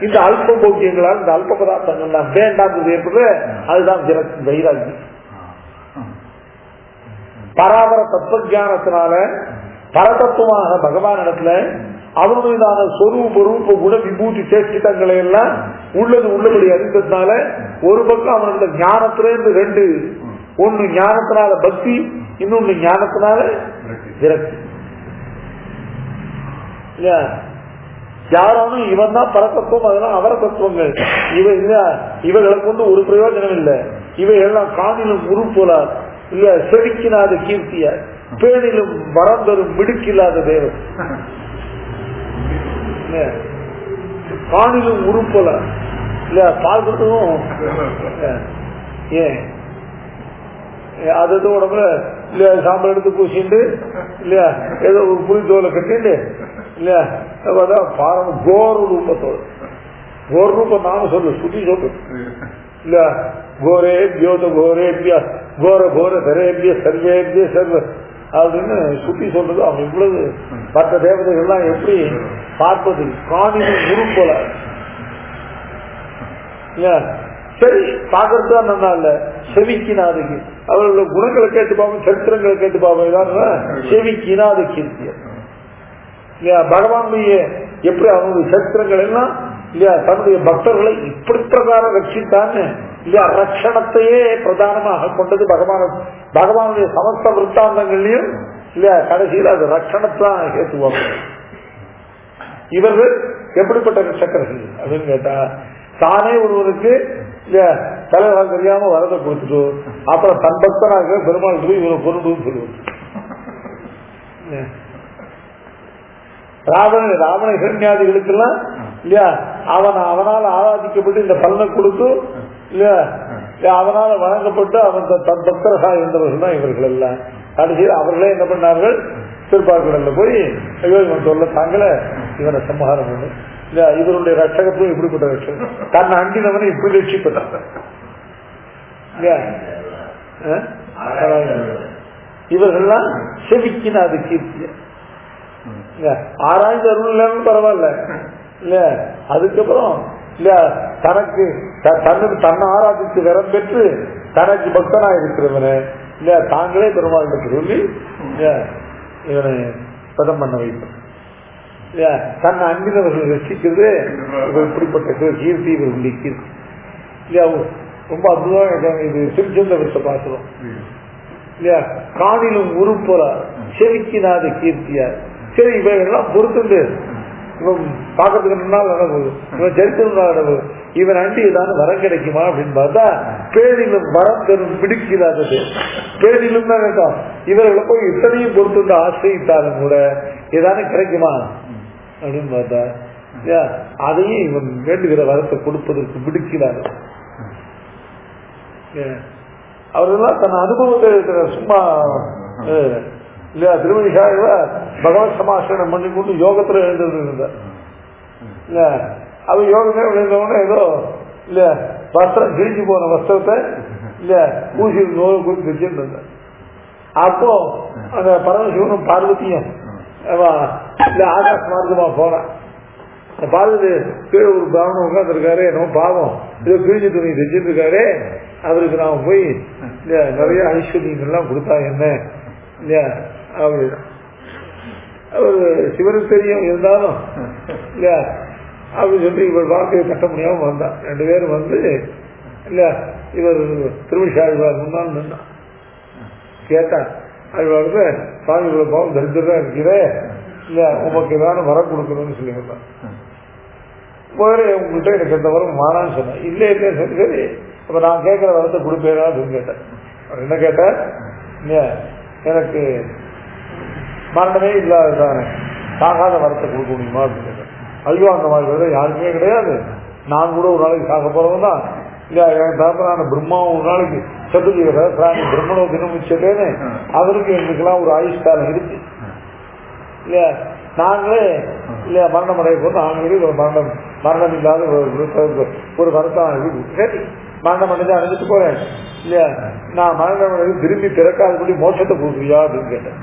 இந்த அல்ப போக்கியங்களால் இந்த அல்ப பதார்த்தங்கள்லாம் வேண்டாம் ஏற்படுது. அதுதான் வைராகியம். பராபர தத்துவ ஞானத்தினால பரதத்துவமாக பகவானிடத்துல அவனுடையதான சொரூப ரூப குண விபூதி சேஷ்டிதங்களை எல்லாம் உள்ளபடி அறிந்ததுனால ஒரு பக்கம் அவனோட ஞானத்திலிருந்து ரெண்டு, ஒன்னு ஞானத்தினால பக்தி, இன்னொன்னு ஞானத்தினால விரக்தி. யாரானும் இவன் தான் பரதத்துவம் அதெல்லாம் அவர தத்துவங்கள் இவைகளை கொண்டு ஒரு பிரயோஜனம் இல்லை. இவைகள்லாம் காணிலும் உருப்போலார் இல்ல செவிக்கினாத கீர்த்திய பேணிலும் வரந்தரும் மிடுக்கில்லாத தேவன். காணிலும் உருப்பல இல்ல பார்க்கட்டும் ஏன் அது உடம்புல இல்லையா சாம்பல் எடுத்து பூசிட்டு இல்லையா ஏதோ ஒரு புரிதோலை கட்டிட்டு இல்லையா பாரம் கோர ரூபத்தோடு கோர ரூபம் நாம சொல்லு சுத்தி சொல்லு இல்ல கோரேபியோ கோரேபியா கோர கோர தரேபிய சர்வேபிய சர்வ அப்படின்னு சுத்தி சொல்றது. அவன் இவ்வளவு மற்ற தேவதைகள்லாம் எப்படி பார்ப்பது காணிலும் உருப்போல சரி பார்க்கறது நல்லா இல்ல செவிக்கினாதுக்கு அவர்களோட குணங்களை கேட்டு பார்ப்போம், சரித்திரங்களை கேட்டு பார்ப்போம். செவிக்கினாத கீர்த்திய இல்லையா பகவானுடைய எப்படி அவனுடைய சரித்திரங்கள் எல்லாம் இல்லையா தன்னுடைய பக்தர்களை இப்படி பிரகாரம் ரட்சித்தான்னு இல்லையா ரட்சணத்தையே பிரதானமாக கொண்டது பகவானுடைய சமஸ்த விற்த்தாந்தங்கள்லயும் இல்லையா கடைசியில் அது ரட்சணத்தான் ஏற்றுவாங்க. இவர்கள் எப்படிப்பட்ட ரட்சகர்கள் அப்படின்னு கேட்டா தானே ஒருவருக்கு இல்லையா தலைவர்கள் தெரியாம வரதை கொடுத்துட்டு அப்புறம் தன் பக்தனாக பெருமாள் போய் இவரை பொருண்டுன்னு சொல்லுவாங்க. ராவண ஹிரண்யாதிகளுக்கெல்லாம் இல்லையா அவனால் ஆராதிக்கப்பட்டு இந்த பலனை கொடுத்து இல்லையா அவனால வழங்கப்பட்டு அவன் தன் பக்தராக இருந்தவர்கள் தான் இவர்கள் எல்லாம். கடைசியில் அவர்களே என்ன பண்ணார்கள் திருப்பார்கடல்ல போய் ஐயோ இவன் சொல்ல தாங்களே இவனை சம்ஹாரம் பண்ணு இல்லையா இவருடைய ரட்சகத்துவம் இப்படிப்பட்ட ரட்சகம் தன்னை அண்டினவனை இப்படி ரட்சிப்பட்டான் இல்லையா. இவர்கள்லாம் செவிக்கின அது கீர்த்திய ஆராய்ந்து அருள் இல்லைன்னு பரவாயில்ல இல்ல அதுக்கப்புறம் இல்ல தனக்கு தன்னை ஆராதித்து வரம் பெற்று தனக்கு பக்தனா இருக்கிறவன இல்லையா தாங்களே பெருமாளுக்கு சொல்லி இவனை பதம் பண்ண வைப்போம். இல்லையா தன்னை அன்பினவர்கள் ரசிக்கிறது இப்படிப்பட்ட கீர்த்தி இவர்களுடைய கீர்த்தி. இல்லையா ரொம்ப அற்புதமாக இது திருச்செந்தவரத்தை பார்க்கிறோம். இல்லையா காதிலும் உருப்பொறா செவிக்கினாத கீர்த்தியார். சரி இவெல்லாம் பொறுத்துண்டு இவன் பார்க்கறதுக்கு முன்னால் நடக்குது, இவன் சரித்திரம் நடக்குது, இவன் அண்டி ஏதாவது வரம் கிடைக்குமா அப்படின்னு பார்த்தா பேரிலும் வரம் பெரும் பிடிக்கிறாதது. பேரிலும் தான் கேட்டோம், இவர்களை போய் இத்தனையும் பொறுத்துண்டு ஆசிரியித்தாலும் கூட ஏதானு கிடைக்குமா அப்படின்னு பார்த்தா அதையும் இவன் வேண்டுகிற வரத்தை கொடுப்பதற்கு பிடிக்கிறாரு. அவர்களெல்லாம் தன் அனுபவத்தை இருக்கிற சும்மா இல்லையா திருமணிஷாக பகவத் சமாசனம் பண்ணி கொண்டு யோகத்துல எழுந்திருந்தார். இல்ல அவன் யோகமே எழுந்தவொடனே ஏதோ இல்ல வஸ்திரம் கிழிஞ்சு போன வஸ்திரத்தை இல்ல ஊசி நோய் குறித்து வச்சுட்டு இருந்தார். அப்போ அந்த பரமசிவனும் பார்வதியும் இல்ல ஆகாச மார்க்கமா போனான். பார்வதி கீழே ஒரு பிராமணன் உட்காந்துருக்காரு, என்னமோ பாவம் ஏதோ கிழிஞ்சு துணி தைச்சிட்டு இருக்காரு, அவருக்கு நாம போய் இல்லையா நிறைய ஐஸ்வர்யங்கள்லாம் கொடுத்தா என்ன இல்லையா அப்படி அவர் சிவனுக்கு தெரியும் இருந்தாலும் இல்லையா அப்படின்னு சொல்லி இவர் வாழ்க்கையை கட்ட முடியாம வந்தான். 2 பேரும் வந்து இல்லையா இவர் திருவிழாழ்வார் முன்னால் நின்னான். கேட்டான் ஆழ்வாருக்கு, சுவாமி இவ்வளவு பாவம் தரித்திரா இருக்கிறே இல்லையா உமக்கு ஏதாவது வரம் கொடுக்கணும்னு சொல்லி வந்தான். வேறு உங்கள்கிட்ட எனக்கு எந்த வரம் வானான்னு சொன்னேன். இல்லை இல்லை சரி சரி அப்ப நான் கேட்கிற வரத்தை கொடுப்பேனா அப்படின்னு கேட்டேன். அவர் என்ன கேட்டார், இல்லையா எனக்கு மரணமே இல்லாததானே சாகாத வரத்தை கொடுக்க முடியுமா அப்படின்னு கேட்டேன். ஐயோ அந்த மாதிரி வரதை யாருக்குமே கிடையாது, நான் கூட ஒரு நாளைக்கு சாக போறவன் தான் இல்லையா, என் தரப்பரான பிரம்மாவும் ஒரு நாளைக்கு சத்துஜீவ பிரம்மனோ தினமுச்சேன்னு அவருக்கு எங்களுக்கெல்லாம் ஒரு ஆயுஷ்காலம் இருக்கு இல்லையா, நாங்களே இல்லையா மரணம் அடைய போது நாங்களே மரணம் இல்லாத ஒரு வருத்தம் சரி மரணம் அடைஞ்சு அடைஞ்சிட்டு போறேன் இல்லையா, நான் மரணம் அடைஞ்சு திரும்பி பிறக்காதபடி மோட்சத்தை கொடுக்குறியா அப்படின்னு கேட்டேன்.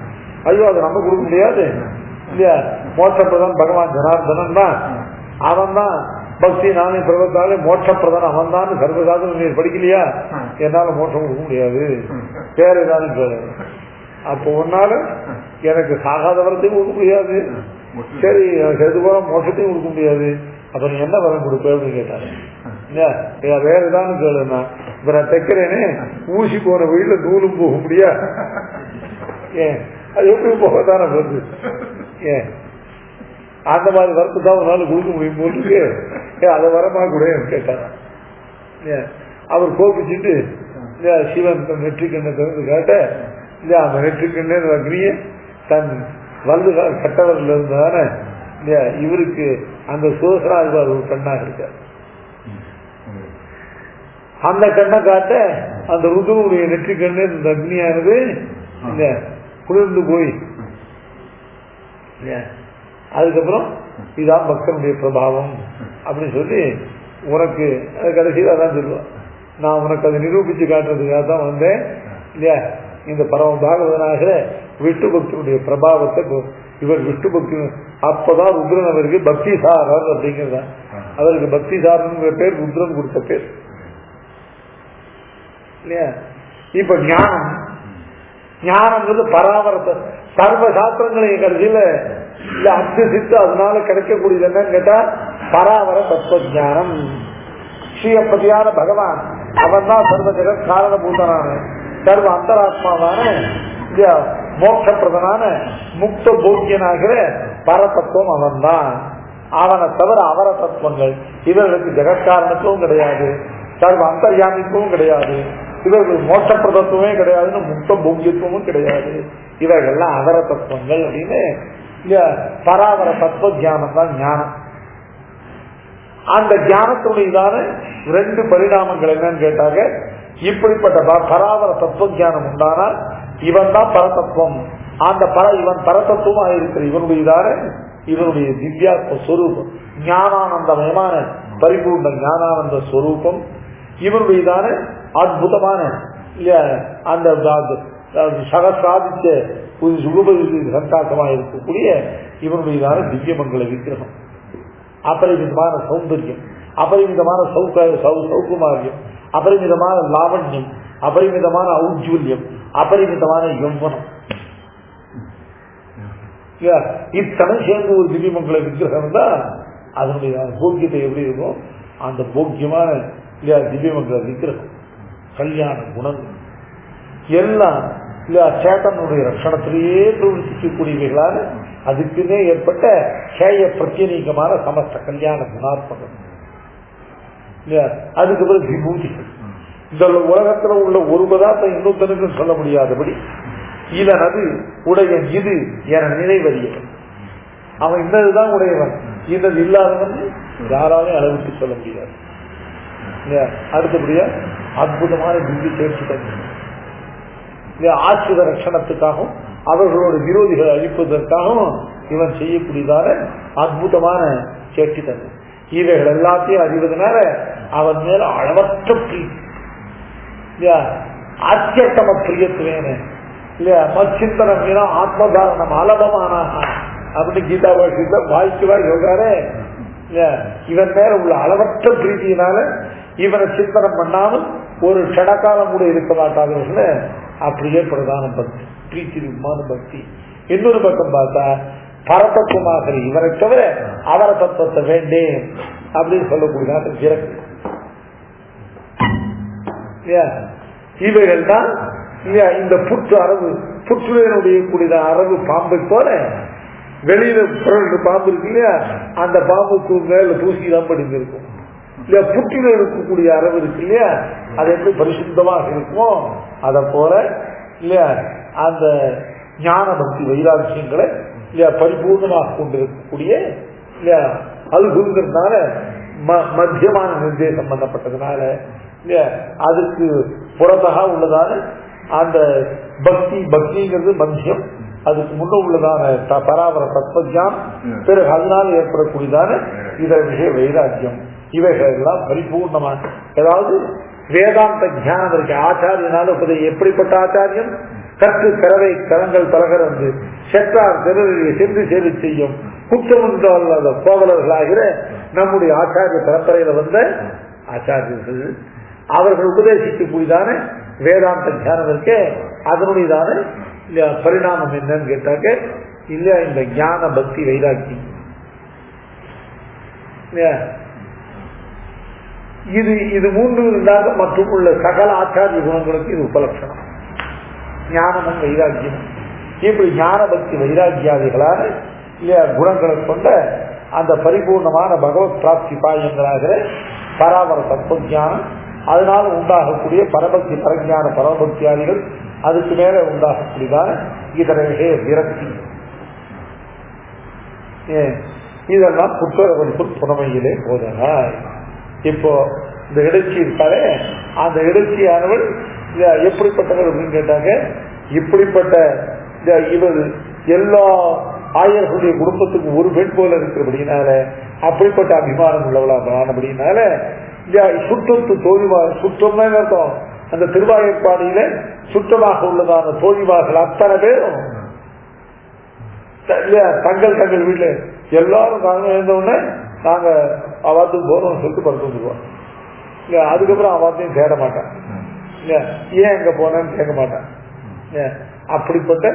ஐயோ அதை நம்ம கொடுக்க முடியாது இல்லையா, மோட்சப்பிரதான் பகவான் ஜனார்தனன் தான், அவன் தான் பக்தி நானே பிரபத்தாலே மோட்சப்பிரதான் அவன் தான் சர்வசாதம் நீர் படிக்கலையா, என்னால மோட்சம் கொடுக்க முடியாது வேற ஏதாவது கேளு. அப்போ ஒன்னால எனக்கு சாகாத வரத்தையும் கொடுக்க முடியாது, சரி செது போல மோட்சத்தையும் கொடுக்க முடியாது, அப்ப நீ என்ன வரம் கொடுப்ப அப்படின்னு கேட்டாரு. வேற ஏதாவது கேளுன்னா இப்ப நான் தைக்கிறேனே ஊசி போன வீட்டுல நூலும் போக முடியா, ஏன் அது எப்படி போகத்தானே வருது, ஏன் அந்த மாதிரி வரத்து தான் ஒரு நாள் கொடுக்க முடியும் போட்டுக்கு அதை வரமா கூட கேட்டாரா. அவர் கோபிச்சுட்டு சிவன் நெற்றிக்கண்ணை திறந்து காட்ட இல்லையா அந்த நெற்றிக்கண்ணே அக்னிய தன் வலது கட்டவரில் இருந்ததானே இல்லையா இவருக்கு அந்த சுதசராஜ் ஒரு கண்ணாக இருக்கார். அந்த கண்ணை காட்ட அந்த ருதுனுடைய நெற்றிக்கண்ணு இந்த அக்னியானது இல்ல குளிர்ந்து போய் அதுக்கப்புறம் இதுதான் பக்தனுடைய பிரபாவம் அப்படின்னு சொல்லி உனக்கு கடைசியில் அதான் சொல்லுவான், நான் உனக்கு அதை நிரூபிச்சு காட்டுறதுக்காக தான் வந்தேன் இல்லையா, இந்த பரம பாகவதனாக விஷ்ணு பக்தனுடைய பிரபாவத்தை இவர் விஷ்ணு பக்தி அப்பதான் ருத்ரன் அவருக்கு பக்தி சாரர் அப்படிங்கிறதா, அவருக்கு பக்தி சாரனுங்கிற பேர் ருத்ரன் கொடுத்த பேர் இல்லையா. இப்ப ஞானம் ஞானம்ன்றது பராமரத்தை சர்வ சாஸ்திரங்களையும் கடைசியில இல்ல அத்தியசித்து அதனால கிடைக்கக்கூடியது என்னன்னு கேட்டா பராவர தத்துவ ஜானம். ஸ்ரீயப்பதியான பகவான் அவன் தான் சர்வ ஜெகத் காரணபூதனான சர்வ அந்தராத்மாவான மோட்சப்பிரதனான முக்த போக்கியனாகிற பரதத்துவம் அவன் தான். அவனை தவிர அவர தத்துவங்கள் இவர்களுக்கு ஜெகத்காரணத்துவம் கிடையாது, சர்வ அந்தர்யாமித்துவம் கிடையாது, இவர்களுக்கு மோட்சப்பிரதத்துவமே கிடையாதுன்னு முக்த போக்கியத்துவமும் கிடையாது, இவர்கள்லாம் அவர தத்துவங்கள் அப்படின்னு பராவர தத்துவ ஜானம் தான் ஞானம். அந்த ஞானத்துடையதான 2 பரிணாமங்கள் என்னன்னு கேட்டாங்க, இப்படிப்பட்ட பராவர தத்துவ ஜானம் உண்டானால் இவன் தான் பரதத்துவம், அந்த இவன் பரதத்துவமாக இருக்கிற இவனுடையதான இவனுடைய திவ்யாத்ம ஸ்வரூபம் ஞானானந்தமயமான பரிபூர்ண ஞானானந்த ஸ்வரூபம் இவனுடையதான அற்புதமான அந்த சகசாதித்த சுகபதி சந்தாசமாக இருக்கக்கூடிய இவனுடையதான திவ்யமங்கல விக்கிரகம், அபரிமிதமான சௌந்தர்யம், அபரிமிதமான சௌகுமாரியம், அபரிமிதமான லாவண்யம், அபரிமிதமான ஔஜ்வல்யம், அபரிமிதமான யௌவனம். இத்தனை சேர்ந்து ஒரு திவ்யமங்கல விக்கிரகம் தான் அதனுடைய போக்கியத்தை எப்படி இருக்கும், அந்த போக்கியமான இல்லையா திவ்யமங்கல விக்கிரகம், கல்யாண குணங்கள் எல்லாம் இல்லையா சேத்தனுடைய ரட்சணத்திலேயே பிரவர்த்திக்கக்கூடியவைகளான அதுக்குன்னே ஏற்பட்ட சேய பிரத்யேகமான சமஸ்த கல்யாண குணாத்மகம் இல்லையா. அதுக்கு பிறகு விபூதிகள். இந்த உலகத்துல உள்ள ஒரு பதார்த்தம் இன்னொருத்தனுக்கு சொல்ல முடியாதபடி இதன் அது உடையன் இது என நினைவறியவன். அவன் இன்னதுதான் உடையவன், இன்னது இல்லாதவன் யாராலையும் அளவிட்டு சொல்ல முடியாது. அடுத்தபடியா அற்புதமான திவ்ய தேர்ச்சி ஆசிர ரட்சணத்துக்காகவும் அவர்களோட விரோதிகளை அழிப்பதற்காகவும் இவன் செய்யக்கூடியதான அற்புதமான சேட்டி தன்மை. இவைகள் எல்லாத்தையும் அறிவதனால அவன் மேல அளவற்ற பிரீத்தி இல்லையா, அத்தியத்தம பிரியத்துவேன்னு இல்லையா, மச்சிந்தனம் வீணா ஆத்மதாரணம் அலபமான அப்படின்னு கீதா பாஷித்த வாய்க்குவா யோகாரே இல்லையா. இவன் மேல உள்ள அளவற்ற பிரீத்தியினால இவனை சிந்தனம் பண்ணாமல் ஒரு க்ஷணகாலம் கூட இருக்க மாட்டாதவர்கள அப்படியே பிரதான பக்தி, பிரீத்திமான பக்தி. இன்னொரு பக்கம் பார்த்தா பரதத்துவமாக இவரை தவிர அவர தத்துவத்தை வேண்டேன் அப்படின்னு சொல்லக்கூடியதாக இறக்கு. இவைகள் தான் இந்த புற்று அரவு, புற்றுடைய கூடிய அரவு பாம்பை போல வெளியில பாம்பு இருக்கு இல்லையா, அந்த பாம்புக்கு மேல தூசிதான் படிந்திருக்கும் இல்லையா. புற்றில இருக்கக்கூடிய அரவு இருக்கு இல்லையா, அது எப்படி பரிசுத்தமாக இருக்குமோ அதை போல இல்லையா அந்த ஞான பக்தி வைராட்சியங்களை இல்லையா பரிபூர்ணமாக கொண்டிருக்கக்கூடிய இல்லையா. அல்குங்கிறதுனால மத்தியமான நிர்தேசம் சம்பந்தப்பட்டதுனால இல்லையா அதுக்கு புறத்தாக உள்ளதான அந்த பக்தி, பக்திங்கிறது மத்தியம், அதுக்கு முன்ன உள்ளதான பராபர தத்துவஜானம், பிறகு அதனால ஏற்படக்கூடியதான இதர விஷய வைராக்கியம், இவைகள் எல்லாம் பரிபூர்ணமான. ஏதாவது வேதாந்த ஞானம் இருக்கு ஆச்சாரியனால எப்படிப்பட்ட ஆச்சாரியம், கற்று கரவை கரங்கள் பலகரந்து செற்றார் திறறியை சென்று சேவை செய்யும் குற்றமுண்டாத கோவலர்களாகிற நம்முடைய ஆச்சாரிய பரம்பரையில வந்த ஆச்சாரியர்கள் அவர்கள் உபதேசிக்கக்கூடியதான வேதாந்த ஞானம் இருக்கே அதனுடையதான பரிணாமம் என்னன்னு கேட்டாக்க இல்லையா இந்த ஞான பக்தி வைராக்கி. இது மூன்று இருந்தாக மற்றும் உள்ள சகல ஆச்சாரிய குணங்களுக்கு இது உபலட்சணம், ஞானமும் வைராக்கியமும். இப்படி ஞான பக்தி வைராக்கியாதிகளான இல்லையா குணங்களை கொண்ட அந்த பரிபூர்ணமான பகவத் பிராப்தி பாயங்களாகிற பராமர தத்துவஞானம், அதனால் உண்டாகக்கூடிய பரபக்தி பரஞான பரமபக்தியாதிகள், அதுக்கு மேல உண்டாகக்கூடியதான இதர விஷய விரக்தி, இதெல்லாம் புத்தகவனுக்குள் புனமையிலே போதனாய். இப்போ இந்த இடைச்சி இருக்காலே அந்த இடைச்சியானவள் எப்படிப்பட்டவர் அப்படின்னு கேட்டாங்க, இப்படிப்பட்ட இவர் எல்லா ஆயர்களுடைய குடும்பத்துக்கு ஒரு பெண் போல இருக்கிறபடினால அப்படிப்பட்ட அபிமானம் உள்ளவளானபடினால சுற்றத்து தோழிவாக, சுற்றம்னா அர்த்தம் அந்த திருவாயப்பாடியில சுற்றமாக உள்ளதான தோழிவார்கள் அத்தனை பேரும் தங்கள் தங்கள் வீட்டுல எல்லாரும் நாங்க இருந்தவுடனே நாங்க அவாத்துக்கு போறோம்னு சொல்லிட்டு படுத்து வந்துருவோம். அதுக்கப்புறம் அவாத்தையும் தேட மாட்டேன், ஏன் எங்க போனேன்னு கேட்க மாட்டேன். அப்படிப்பட்ட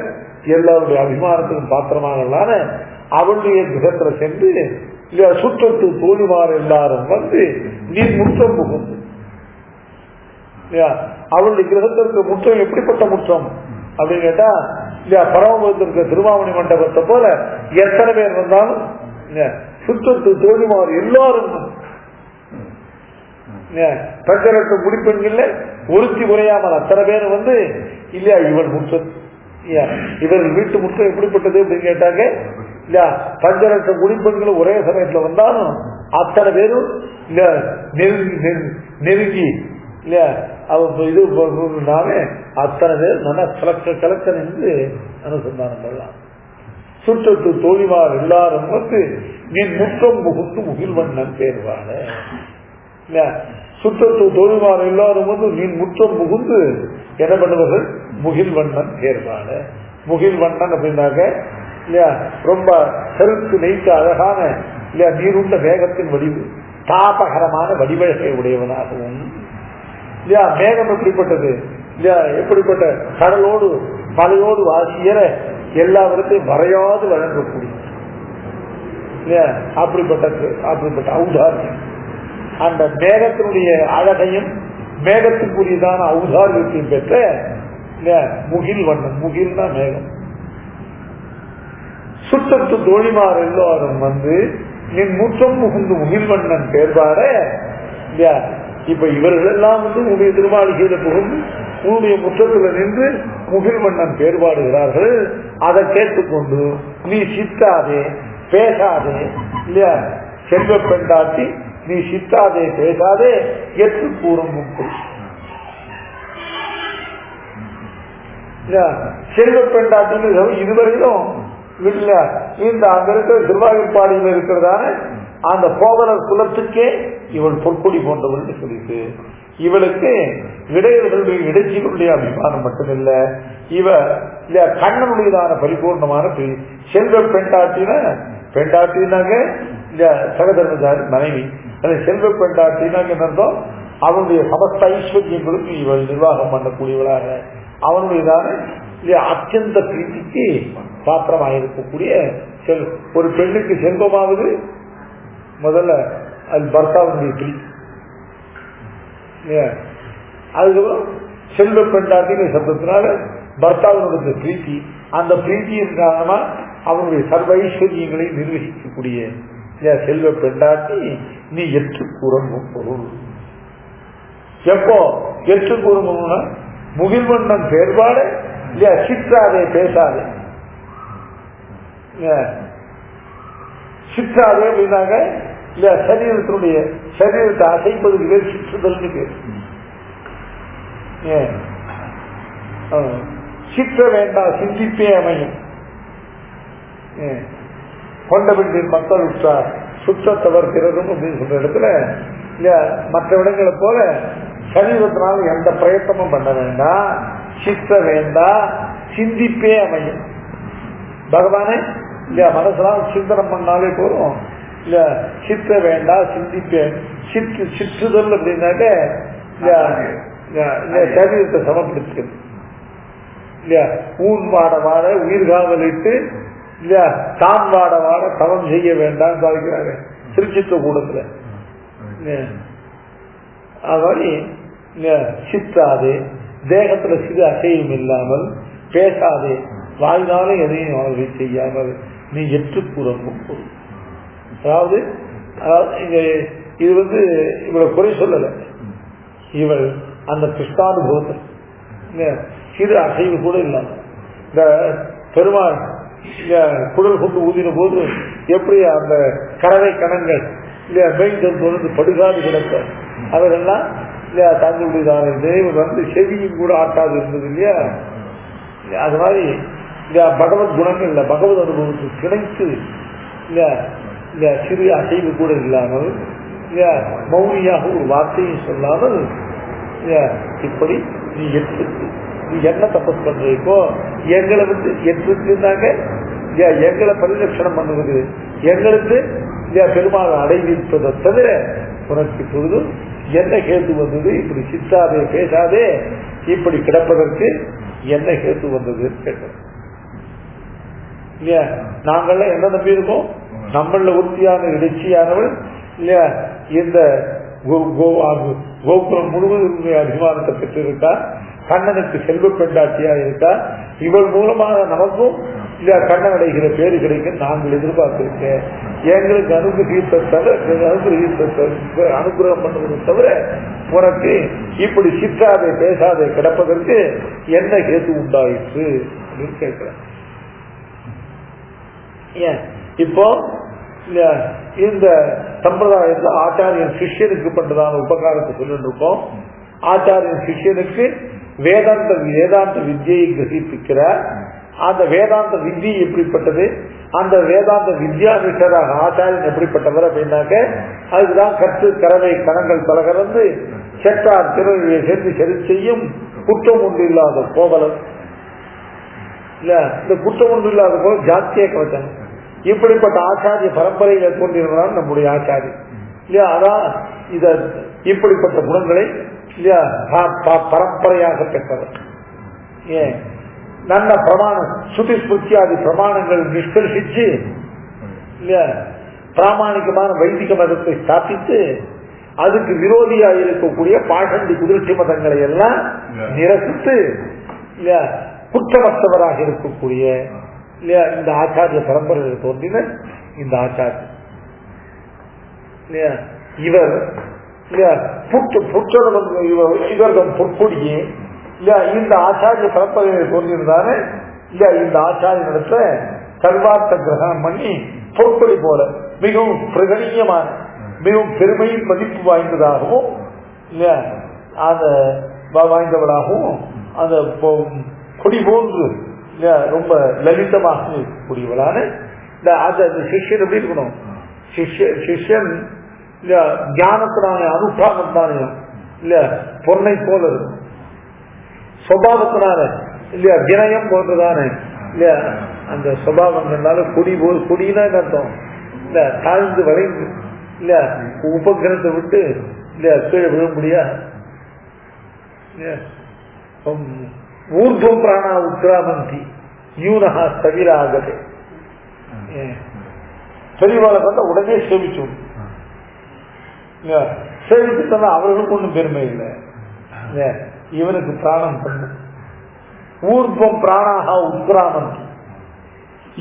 எல்லாருடைய அபிமானத்துக்கும் பாத்திரமாகலான அவளுடைய கிரகத்துல சென்று இல்லையா சுற்றத்து தோழிமார் எல்லாரும் வந்து நீ முற்றம் புகுந்து அவளுடைய கிரகத்திற்கு முற்றம் எப்படிப்பட்ட முற்றம் அப்படின்னு கேட்டா இல்லையா பரமபுரத்திற்கு திருவாமணி மண்டபத்தை போல எத்தனை பேர் வந்தாலும் சுற்றத்து தோழிமார் எல்லாரும் பஞ்சரட்டு முடிப்பெண்கள் ஒருத்தி குறையாமல் அத்தனை பேர் வந்து இல்லையா இவள் முற்றம், இவர்கள் வீட்டு முற்றம் எப்படிப்பட்டது அப்படின்னு கேட்டாங்க இல்லையா பஞ்சரட்ட குடிப்பெண்களும் ஒரே சமயத்துல வந்தாலும் அத்தனை பேரும் இல்ல நெருங்கி இல்லையா இது நாமே அத்தனை பேர் நல்லா கலக்க நின்று அனுசந்தானம் பண்ணலாம். சுற்றத்து தோழிமார் எல்லாரும் வந்து நீ முற்றம் புகுத்து முகில்வண்ணன் பேருவான, சுற்றத்து தோழிமார் எல்லாரும் வந்து நீ முற்றம் புகுந்து என்ன பண்ணுவார்கள் முகில்வண்ணன் பேருவான. முகில்வண்ணன் அப்படின்னாக்க இல்லையா ரொம்ப கருத்து நெய்த்த அழகான இல்லையா நீருண்ட வேகத்தின் வடிவு, தாபகரமான வடிவழகை உடையவனாகவும் இல்லையா. மேகம் எப்படிப்பட்டது இல்லையா எப்படிப்பட்ட கடலோடு மலையோடு வாசியற எல்லாவற்றையும் வரையாது வழங்கக்கூடிய இல்லையா அப்படிப்பட்ட ஔதாரியம். அந்த மேகத்தினுடைய அழகையும் மேகத்துக்குரியதான ஔதாரியத்தையும் பெற்ற முகில் வண்ணன். முகில்னா மேகம். சுற்றத்து தோழிமார் எல்லாரும் வந்து நின் முற்றம் முகுந்து முகில் வண்ணன் பேர்பாட இல்லையா. இப்ப இவர்கள் எல்லாம் வந்து உன்னுடைய திருமாளிகையில புகுந்து உன்னுடைய முற்றத்துல நின்று முகில் வண்ணன் பேர்பாடுகிறார்கள். அதை கேட்டுக்கொண்டு நீ சித்தாதே பேசாதே இல்லையா. செல்வ பெண்டாட்டி நீ சித்தாதே பேசாதே எட்டு கூறும் செல்வ பெண்டாட்டின்னு இதுவரையிலும் இல்ல இந்த அங்க இருக்கிற திருவாயூர்பாடியில் இருக்கிறதான அந்த கோவலர் குலத்துக்கே இவள் பொற்கொடி போன்றவள் சொல்லிட்டு இவளுக்கு இடையர்களுடைய இடைச்சிகளுடைய அபிமானம் மட்டுமில்ல, இவ இல்ல கண்ணனுடையதான பரிபூர்ணமான செல்வ பெண்டாட்டினாங்க இல்ல சகதர்மதாரி மனைவி. அந்த செல்வ பெண்டாட்டினாங்க அர்த்தம் அவனுடைய சமஸ்த ஐஸ்வர்யங்களுக்கு இவள் நிர்வாகம் பண்ணக்கூடியவளாக அவனுடையதான அத்தியந்த பிரீதிக்கு பாத்திரமாக இருக்கக்கூடிய ஒரு பெண்ணுக்கு செல்வமாவது முதல்ல அது பர்த்தாவுடைய பிரீத்தி. அதுக்கப்புறம் செல்வ பெண்டாட்டின சப்தத்தினால பர்த்தாவினுடைய பிரீத்தி, அந்த பிரீத்தியின் காரணமா அவனுடைய சர்வ ஐஸ்வர்யங்களை நிர்வகிக்கக்கூடிய செல்வ பெண்டாட்டி நீ எட்டு கூறங்கும் பொருள். எப்போ எட்டு கூறணும்னா முகில்வண்ணன் பேர்பாடு இல்லையா சிற்றாதே பேசாதே. சிற்றாதே அப்படின்னாக்க இல்லையா சரீரத்தை அசைப்பதுக்கு பேர் சிற்றுதல்னு பேர். சிற்ற வேண்டாம் சிந்திப்பே அமையும். கொண்டபின் மக்கள் உற்றார் சுற்றத்தவர் பிறரும் அப்படின்னு சொல்ற இடத்துல இல்லையா மற்ற இடங்களை போல சரீரத்தினால எந்த பிரயத்தனமும் பண்ண வேண்டாம், சித்த வேண்டாம், சிந்திப்பே அமையும். பகவானே இல்லையா மனசெல்லாம் சிந்தனம் பண்ணாலே போதும். இல்ல சித்த வேண்டாம் சிந்திப்பே சிற்றுதல் அப்படின்னாக்க சரீரத்தை சமப்படுத்துறது இல்லையா. ஊன் வாட வாட உயிர்காவல் இட்டு இல்லையா தான் வாட வாட தவம் செய்ய வேண்டாம் பாதிக்கிறாங்க திருச்சித்த கூடத்துல. அது மாதிரி சித்தாதே தேகத்துல சிறு அசையும் இல்லாமல் பேசாதே வாய்னாலும் எதையும் வாழ்க்கை செய்யாமல் நீ எட்டு கூறமும் பொருள். அதாவது இது வந்து இவளை குறை சொல்லல, இவள் அந்த கிருஷ்ணானுபவத்தில் சிறு அசைவு கூட இல்லாமல் இந்த பெருமாள் குடல் கொண்டு ஊதின போது எப்படி அந்த கறவை கணங்கள் இல்லையா மெய்தொன்று படுகாடு கிடக்க அவரெல்லாம் இல்லையா தங்களுடைய தெய்வம் வந்து செவியும் கூட ஆட்டாது இருந்தது இல்லையா. அது மாதிரி இல்லையா பகவத் குணங்கள் இல்லை பகவத் அனுபவத்துக்கு கிடைத்து இல்லையா இல்லையா சிறு அசைவு கூட இல்லாமல் இல்லையா மௌனியாக ஒரு வார்த்தையும் சொல்லாமல் இல்லையா இப்படி நீ நீ என்ன தப்பஸ் பண்றீக்கோ எங்களை வந்து எட்டுனாங்க எங்களை பரிலட்சணம் பண்ணுவது எங்களுக்கு பெருமாள் அடைவிப்பதை தவிர உனக்கு இப்பொழுது என்ன கேட்டு வந்தது இப்படி சித்தாதே பேசாதே இப்படி கிடப்பதற்கு என்ன கேட்டு வந்தது கேட்டோம் இல்லையா. நாங்கள்லாம் என்ன நம்பி இருக்கோம், நம்மள உறுதியான இடைச்சியானவள் இல்லையா இந்த கோபுரம் முழுவதும் அபிமானத்தை பெற்றிருக்கா, கண்ணனுக்கு செல்வ பெண்டாட்டியா இருக்கா, இவள் மூலமாக நமக்கும் இல்ல கண்ணன் அடைகிற பேரு கிடைக்கும் நாங்கள் எதிர்பார்த்திருக்கேன். எங்களுக்கு அனுகிரகம் பண்ணுவதை தவிர உனக்கு இப்படி சித்தாதே பேசாதே கிடப்பதற்கு என்ன கேது உண்டாயிற்று அப்படின்னு கேட்கிறேன். ஏன் இப்போ இந்த சம்பிரதாயத்தில் ஆச்சாரியன் சிஷ்யனுக்கு பண்றதான உபகாரத்தை சொல்லிட்டு இருக்கோம். ஆச்சாரியன் சிஷ்யனுக்கு வேதாந்த வித்தியை கிரகிப்பிக்கிறார். அந்த வேதாந்த வித்தியை எப்படிப்பட்டது, அந்த வேதாந்த வித்யாமிஷராக ஆச்சாரியன் எப்படிப்பட்டவர் அப்படின்னாக்க அதுக்குதான் கற்று கறவை கணங்கள் பல கலந்து செட்டார் திறமையை சேர்ந்து சரி செய்யும் குற்றம் ஒன்று இல்லாத கோவலன் இல்ல. இந்த குற்றம் ஒன்று இல்லாத போல ஜாத்திய கவச்சம் இப்படிப்பட்ட ஆச்சாரிய பரம்பரையில தோன்றினான் நம்முடைய ஆச்சாரி இல்லையா. அதான் இப்படிப்பட்ட குணங்களை இல்லையா பரம்பரையாக பெற்றவர். ஏன் நல்ல பிரமாணம் சுத்தி ஸ்மிருத்தியாதி பிரமாணங்கள் நிஷ்கர்ஷிச்சு இல்லையா பிராமணிகமான வைதிக மதத்தை ஸ்தாபித்து அதுக்கு விரோதியாக இருக்கக்கூடிய பாஷண்டி குதிர்ச்சி மதங்களை எல்லாம் நிரசித்து இல்லையா குற்றமற்றவராக இருக்கக்கூடிய இல்லையா இந்த ஆச்சாரிய பரம்பரையில் தோன்றின இந்த ஆச்சாரிய இல்லையா இவர் இல்லையா இவர்தம் பொற்கொடியே இல்லையா இந்த ஆச்சாரிய பரம்பரையில் தோன்றியிருந்தானே இல்லையா இந்த ஆச்சாரிய நடத்த சர்வார்த்த கிரகணம் பண்ணி பொற்கொடி போல மிகவும் பிரகணீயமான மிகவும் பெருமையின் மதிப்பு வாய்ந்ததாகவும் இல்லையா அந்த வாய்ந்தவளாகவும் அந்த கொடி போன்று இல்லையா ரொம்ப லலிதமாக இருக்கக்கூடியவளான இந்த சிஷ்யன் எப்படி இருக்கணும்? சிஷ்யன் இல்லையா ஞானத்தினாலே அனுஷ்டானம் தானே இல்லையா பொன்னை போல இருக்கும். சுபாவத்தினால இல்லையா வினயம் போன்றதானே இல்லையா அந்த சுபாவங்கள்னால கொடினா அர்த்தம் இல்ல தாழ்ந்து வளைந்து இல்லையா உபகிரத்தை விட்டு இல்லையா கீழே விழ முடியா ஊர்துவம் பிராணா உத்ராமந்தி யூனஹா ஸ்தவிராகதே. பெரியவாளை பார்த்தா உடனே சேவிச்சு சேவிச்சுட்டா அவர்களுக்கு ஒன்றும் பெருமை இல்லை. இவனுக்கு பிராணம் பண்ணு. ஊர்துவம் பிராணாகா உத்ராமந்தி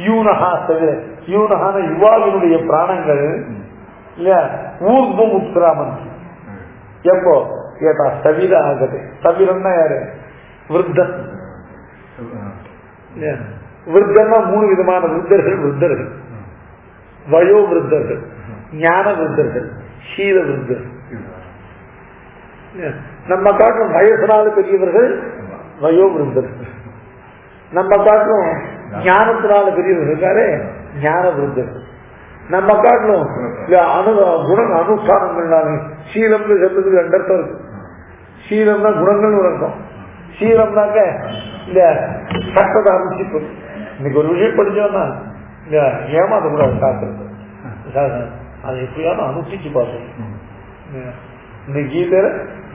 யூனஹா தவிர யூனஹான யுவாவினுடைய பிராணங்கள் இல்லையா ஊர்துவம் உத்ராமந்தி எப்போ கேட்டா ஸ்தவிர ஆகதே. ஸ்தவிரன்னா யாரு? விருத்தன். விருத்தன்னா 3 விதமான விருத்தர்கள். வயோ விருத்தர்கள், ஞான விருத்தர்கள், சீல விருத்தர்கள். நம்ம காட்டும் வயசனால பெரியவர்கள் வயோ விருத்தர்கள். நம்ம காட்டும் ஞானத்தினால பெரியவர்கள் இருக்காரு ஞான விருத்தர்கள். நம்ம காட்டிலும் குண அனுஷ்டானங்கள்னாலே சீலம்னு சொல்றதுக்கு 2 அர்த்தம் இருக்கு. சீலம்னா குணங்கள் இருக்கும். சீலம்னாக்க இந்த சட்டத்தை அனுஷ்டிப்பது. இன்னைக்கு ஒரு விஷயம் படிச்சோம்னா இந்த ஏமாத்தக்கூடாது சாஸ்திரத்தை. அதை எப்படியாவது அனுஷ்டிச்சு பார்த்தோம். இன்னைக்கு கீதையில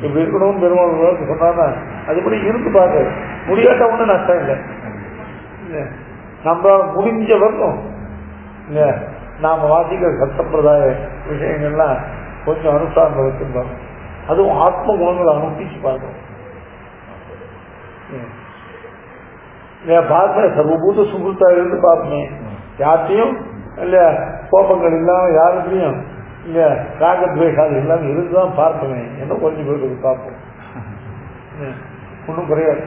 இப்படி இருக்கணும் பெருமாள் சொன்னா அதுபடி இருந்து பார்க்க முடியாட்ட ஒன்றும் நஷ்டம் இல்லை. நம்ம முடிஞ்ச வரணும் நாம வாசிக்கிற சம்பிரதாய விஷயங்கள்லாம் கொஞ்சம் அனுஷ்டானம் வச்சுருப்பாங்க. அதுவும் ஆத்ம குணங்களை அனுஷ்டிச்சு பார்க்கணும். பார்ப்பேன் சர்வபூத சுகுத்தா இருந்து பார்ப்பேன். யார்த்தையும் இல்லையா கோபங்கள் இல்லாம யாருக்கையும் இல்லையா ராகத்வேஷாது இல்லாம இருந்துதான் பார்ப்பேன். என்ன கொஞ்சம் பேருக்கு பார்ப்போம். ஒன்றும் குறையாது.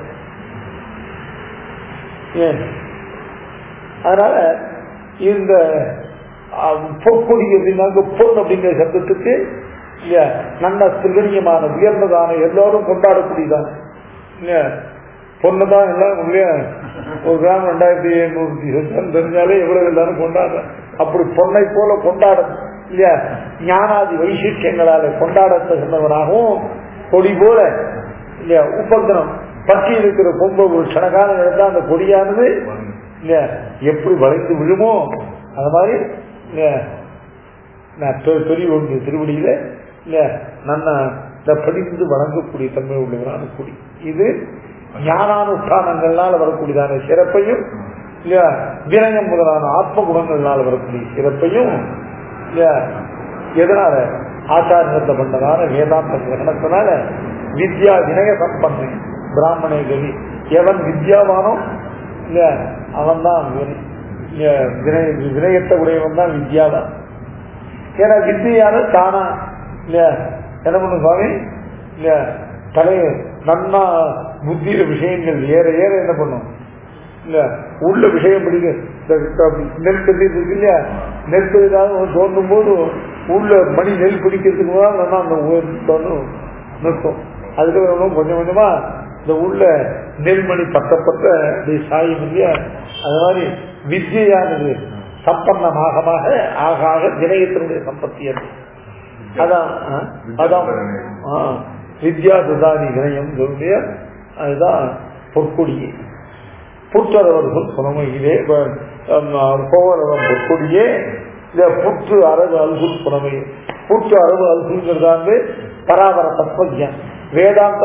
ஏன் அதனால இந்த பொற்கொடி அப்படின்னாக்க பொன் அப்படிங்கிற சப்தத்துக்கு இல்லையா நல்ல திருகணியமான உயர்ந்ததான எல்லாரும் கொண்டாடக்கூடியதான இல்லையா பொண்ணுதான் எல்லாம் இல்லையா 1 கிராம் 2700 தெரிஞ்சாலே எவ்வளவு எல்லாரும் கொண்டாடுற. அப்படி பொண்ணை போல கொண்டாட இல்லையா ஞானாதி வைசிஷ்யங்களால கொண்டாடத்தகுந்தவனாகவும் கொடி போல இல்லையா உபகிரம் பற்றி இருக்கிற கொம்பு ஒரு கணக்கான எடுத்தா அந்த கொடியானது இல்லையா எப்படி வளைந்து விழுமோ அது மாதிரி பெரிய ஒன்று திருவடியில இல்லையா நல்ல படிந்து வணங்கக்கூடிய தன்மை உள்ளவரான கொடி. இது ஞானானுஷ்டானங்கள்னால வரக்கூடியதான சிறப்பையும் இல்லையா வினயம் முதலான ஆத்ம குணங்கள்னால வரக்கூடிய சிறப்பையும் இல்லையா எதனால ஆச்சாரியத்தை பண்ணதான வேதாந்த கிரகணத்தினால வித்யா வினய சம்பன்னை பிராமணே கவி. எவன் வித்யாவானோ இல்லையா அவன் தான் வினயத்தை உடையவன் தான் வித்யாதான். ஏன்னா வித்தியான தானா இல்லையா என்ன பண்ணும் சுவாமி இல்லையா தலைய நன்னா புத்தியில விஷயங்கள் ஏற ஏற என்ன பண்ணும் இல்ல உள்ள விஷயம் பிடிக்க நெல் இருக்கு இல்லையா நெல் ஏதாவது தோன்றும் போது உள்ள மணி நெல் பிடிக்கிறதுக்கு நல்லா அந்த உயர்ந்து நிற்கும். அதுக்கு கொஞ்சம் கொஞ்சமா இந்த உள்ள நெல்மணி பட்ட சாயும் இல்லையா அது மாதிரி வித்யானது சம்பன்னமாக ஆக ஆக வினயத்தினுடைய சம்பத்தி அது. அதான் அதான் வித்யா துதானி வினயம் சொல்லிய அதுதான் பொற்கொடியே. புற்றவர்கள் புனமையிலே கோவலவன் பொற்கொடியே புற்று அரகு அல்குல் புனமையே. பூர்த்தி அளவு அல்குங்கிறது பராபர தத்துவஜான். வேதாந்த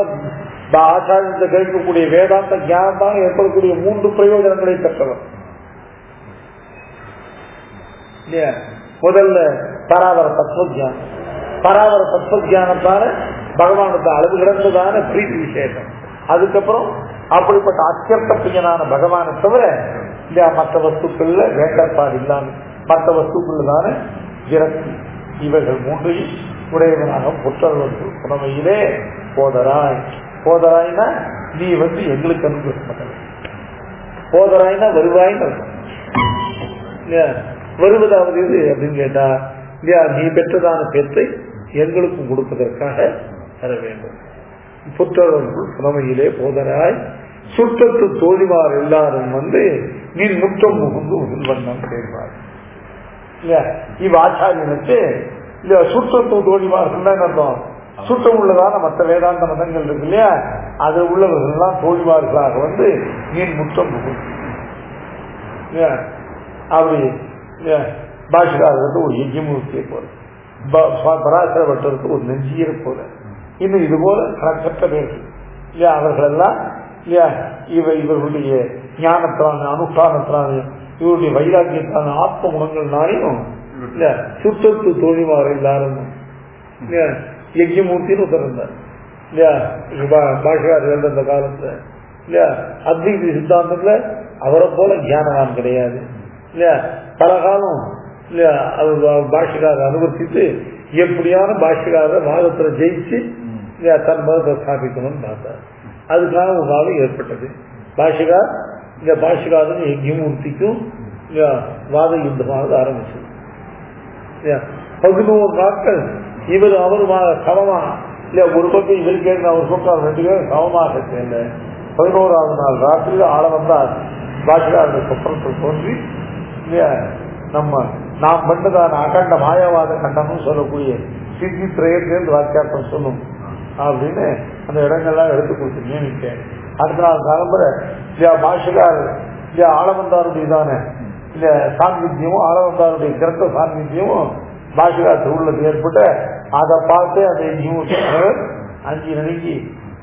ஆச்சாரியத்தை கேட்கக்கூடிய வேதாந்த ஞானத்தான் ஏற்படக்கூடிய 3 பிரயோஜனங்களை பெற்றவர். முதல்ல பராபர தத்துவஜானம். பராபர தத்துவஜானத்தான பகவானுக்கு அளவு கிடந்ததான பிரீதி விசேஷம். அதுக்கப்புறம் அப்படிப்பட்ட அத்தியர்த்த பிரியனான பகவானை தவிர மற்ற வஸ்துக்கள்ல வேண்டப்பாடு இல்லாமல் மற்ற வஸ்துக்கள் தானே விரக்தி. இவைகள் 3ஐயும் உடையவனாக புற்றல் புனமையிலே போதராய். போதராய்னா நீ எங்களுக்கு அனுபவிக்க போதராய்னா வருவாய்ன்னு வருவதாவது எது அப்படின்னு கேட்டா நீ பெற்றதான பேற்றை எங்களுக்கும் கொடுப்பதற்காக தர வேண்டும். புற்றவர்கள் புனமையிலே போதராய் சுற்றத்து தோழிமார் எல்லாரும் நீ முற்றம் முகுந்து உள்வண்ணம் கேட்பார். இவ் ஆச்சாரியனுக்கு சுற்றத்து தோழிமார்கள் அர்த்தம். சுற்றம் உள்ளதான மற்ற வேதாந்த மதங்கள் இருக்கு இல்லையா, அது உள்ளவர்கள்லாம் தோழிமார்களாக நீ முற்றம் முகுந்து அப்படி பாஷிகாரருக்கு ஒரு யஜ்யமூர்த்தியை போல, பராசர பட்டருக்கு ஒரு நெஞ்சியரை போல, இன்னும் இது போல கணக்கற்ற பேர்கள் இல்லையா. அவர்கள் எல்லாம் இல்லையா இவர்களுடைய ஞானத்திலான அனுஷ்டானத்திலான இவருடைய வைராக்கியத்தான ஆத்ம குணங்கள்னாலையும் இல்ல சுற்றத்து தோழிமார் எல்லாரும் இல்லையா யஜ்யமூர்த்தின்னு உத்தரந்தார் இல்லையா. பாஷிகார் எழுந்த அந்த காலத்துல இல்லையா அத்வைத சித்தாந்தத்துல அவரை போல ஞானவான் கிடையாது இல்லையா. பல காலம் இல்லையா பாஷிகாரர் அனுவர்த்தித்து எப்படியான பாஷிகாரர் வாதத்துல ஜெயிச்சு இல்லையா தன் மதத்தை ஸ்தாபிக்கணும்னு பார்த்தார். அதுக்காக ஒரு காலம் ஏற்பட்டது. பாஷிகார் இந்த பாஷிகாரன் யஜ்யமூர்த்திக்கும் வாத யுத்தமானது ஆரம்பிச்சது. 11 நாட்கள் இவர் அவர் சமமா இல்லையா ஒரு பக்கம் இவர் கேட்க அவர் சொல்றார், 2 பேரும் சமமாக சேர்ந்த 11ஆவது நாள் ராத்திரியில் ஆள வந்தார். பாஷிகாரர் சொப்பனத்தில் தோன்றி இல்லையா நாம் பண்ணதான அகண்ட மாயாவாத கண்டனம் சொல்லக்கூடிய சித்தி திரையத்திலிருந்து வாக்கியார்த்தம் சொல்லும் அப்படின்னு அந்த இடங்கள்லாம் எடுத்து கொடுத்து நியமித்தேன். அடுத்த நாள் கிளம்புற இல்லையா பாஷிகார் இல்லையா ஆளவந்தாருடையதான இல்ல சாநித்தியமும் ஆளவந்தாருடைய கிரந்த சாநித்தியமும் பாஷிகார் உள்ளது ஏற்பட்ட அதை பார்த்து அந்த 5 மணிக்கு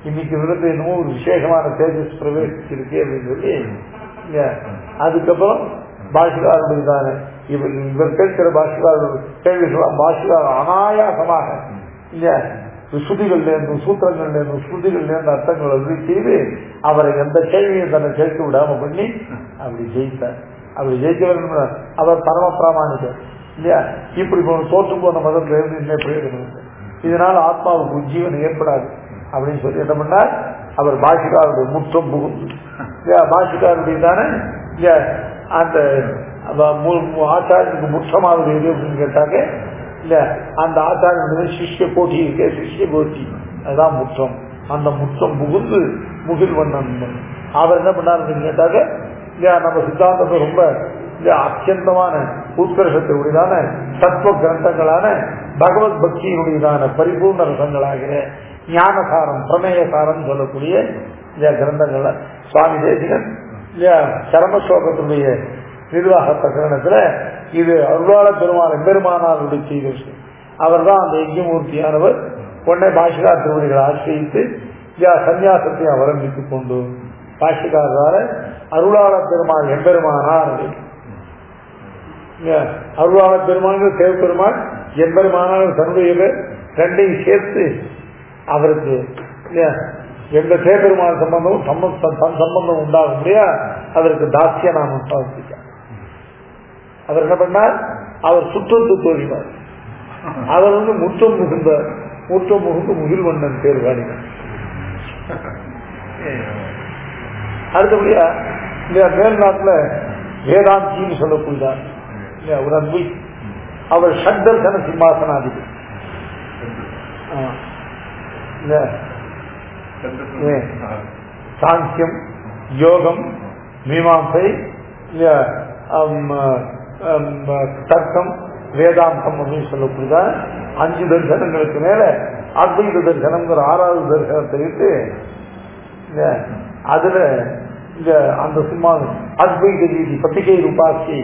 இன்னைக்கு விழுந்து என்னமோ ஒரு விசேஷமான தேஜஸ் பிரவேசிச்சிருக்கு அப்படின்னு சொல்லி அதுக்கப்புறம் பாஷிகாருடையதான இவர் கேட்கிற பாஷிகார் கேள்விகளாம் பாஷிகார் அனாயாசமாக இல்லையா ஸ்ருதிகள்ல இருந்து சூத்திரங்கள்ல இருந்து ஸ்ருதிகள்ல இருந்து அர்த்தங்கள் செய்து அவரை எந்த கேள்வியும் தன்னை கேட்க விடாம பண்ணி அப்படி ஜெயித்தார். அப்படி ஜெயிக்க அவர் பரம பிராமணிகர் இல்லையா. இப்படி தோற்று போன மதத்துல இருந்து என்ன பிரயோஜனம், இதனால ஆத்மாவுக்கு உஜ்ஜீவன் ஏற்படாது அப்படின்னு சொல்லி என்ன பண்ணார், அவர் பாஷிகாருடைய முற்றம் புகுந்து இல்லையா பாஷிகாருடைய தானே இல்லையா அந்த ஆச்சாரியனுக்கு முற்றமாவது எது அப்படின்னு கேட்டாங்க இல்லையா அந்த ஆச்சாரியனுடைய சிஷ்ய கோட்டி இருக்கே சிஷ்ய கோட்டி அதுதான் முற்றம். அந்த முற்றம் புகுந்து முகில்வண்ணன் அவர் என்ன பண்ணார் அப்படின்னு கேட்டாங்க இல்லையா நம்ம சித்தாந்தத்தை ரொம்ப அத்தியந்தமான உத்கர்ஷத்தினுடையதான தத்துவ கிரந்தங்களான பகவத் பக்தியினுடையதான பரிபூர்ண ரசங்களாகிற ஞானசாரம் பிரமேயசாரம் சொல்லக்கூடிய கிரந்தங்கள்ல சுவாமி தேசிகன் சரமஸ்லோகத்தினுடைய நிர்வாக பிரகரணத்துல இது அருளாள பெருமாள் எம்பெருமானாருடைய செய்த விஷயம். அவர் தான் அந்த யஜ்யமூர்த்தியானவர் உடனே பாஷிகார் திருவடிகளை ஆசிரியித்து சன்னியாசத்தை அவலம்பித்துக் கொண்டு பாஷிகாரால அருளாள பெருமாள் எம்பெருமானார் அருளாள பெருமாள் தேவப்பெருமாள் எம்பெருமானார் தன்னுடைய 2ஐயும் சேர்த்து அவருக்கு எந்த தேவபெருமாள் சம்பந்தமும் சம்பந்தம் உண்டாகும் இல்லையா அதற்கு தாசிய நாமம் சமர்ப்பிக்க அவர் என்ன பண்ணார், அவர் சுற்றத்து தோழினார். அவர் முற்றம் முகுந்தார். முற்றம் முகுந்து முகில்வண்ணன் பேர் வாடினார். அடுத்தபடியா இல்லையா மேல்நாட்டுல வேதாந்தின்னு சொல்லக்கூடியதார் இல்லையா ஒரு அத்வை. அவர் ஷட்தர்சன சிம்மாசனாதிபதி. சாங்கியம் யோகம் மீமாசை தர்க்கம் வேதாந்தம் அப்படின்னு சொல்லக்கூடியதா 5 தரிசனங்களுக்கு மேல அத்வைத தரிசனம்ங்கிற 6வது தரிசனத்தை விட்டு அதுல இந்த அந்த சிம்மாசனம் அத்வைத ரீதி பத்திகை ரூபாட்சி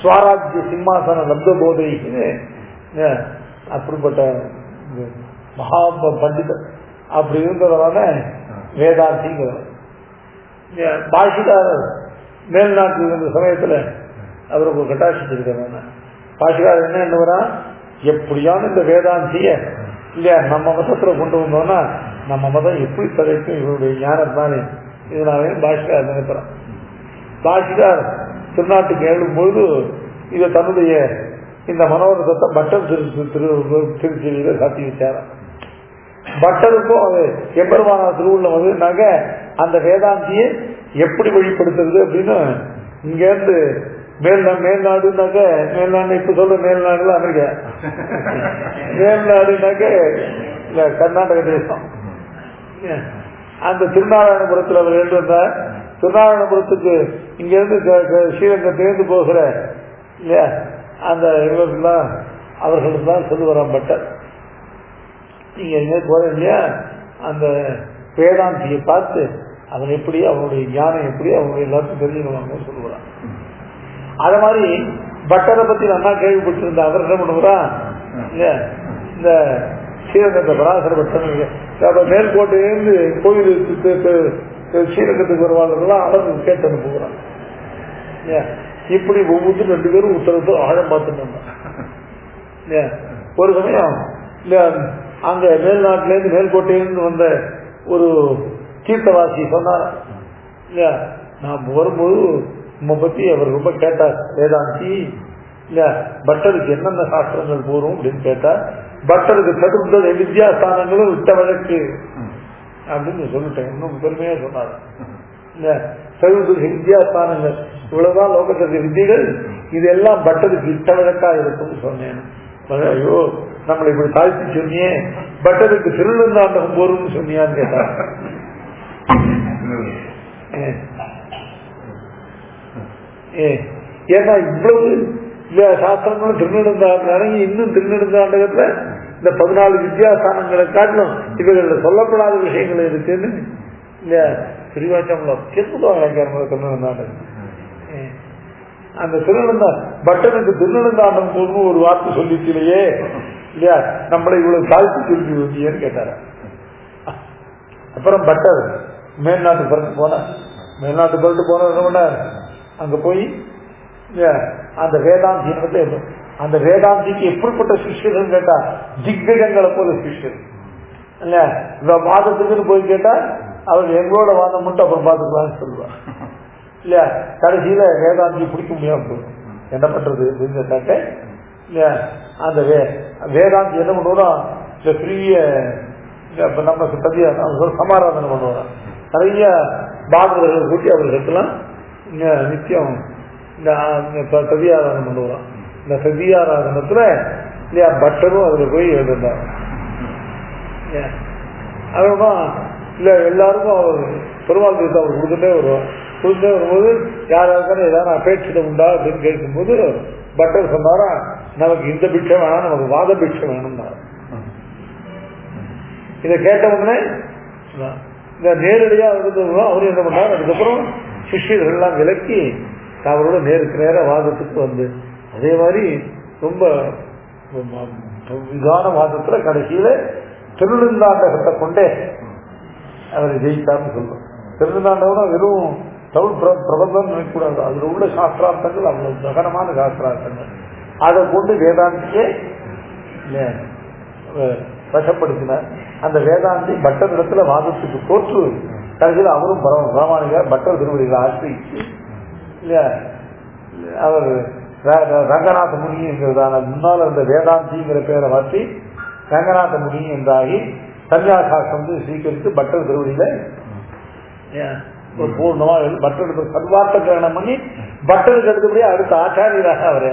ஸ்வராஜ்ய சிம்மாசன லப்த போதைன்னு அப்படிப்பட்ட மகா பண்டிதர். அப்படி இருந்தவரான வேதாந்திங்கிறவர். பாஷிகாரர் மேல்நாட்டில் இருந்த சமயத்தில் அவருக்கு ஒரு கட்டாட்சிச்சிருக்கிறாங்க. பாஷிகாரர் என்ன என்னவரா, எப்படியான இந்த வேதாந்திய இல்லையா நம்ம மதத்தில் கொண்டு வந்தோம்னா நம்ம மதம் எப்படி தடைக்கும், இவருடைய ஞானம் தானே இதனாலே பாஷிகார் நினைக்கிறான். பாஷிகார் திருநாட்டுக்கு எழும்பொழுது இதை தன்னுடைய இந்த மனோரதத்தை பட்டர் திருச்சியில சாத்தி வச்சாராம். பட்டருக்கும் அது எம்பெருமான திருவுள்ள வந்துனாக்க அந்த வேதாந்தியை எப்படி வெளிப்படுத்துறது அப்படின்னு இங்கேருந்து மேல்நாடுனாக்க மேல்நாடு இப்ப சொல்ற மேல்நாடுல அமெரிக்கா, மேல்நாடுனாக்க இல்ல கர்நாடக தேசம். அந்த திருநாராயணபுரத்தில் அவர் எழுந்து வந்தார். திருநாராயணபுரத்துக்கு இங்கிருந்து ஸ்ரீரங்கத்திலிருந்து போகிற இல்லையா அந்த இவர்கள்லாம் அவர்களுக்கு தான் சொல்லுவாராம் பட்டர். நீங்க எங்கே போற இல்லையா அந்த வேதாந்தியை பார்த்து அவன் எப்படி அவனுடைய ஞானம் எப்படி அவனுடைய எல்லாத்தையும் தெரிஞ்சுக்கணும் சொல்லுவான். அது மாதிரி பட்டரை பத்தி நல்லா கேள்விப்பட்டிருந்த அவர் என்ன பண்ணுவாரா இல்லையா இந்த ஸ்ரீரங்கத்தை பராசர பட்டம் மேல்கோட்டையிலிருந்து கோயிலுக்கு ஸ்ரீரங்கத்துக்கு வருவாங்கலாம் அளவு கேட்டு அனுப்புகிறான். இப்படி ஒவ்வொருத்தரும் 2 பேரும் உத்தரவு ஆழம் பார்த்துட்டு ஒரு சமயம் இல்ல அங்க மேல்நாட்டிலேருந்து மேல்கோட்டையிலிருந்து வந்த ஒரு தீர்த்தவாசி சொன்னார் இல்லையா, நான் வரும்போது உண்மை பத்தி அவர் ரொம்ப கேட்டார். வேதாந்தி இல்ல பட்டருக்கு என்னென்ன சாஸ்திரங்கள் போறோம் அப்படின்னு கேட்டார். பட்டருக்கு சதுர்த்த வித்யாஸ்தானங்களும் விட்ட வழக்கு அப்படின்னு சொல்லிட்டேன். இன்னும் பெருமையா சொன்னார். இல்ல சதுர்த்த வித்யாஸ்தானங்கள் இவ்வளவுதான் லோகத்திற்கு வித்திகள், இதெல்லாம் பட்டருக்கு இட்ட வழக்கா இருக்கும்னு சொன்னேன். ஐயோ நம்மளை இப்படி தாழ்த்தி சொன்னியே, பட்டருக்கு திருநந்தாண்டகம் போறோம்னு சொன்னியான்னு கேட்டார். ஏன்னா இவ்வளவு சாஸ்திரங்களும் திருநெடுந்தாண்டகம், இன்னும் திருநெடுந்தாண்டகத்துல இந்த 14 வித்யாஸ்தானங்களை காட்டிலும் இவர்கள் சொல்லப்படாத விஷயங்கள் இருக்குன்னு இந்த திருவாச்சம் திருநெடுந்தாண்டகம். அந்த பட்டனுக்கு திருநெடுந்தாண்டம் போது ஒரு வார்த்தை சொல்லிச்சிலையே இல்லையா, நம்மளை இவ்வளவு தாழ்த்தி சொல்லி வந்தியன்னு கேட்டார. அப்புறம் பட்டர் மேல்நாட்டு புறத்து போனார். மேல்நாட்டு புறத்து போன அங்க போய் அந்த வேதாந்தி அந்த வேதாந்திக்கு எப்படிப்பட்ட சிஷ்யர்கள் கேட்டா திக்விஜங்களை போல சிஷ்யர் இல்ல. இந்த வாதத்துக்குன்னு போய் கேட்டா அவர் எங்களோட வாதம் மட்டும் அப்புறம் பார்த்துக்கலாம்னு சொல்லுவார் இல்லையா. கடைசியில வேதாந்தி பிடிக்க முடியாம போகும். என்ன பண்றது அப்படின்னு கேட்டாக்க இல்லையா, அந்த வேதாந்தி என்ன பண்ணுவோம், இந்த பெரிய நம்ம பதியா சமாராதனை பண்ணுவோம். நிறைய பாகவதர்கள் கூட்டி அவர்களுக்கெல்லாம் நித்தியம் இந்த சதியாராதனை பண்ணுவோம். இந்த சதியாராதனத்துல இல்லையா பட்டரும் அதுல போய் எழுந்தார். அதுதான் இல்ல எல்லாருக்கும் அவர் பெருமாள் தீர்த்தம் அவர் கொடுத்துட்டே வருவார். கொடுத்துட்டே வரும்போது யாராருக்கான ஏதாவது அபேட்சிதம் உண்டா அப்படின்னு கேட்கும்போது பட்டர் சொன்னாரா, நமக்கு இந்த பிட்சை வேணாம், நமக்கு வாத பிட்சை வேணும். இதை கேட்டவுடனே இந்த நேரடியா அவரு என்ன பண்ணார், அதுக்கப்புறம் சிஷ்யர்கள்லாம் விலக்கி அவரோட நேருக்கு நேர வாதத்துக்கு வந்து அதே மாதிரி ரொம்ப விதான வாதத்துல கடைசியில திருநெடுந்தாண்டகத்தை கொண்டே அவரை ஜெயித்தார்னு சொல்றோம். திருநெடுந்தாண்டகம் வெறும் தமிழ் பிரபந்தம் நினைக்கக்கூடாது, அதுல உள்ள சாஸ்திரார்த்தங்கள் அவ்வளவு தகனமான சாஸ்திரார்த்தங்கள். அதை கொண்டு வேதாந்தியே வசப்படுத்தினார். அந்த வேதாந்தி பட்டர் இடத்துல வாதத்துக்கு தோற்று கடைசியில் அவரும் பிரமாணிகார் பட்டர் திருவடிகளை ஆசிரிச்சு இல்லையா அவர் ரங்கநாத முனி என்கிறதான முன்னால் அந்த வேதாந்திங்கிற பேரை மாற்றி ரங்கநாத முனி என்றாகி சன்னியாசாசம் ஸ்வீகரித்து பட்டர் திருவடியில ஒரு பூர்ணமா பட்டருக்கு சர்வார்த்த கிரகணம் பண்ணி பட்டருக்கு எடுத்தபடியே அடுத்த ஆச்சாரியராக அவரே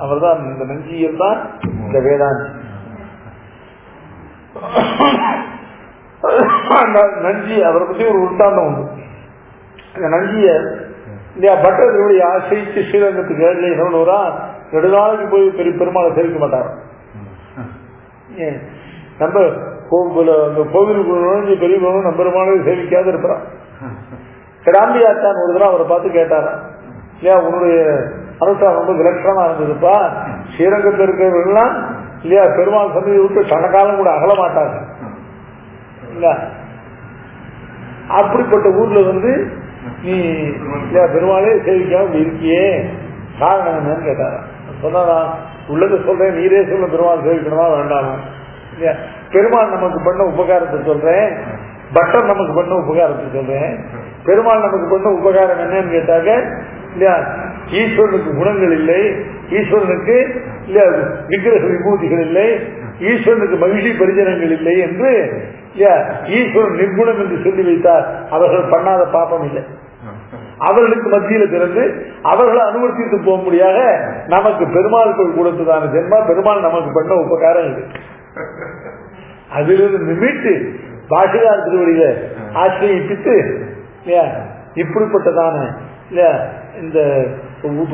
அவர்தான் இந்த நஞ்சியல் தான் இந்த வேதாந்தி. நஞ்சி அவரை பத்தி ஒரு உருட்டாண்டம் உண்டு. இந்த நஞ்சிய இல்லையா பட்டர்களுடைய ஆசைச்சு ஸ்ரீரங்கத்துக்கு ஏழு நெடுநாளைக்கு போய் பெரிய பெருமாளை சேர்க்க மாட்டார். நம்ம கோவிலுக்கு நுழைஞ்சு பெரிய நம்ம பெருமாளை சேவிக்காத இருக்கிறான். கிடாம்பி ஆச்சான் ஒரு தடவை அவரை பார்த்து கேட்டாராம், ஏன் உன்னுடைய அனுஷ்டானம் ரொம்ப விலட்சணமா இருந்ததுப்பா. ஸ்ரீரங்கத்தில் இருக்கிறவர்கள்லாம் இல்லையா பெருமாள் சன்னதி விட்டு கணக்காலம் கூட அகல மாட்டாங்க இல்ல. அப்படிப்பட்ட ஊர்ல நீ இல்லையா பெருமாளே சேவிக்காம இருக்கியே காரணம் என்னன்னு கேட்டாரா. சொன்னா உள்ளது சொல்றேன், நீரே சொல்ல பெருமாள் சேவிக்கணுமா வேண்டாமா இல்லையா. பெருமாள் நமக்கு பண்ண உபகாரத்தை சொல்றேன், பட்டர் நமக்கு பண்ண உபகாரத்தை சொல்றேன். பெருமாள் நமக்கு பண்ண உபகாரம் என்னன்னு கேட்டாக்க இல்லையா ஈஸ்வரனுக்கு குணங்கள் இல்லை, ஈஸ்வரனுக்கு இல்லையா விக்கிரக விபூதிகள் இல்லை, ஈஸ்வரனுக்கு மகிழ்ச்சி பரிஜனங்கள் இல்லை என்று இல்லையா ஈஸ்வரன் நிர்குணம் என்று சொல்லி வைத்தார். அவர்கள் பண்ணாத பாப்பம் இல்லை. அவர்களுக்கு மத்தியில பிறந்து அவர்களை அனுமதித்து போக முடியாத நமக்கு பெருமாள் கொடுத்ததான ஜென்மா பெருமாள் நமக்கு பண்ண உபகாரம் இது. அதிலிருந்து மீட்டு பாஷிகார் திருவடியில ஆசிரியிப்பித்து இப்படிப்பட்டதான இந்த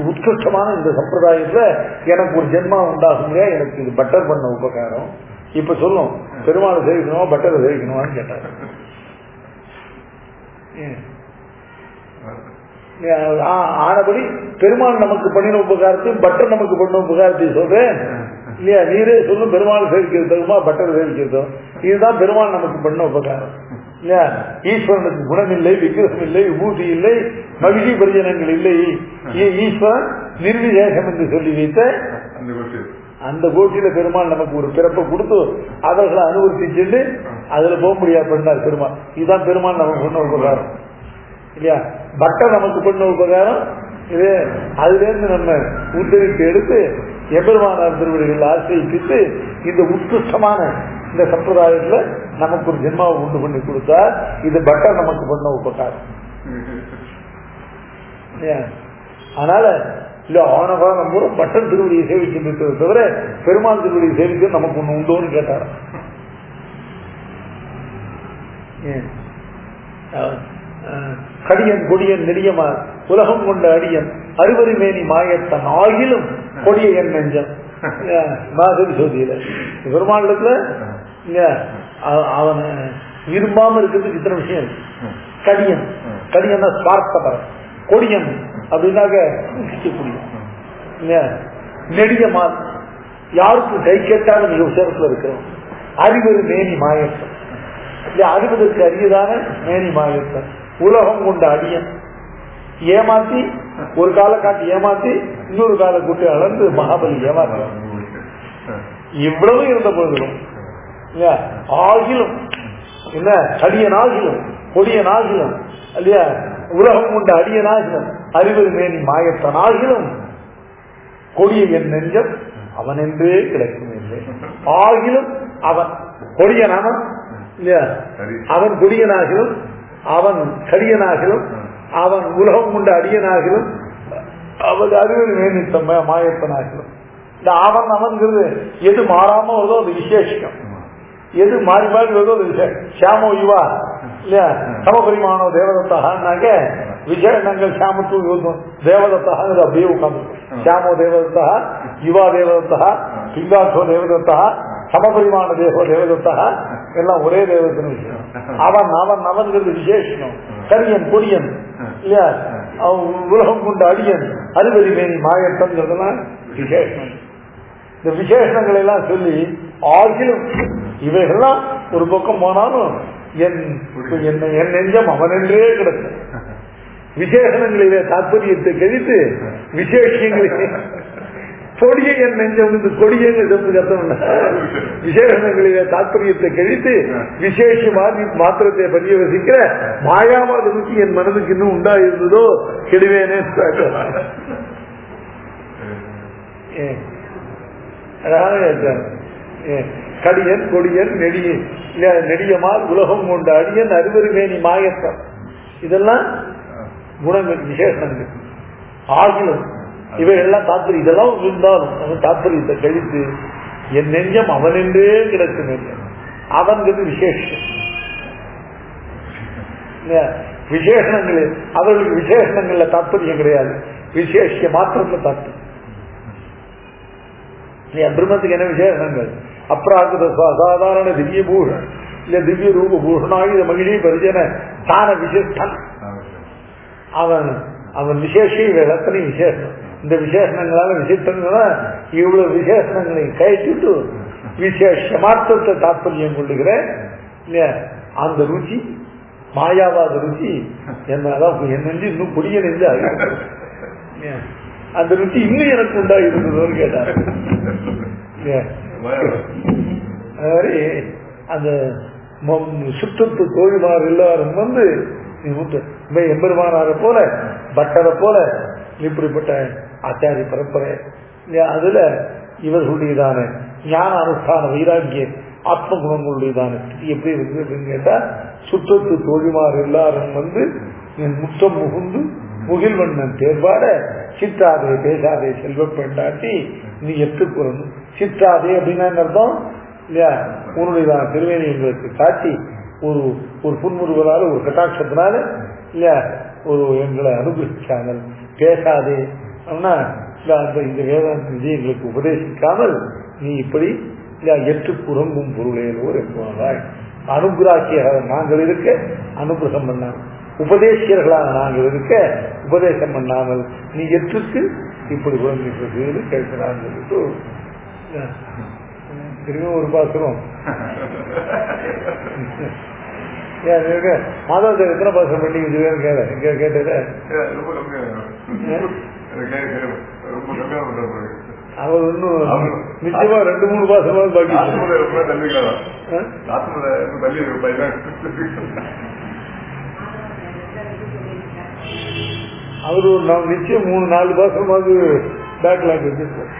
உத்கிருஷ்டமான இந்த சம்பிரதாயத்துல எனக்கு ஒரு ஜென்மா உண்டாகும் இல்லையா, எனக்கு இது பட்டர் பண்ண உபகாரம். இப்ப சொல்லும் பெருமாளை சேவிக்கணுமா பட்டரை சேவிக்கணுமான்னு கேட்டாங்க. ஆனபடி பெருமாள் நமக்கு பண்ணின உபகாரத்தையும் பட்டர் நமக்கு பண்ண உபகாரத்தையும் சொல்றேன் இல்லையா. நீரே சொல்லும் பெருமாள் சேவிக்கிறதுமா பட்டர் சேவிக்கிறதும், இதுதான் பெருமாள் நமக்கு பண்ண உபகாரம் இல்லையா. ஈஸ்வரனுக்கு குணம் இல்லை, விக்கிரகம் இல்லை, விபூதி இல்லை, மகிழ்ச்சி பரிஜனங்கள் இல்லை. ஈஸ்வரன் நிர்விசேஷம் என்று சொல்லி வைத்த அந்த கோட்டியில பெருமாள் நமக்கு ஒரு பிறப்பை கொடுத்து அவர்களை அனுவர்த்திச்சுட்டு அதுல போக முடியாது பண்ணார் பெருமாள். இதுதான் பெருமாள் நமக்கு பண்ண உபகாரம் இல்லையா. பட்டர் நமக்கு பண்ண உபகாரம் இது. அதுல இருந்து நம்ம உத்தரித்து எடுத்து எபெருமானார் திருவடிகள் ஆசிரியித்து இந்த உத்கிருஷ்டமான இந்த சம்பிரதாயத்துல நமக்கு ஒரு ஜென்மாவை உண்டு பண்ணி கொடுத்தா இது பட்டர் நமக்கு பண்ண உபகாரம். அதனால இல்ல ஆனகாலம் பூரா பட்டன் திருவடியை சேவிக்கின்றது தவிர பெருமாள் திருவடியை சேவிக்க நமக்கு ஒண்ணு உண்டோன்னு கேட்டார். கடியன் கொடியன் நெடியமா உலகம் கொண்ட அடியன் அறுவரி மேனி மாயத்தன் ஆகிலும் கொடிய என் நெஞ்சம் மாதிரி சோதியில பெருமாளத்துல அவன் விரும்பாம இருக்கிறதுக்கு இத்தனை விஷயம் இருக்கு. கடியன் கடியன் ஸ்வார்த்தபரன், கொடியன் அப்படின்னாக்க நெடியமா யாருக்கும் கை கேட்டாலும் மிக உசரத்துல இருக்கிறோம். அறிவரு மேனி மாயத்தன் அறிவதற்கு அரியதான மேனி மாயத்தன் உலகம் கொண்ட அடியன் ஏமாத்தி ஒரு கால காட்டி ஏமாத்தி இன்னொரு கால கூட்டி அளந்து மகாபலி ஏமாத்தி இவ்வளவு இருந்த பொழுதும் ஆகிலும் என்ன அடியனாகிலும் கொடியனாகிலும் இல்லையா உலகம் கொண்ட அடியனாகிலும் அறிவது மேனி மாயத்தனாகிலும் கொடிய என் நெஞ்சம் அவன் என்றே கிடைக்கும் இல்லை. ஆகிலும் அவன் கொடியனானவன் இல்லையா, அவன் கொடியனாகிலும் அவன் கடியனாகிலும் அவன் உலகம் கொண்ட அடியனாகிலும் அவன் அறிவது மேனித்தம் மாயத்தனாகிலும். இந்த அவன் அவன்கிறது எது மாறாம வருதோ அது விசேஷம், எது மாறி மாறி வருதோ அது விசேஷம். ஷியாமோ யுவா இல்லையா சமபரிமானோ தேவதத்தாக விசேஷங்கள் ஷியாமத்துவம் தேவதத்தாக அப்படியே உட்காந்து ஷியாமோ தேவதத்தா யுவா தேவதத்தா பிங்காட்சோ தேவதத்தா சமபரிமான தேவோ தேவதத்தா எல்லாம் ஒரே தேவத்தின் விஷயம். அவன் அவன் அவன்கிறது விசேஷம். கரியன் கொடியன் இல்லையா உலகம் கொண்ட அடியன் அறுவரி மேனி மாயத்தன்கிறதுலாம் விசேஷம். இந்த விசேஷங்களை எல்லாம் சொல்லி ஆகிலும் இவைகள்லாம் ஒரு பக்கம் போனாலும் என் நெஞ்சம் அவனென்றே கிடக்கும். விசேஷங்களிலே தாற்பயத்தை கழித்து விசேஷங்களிலே கொடிய என் நெஞ்சம் வந்து கொடியன்னு கத்தம் விசேஷங்களிலே தாற்பயத்தை கழித்து விசேஷ மாத்திரத்தை பரிவசிக்கிற மாயாவாத ருச்சி என் மனதுக்கு இன்னும் உண்டாயிருந்ததோ கெடுவேனே. கடியன் கொடியன் நெடியமால் உலகம் கொண்ட அடியன் அறுவருமேனி மாயத்தம் இதெல்லாம் குணங்கள் விசேஷங்கள். ஆகிலும் இவைகள்லாம் தாற்பயம் இதெல்லாம் இருந்தாலும் தாற்பயத்தை கழித்து என் நெஞ்சம் அவனென்றே கிடக்கும். அவன்கிறது விசேஷம். விசேஷணங்களே அவர்களுக்கு விசேஷணங்கள்ல தாற்பயம் கிடையாது, விசேஷ மாத்திரத்துல தாற்பயம். பிரம்மத்துக்கு என்ன விசேஷங்கள் அப்ராகிருத சாதாரண திவ்ய பூஷன் இல்ல திவ்ய ரூப பூஷணாயுத மகிழி பரிஜன தான விசிஷ்டன் அவன் அவன் விசேஷ இவை எத்தனையும் விசேஷம். இந்த விசேஷங்களால விசித்தங்களா இவ்வளவு விசேஷங்களை கழிச்சுட்டு விசேஷமார்த்தத்தை தாற்பயம் கொள்ளுகிற இல்லையா அந்த ருச்சி மாயாவாத ருச்சி என்னதான் என் நெஞ்சு இன்னும் பொடிய நெஞ்சு அந்த ருச்சி இன்னும் எனக்கு உண்டா இருந்ததோன்னு கேட்டார். அது மாதிரி அந்த சுற்றத்து தோழிமார் எல்லாரும் வந்து எம்பெருமானாரை போல பட்டரை போல இப்படிப்பட்ட ஆச்சாரிய பரம்பரை அதுல இவர்களுடையதான ஞான அனுஷ்டான வைராக்கிய ஆத்ம குணங்களுடையதான எப்படி இருக்கு அப்படின்னு கேட்டா சுற்றத்து தோழிமார் எல்லாரும் வந்து முத்தம் முகுந்து முகில்வண்ணன் தேர்வாட சித்தாதே பேசாதே செல்வ பெண்டாட்டி நீ எத்துக்குறணும். சித்தாதே அப்படின்னா அர்த்தம் இல்லையா உன்னுடையதான திருவேணி எங்களுக்கு காட்டி ஒரு ஒரு புன்முறுவலால ஒரு கட்டாட்சத்தினால இல்லையா ஒரு எங்களை அனுகிரகிச்சாங்க. பேசாதே அப்படின்னா இந்த வேதாந்த விஜய் எங்களுக்கு உபதேசிக்காமல் நீ இப்படி எட்டு புறங்கும் பொருளேலோர் என்பதாய் அனுகிராக்கியர்களாக நாங்கள் இருக்க அனுகிரகம் பண்ணாமல் உபதேசியர்களாக நாங்கள் இருக்க உபதேசம் பண்ணாமல் நீ எட்டுக்கு இப்படி உறங்கிட்டு கேட்கிறான்னு சொல்லிட்டு திரும்ப ஒரு பாசுரம் மாதவத்தை எத்தனை பாசுரம் பண்ணி வச்சுருக்கேன்னு கேட்டது அவர் இன்னும் நிச்சயமா 2-3 பாசமாவது பாக்கி அவரு நாம் நிச்சயம் 3-4 பாசமாவது பேக்லாக் வச்சிருக்கோம்.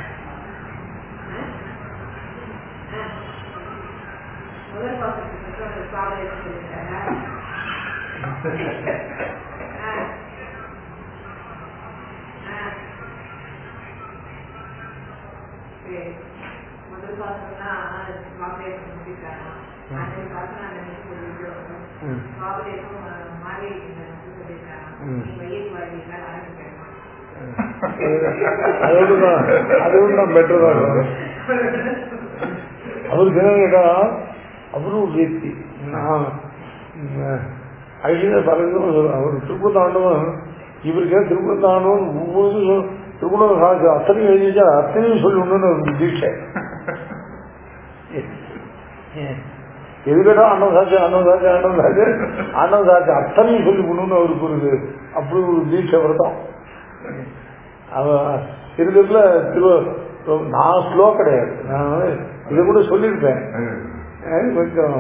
அதோடு பெட்டர் தான். அவருக்கு என்ன கேட்டா அவரும் வேத்தி ஐயா பறந்து அவர் திருப்பத்தாண்டவன் இவருக்கே திருப்பத்தாண்டவன் ஒவ்வொரு திருப்பணம் சாட்சி அத்தனையும் எழுதிச்சா அத்தனையும் சொல்லணும்னு ஒரு தீட்சை. எது கேட்டா அண்ணன் சாட்சி அண்ணன் சாட்சி அண்ணன் சாட்சி அண்ணன் சாட்சி அத்தனையும் சொல்லி கொடுன்னு அவருக்கு ஒரு அப்படி ஒரு தீட்சை விரதம். அவன் இருக்கிறதுல நான் ஸ்லோ கிடையாது, நான் இதை கூட சொல்லியிருப்பேன். கொஞ்சம்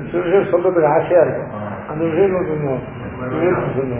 சில விஷயம் சொல்றதுக்கு ஆசையா இருக்கும். அந்த விஷயம் கொஞ்சம் சொல்லுங்க.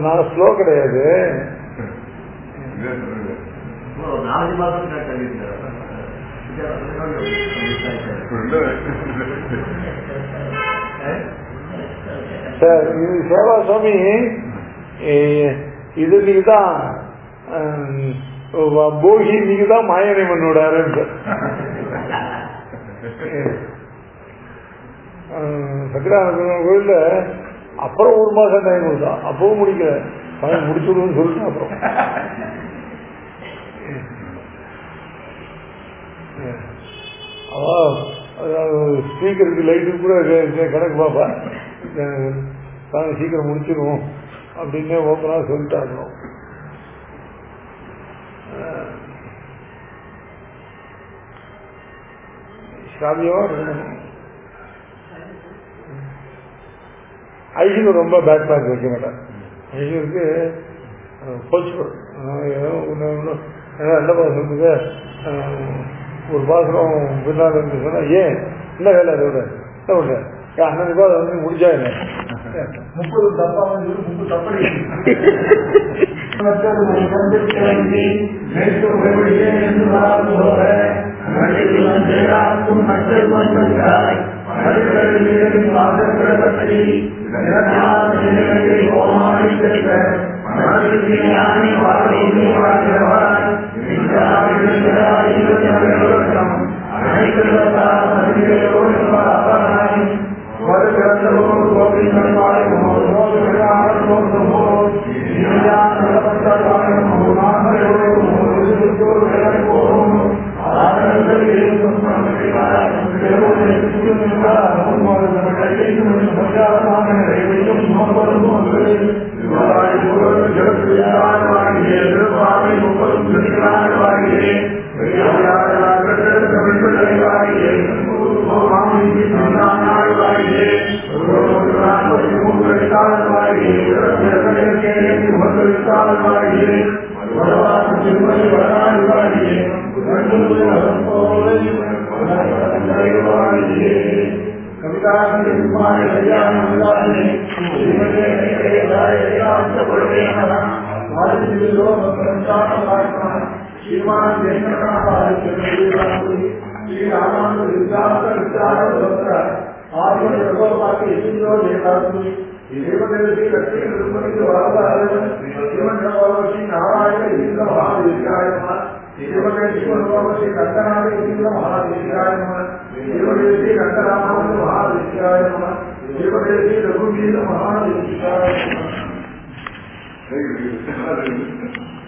நான் ஸ்லோ கிடையாது. சார் இது சேவா சுவாமி இது நீங்க தான் போகி நீங்க தான் மாயனை பண்ணோடாரு. சக்கரானந்த கோயில்ல அப்புறம் 1 மாசம் டைம் கொடுத்தான், அப்பவும் முடிக்கல, முடிச்சுடுவோம்னு சொல்லிட்டு அப்புறம் ஸ்பீக்கருக்கு லைட்டு கூட கணக்கு பாப்பா தாங்க சீக்கிரம் முடிச்சிருவோம் அப்படின்னு ஓப்பனா சொல்லிட்டாங்க. சாமியோ ஐஷுக்கு ரொம்ப பேட் மார்க் வைக்க மாட்டேன். ஐஷுக்கு போச்சு நல்ல பாசத்துக்கு ஒரு பாசனம் பின்னால் இருந்து சொன்னா ஏன் என்ன வேலை அதோட என்ன ஒண்ணு அண்ணனுக்கு அதை வந்து முடிஞ்சா இல்லை 30 தப்பா வந்து 30 தப்படி மற்ற Hey,